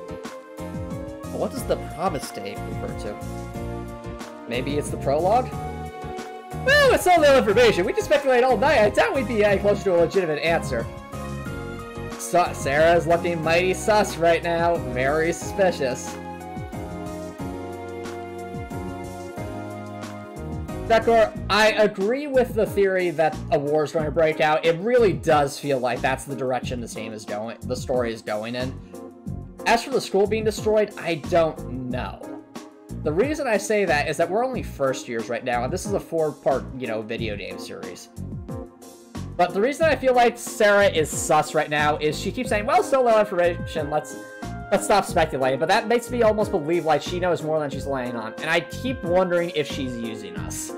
But what does the promise date refer to? Maybe it's the prologue? Well, it's all the information. We can speculate all night. I doubt we'd be any closer to a legitimate answer. Sarah's looking mighty sus right now. Very suspicious. Dekor, I agree with the theory that a war is going to break out. It really does feel like that's the direction this game is going, the story is going in. As for the school being destroyed, I don't know. The reason I say that is that we're only first years right now, and this is a 4-part, video game series. But the reason I feel like Sarah is sus right now is she keeps saying, well, still no information, let's stop speculating. But that makes me almost believe like she knows more than she's laying on. And I keep wondering if she's using us.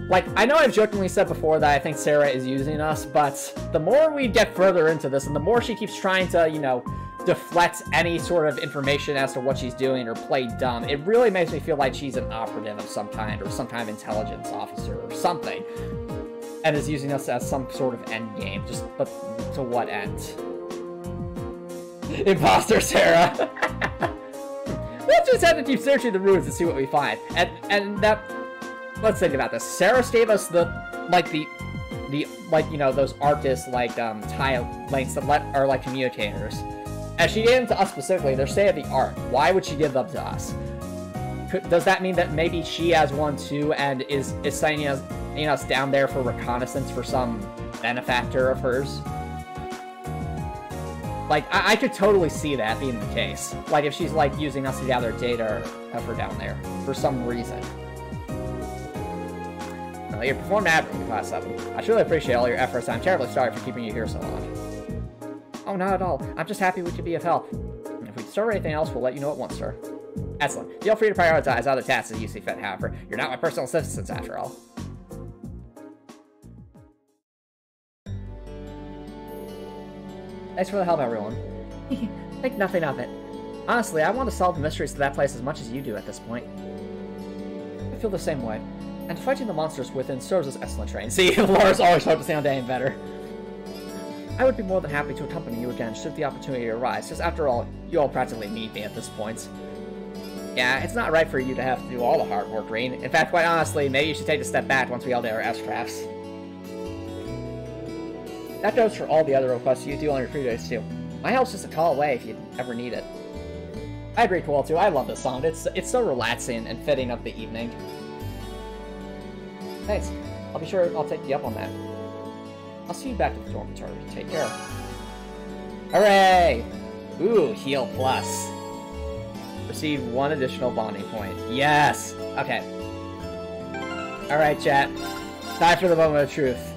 Like, I know I've jokingly said before that I think Sarah is using us, but the more we get further into this, and the more she keeps trying to, deflect any sort of information as to what she's doing or play dumb, it really makes me feel like she's an operative of some kind, or some kind of intelligence officer, or something. And is using us as some sort of end game. But to what end? Imposter Sarah! We'll just have to keep searching the ruins and see what we find. And that... Let's think about this. Sarah gave us those artists, tile links that are like communicators. And she gave them to us specifically. They're state-of-the-art. Why would she give them to us? Does that mean that maybe she has one too and is sending us down there for reconnaissance for some benefactor of hers? Like, I could totally see that being the case. Like, if she's, using us to gather data of her down there for some reason. Well, you performed admirably, Class 7. I truly appreciate all your efforts, and I'm terribly sorry for keeping you here so long. Oh, not at all. I'm just happy we could be of help. And if we discover anything else, we'll let you know at once, sir. Excellent. Feel free to prioritize other tasks as you see fit, however. You're not my personal assistants, after all. Thanks for the help, everyone. Think nothing of it. Honestly, I want to solve the mysteries to that place as much as you do at this point. I feel the same way. And fighting the monsters within serves as excellent training. See, Laura's always focusing on getting better. I would be more than happy to accompany you again should the opportunity arise, because after all, you all practically need me at this point. Yeah, it's not right for you to have to do all the hard work, Green. In fact, quite honestly, maybe you should take a step back once we all do our S-crafts. That goes for all the other requests you do on your free days, too. My help's just a call away if you ever need it. I agree, Cool, too. I love this song. It's so relaxing and fitting of the evening. Thanks. I'll be sure I'll take you up on that. I'll see you back at the dormitory. Take care. Hooray! Ooh, heal plus. Receive 1 additional bonding point. Yes! Okay. Alright, chat. Time for the moment of truth.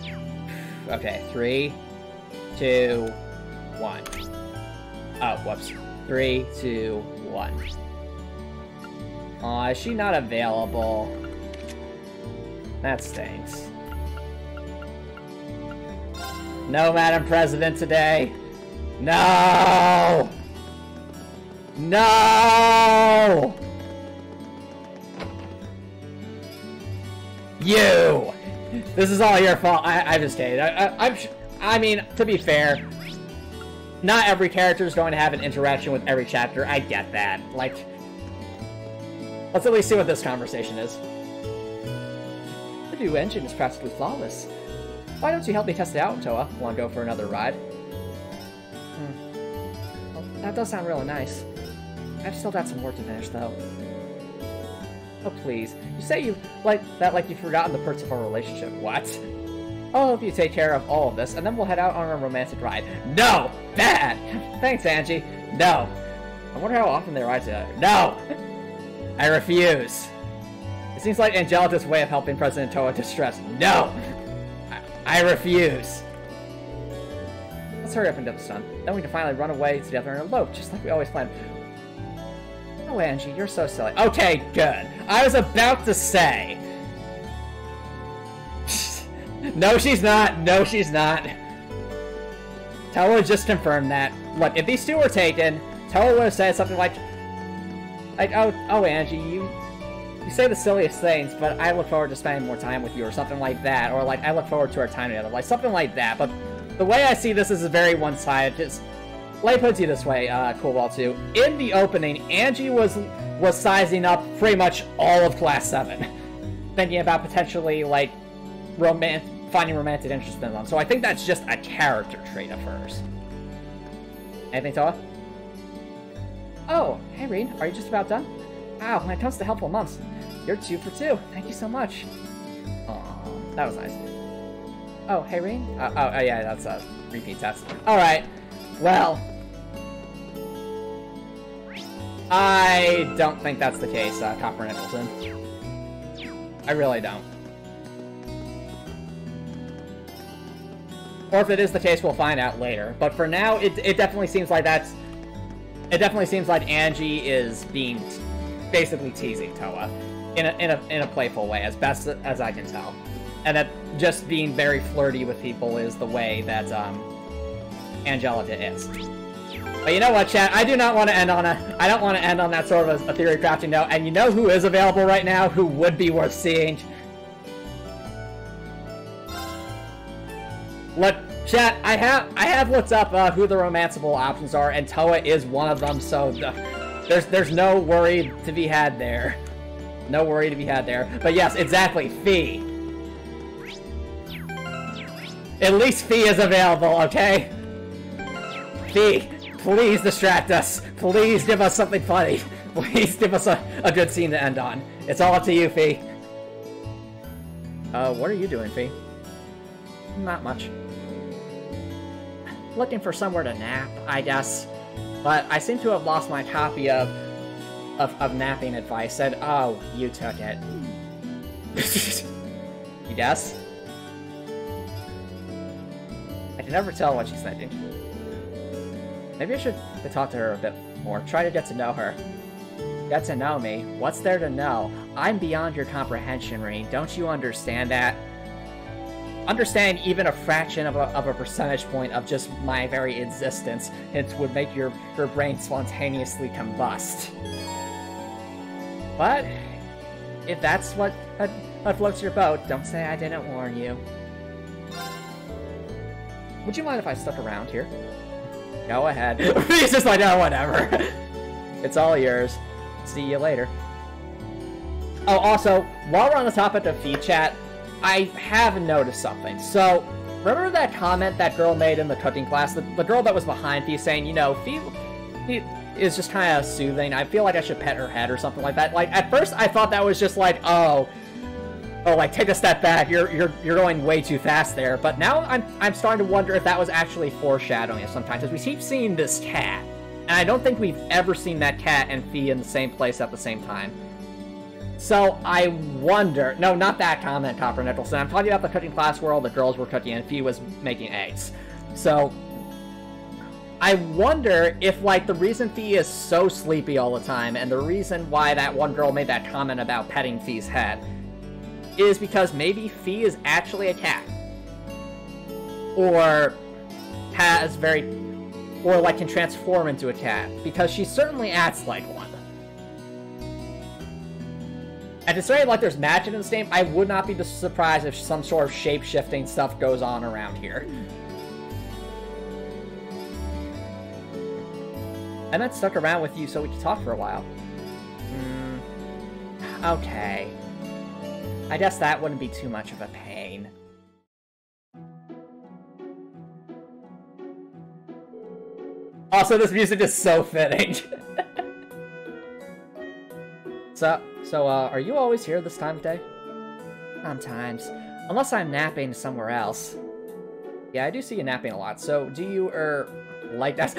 Okay, 3, 2, 1. Oh, whoops. 3, 2, 1. Aw, is she not available? That stinks. No, Madam President, today. No! No! You! This is all your fault. I'm just kidding. I mean, to be fair, not every character is going to have an interaction with every chapter. I get that. Like, let's at least see what this conversation is. The new engine is practically flawless. Why don't you help me test it out, Toa? Want to go for another ride? Well, that does sound really nice. I've still got some work to finish, though. Oh, please. You say you like you've forgotten the perks of our relationship. What? I'll help you take care of all of this, and then we'll head out on a romantic ride. No! Bad! Thanks, Angie. No! I wonder how often they ride together. No! I refuse. It seems like Angelica's way of helping President Toa distress. No! I refuse. Let's hurry up and get this done. Then we can finally run away together and elope, just like we always planned. Oh, Angie, you're so silly. Okay, good. I was about to say. No, she's not. No, she's not. Toa just confirmed that. Look, if these two were taken, Toa would have said something like, oh, Angie, you say the silliest things, but I look forward to spending more time with you, or something like that, or like, I look forward to our time together, like something like that. But the way I see this is very one-sided. Just let me put it to you this way, Coolball 2. In the opening, Angie was sizing up pretty much all of Class 7, thinking about potentially like finding romantic interest in them. So I think that's just a character trait of hers. Anything, Toa? Oh, hey, Rean, are you just about done? Wow, when it comes to helpful months, you're 2 for 2. Thank you so much. Aw, that was nice. Oh, hey, Rean? Oh, yeah, that's a repeat test. Alright, well, I don't think that's the case, Copper Nicholson. I really don't. Or if it is the case, we'll find out later. But for now, it definitely seems like that's... It definitely seems like Angie is being basically teasing Toa in a playful way, as best as I can tell, and that just being very flirty with people is the way that Angelica is. But you know what, chat? I do not want to end on I don't want to end on that sort of a theory crafting note. And you know who is available right now, who would be worth seeing? Look, chat. I have looked up who the romanceable options are, and Toa is one of them. So there's no worry to be had there. No worry to be had there. But yes, exactly, Fee. At least Fee is available, okay? Fee, please distract us. Please give us something funny. Please give us a good scene to end on. It's all up to you, Fee. What are you doing, Fee? Not much. Looking for somewhere to nap, I guess. But I seem to have lost my copy of napping advice. Said, oh, you took it. You guess? I can never tell what she's thinking. Maybe I should talk to her a bit more. Try to get to know her. Get to know me? What's there to know? I'm beyond your comprehension, Rean. Don't you understand that? Understand even a fraction of a percentage point of just my very existence, it would make your brain spontaneously combust. But if that's what floats your boat, don't say I didn't warn you. Would you mind if I stuck around here? Go ahead. He's just like, oh, whatever. It's all yours. See you later. Oh, also, while we're on the topic of feed chat, I have noticed something. So, remember that comment that girl made in the cooking class? The girl that was behind Fee saying, you know, Fee is just kind of soothing. I feel like I should pet her head or something like that. Like, at first I thought that was just like, oh, like, take a step back. You're going way too fast there. But now I'm starting to wonder if that was actually foreshadowing sometimes, because we keep seeing this cat. And I don't think we've ever seen that cat and Fee in the same place at the same time. So I wonder... No, not that comment, Copper Nicholson. I'm talking about the cooking class where all the girls were cooking and Fee was making eggs. So I wonder if, like, the reason Fee is so sleepy all the time and the reason why that one girl made that comment about petting Fee's head is because maybe Fee is actually a cat. Or has or, like, can transform into a cat. Because she certainly acts like one. And considering, like, there's magic in this game, I would not be surprised if some sort of shape-shifting stuff goes on around here. I meant stuck around with you so we could talk for a while. Okay. I guess that wouldn't be too much of a pain. Also, this music is so fitting. So, are you always here this time of day? Sometimes. Unless I'm napping somewhere else. Yeah, I do see you napping a lot, so do you, like that?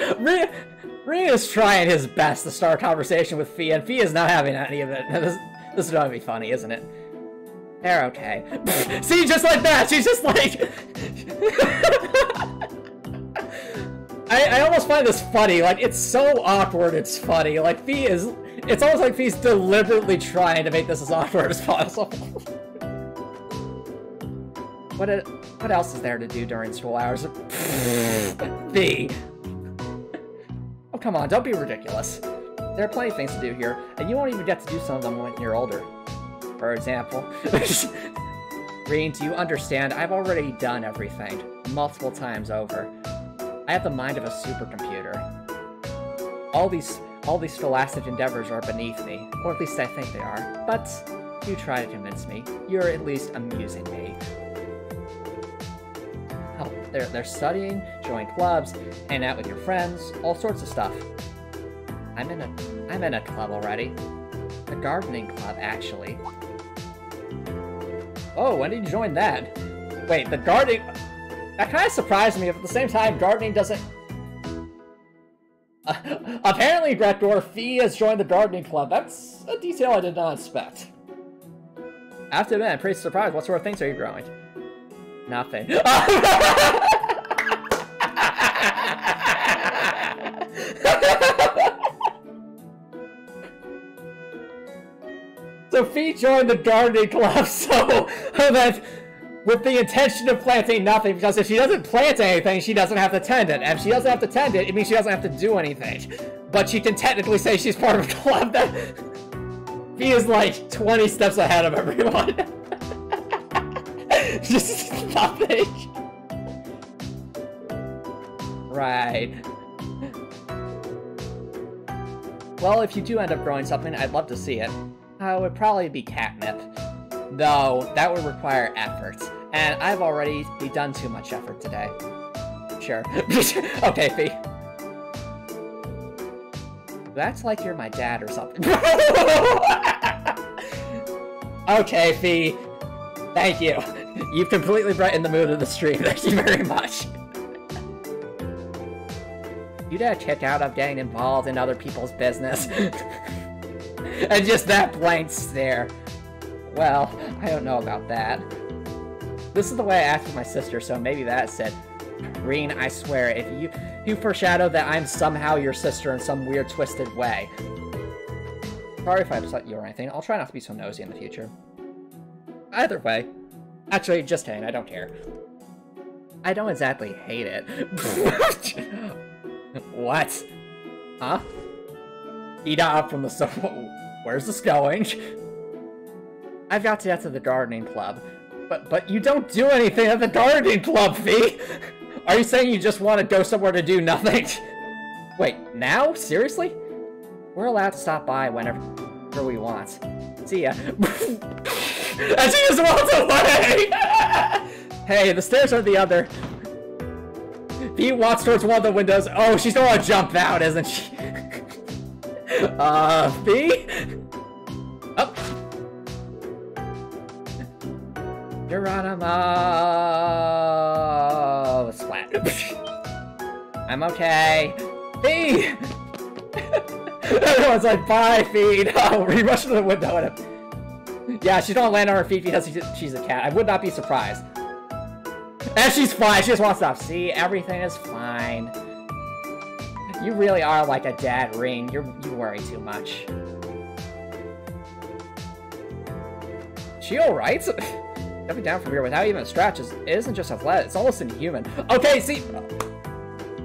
Ring is trying his best to start a conversation with Fee, and Fee is not having any of it. This is gonna be funny, isn't it? They're okay. See, just like that, she's just like... I almost find this funny, like, it's so awkward it's funny. Like, Fee is... It's almost like Fee's deliberately trying to make this as awkward as possible. What else is there to do during school hours? Fee. Oh, come on, don't be ridiculous. There are plenty of things to do here, and you won't even get to do some of them when you're older. For example. Green, do you understand? I've already done everything. Multiple times over. I have the mind of a supercomputer. All these scholastic endeavors are beneath me, or at least I think they are. But you try to convince me. You're at least amusing me. Oh, they're studying, join clubs, hang out with your friends, all sorts of stuff. I'm in a club already. A gardening club, actually. Oh, when did you join that? Wait, the gardening... That kind of surprised me, but at the same time, gardening doesn't... Apparently, Gretgor, Fee has joined the gardening club. That's a detail I did not expect. I have to admit, I'm pretty surprised. What sort of things are you growing? Nothing. So Fee joined the gardening club so that with the intention of planting nothing, because if she doesn't plant anything, she doesn't have to tend it. And if she doesn't have to tend it, it means she doesn't have to do anything. But she can technically say she's part of a club that... Fee is like 20 steps ahead of everyone. Just nothing. Right. Well, if you do end up growing something, I'd love to see it. It would probably be catnip. Though, that would require effort. And I've already done too much effort today. Sure. Okay, Fee. That's like you're my dad or something. Okay, Fee. Thank you. You've completely brightened the mood of the stream. Thank you very much. You get a kick out of getting involved in other people's business. And just that blank stare. Well, I don't know about that. This is the way I act with my sister, so maybe that's it. Reen, I swear, if you foreshadow that I'm somehow your sister in some weird, twisted way. Sorry if I upset you or anything. I'll try not to be so nosy in the future. Either way. Actually, just kidding, I don't care. I don't exactly hate it. What? Huh? Eat up from the sofa. Where's this going? I've got to get to the gardening club. But you don't do anything at the gardening club, Fee! Are you saying you just want to go somewhere to do nothing? Wait, now? Seriously? We're allowed to stop by whenever we want. See ya. And she just walks away! Hey, the stairs are the other. Bee walks towards one of the windows. Oh, she's gonna jump out, isn't she? Bee? Oh. Geronimo! Splat. I'm okay. Bee! Everyone's like, bye, Feed. Oh, we rush to the window and yeah, she's gonna land on her feet because she's a cat. I would not be surprised. And she's fine. She just wants to stop. See, everything is fine. You really are like a dad ring. You worry too much. She alright? Jumping down from here without even a stretch isn't just athletic. It's almost inhuman. Okay, see.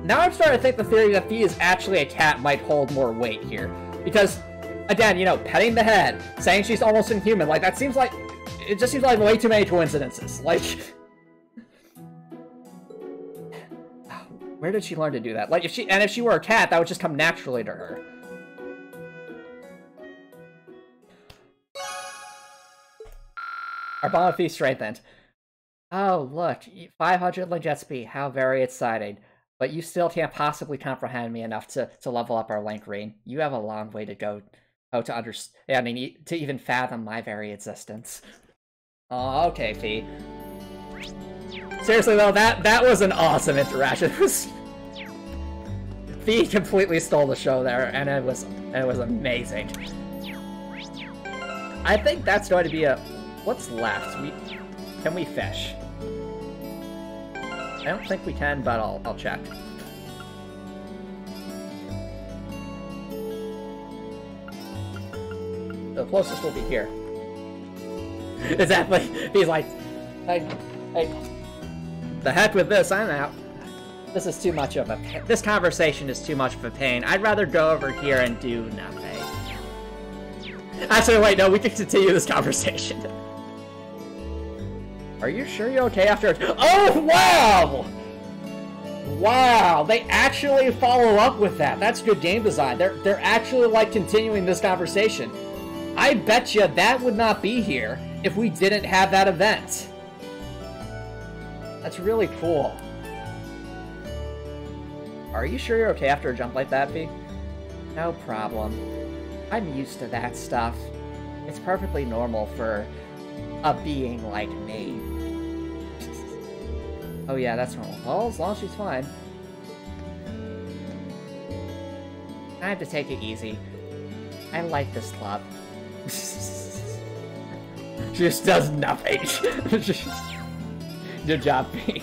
Now I'm starting to think the theory that Bee is actually a cat might hold more weight here. Because, again, you know, petting the head, saying she's almost inhuman, like, that seems like... It just seems like way too many coincidences. Like... Where did she learn to do that? Like, if she were a cat, that would just come naturally to her. Our bond of peace strengthened. Oh, look. 500 Leggetsby. How very exciting. But you still can't possibly comprehend me enough to level up our link ring. You have a long way to go to understand, I mean, to even fathom my very existence. Oh, okay, Fee. Seriously though, that was an awesome interaction. Fee completely stole the show there, and it was amazing. I think that's going to be a... What's left? Can we fish? I don't think we can, but I'll check. The closest will be here. Exactly. He's like, hey, the heck with this, I'm out. This is too much of a pain. This conversation is too much of a pain. I'd rather go over here and do nothing. Actually, wait, no, we can continue this conversation. Are you sure you're okay after... Oh, wow! Wow, they actually follow up with that. That's good game design. They're actually, like, continuing this conversation. I bet you that would not be here if we didn't have that event. That's really cool. Are you sure you're okay after a jump like that, Bee? No problem. I'm used to that stuff. It's perfectly normal for a being like me. Oh yeah, that's normal. Well, as long as she's fine. I have to take it easy. I like this club. She just does nothing. Good job, Fee.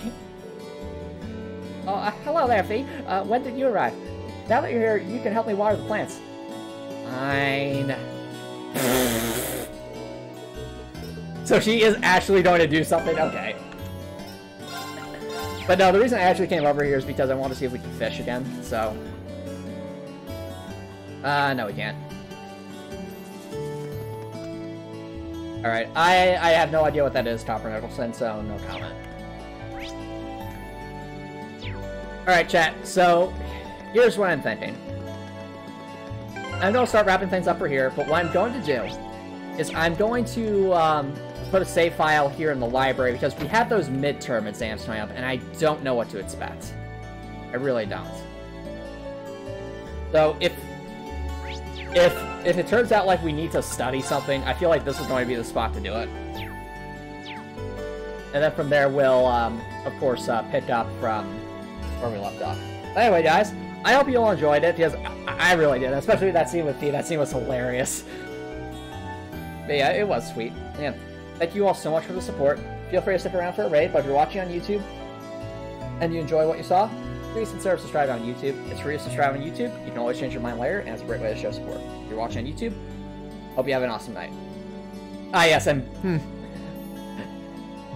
Oh, hello there, Fee. When did you arrive? Now that you're here, you can help me water the plants. Fine. So she is actually going to do something? Okay. But no, the reason I actually came over here is because I want to see if we can fish again, so... no, we can't. Alright, I have no idea what that is, Copper Nicholson, so no comment. Alright, chat, so here's what I'm thinking. I'm going to start wrapping things up for here, but what I'm going to do is I'm going to put a save file here in the library because we have those midterm exams coming up, and I don't know what to expect. I really don't. So if it turns out like we need to study something, I feel like this is going to be the spot to do it. And then from there, we'll, of course, pick up from where we left off. Anyway, guys, I hope you all enjoyed it, because I really did, especially that scene with Fee. That scene was hilarious. But yeah, it was sweet. Yeah. Thank you all so much for the support. Feel free to stick around for a raid, but if you're watching on YouTube and you enjoy what you saw, please consider subscribing on YouTube. It's free to subscribe on YouTube. You can always change your mind later, and it's a great way to show support. If you're watching on YouTube, hope you have an awesome night. Ah, yes, I'm...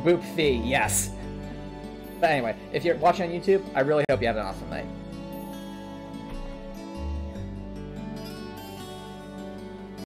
Boop Fee, yes. But anyway, if you're watching on YouTube, I really hope you have an awesome night.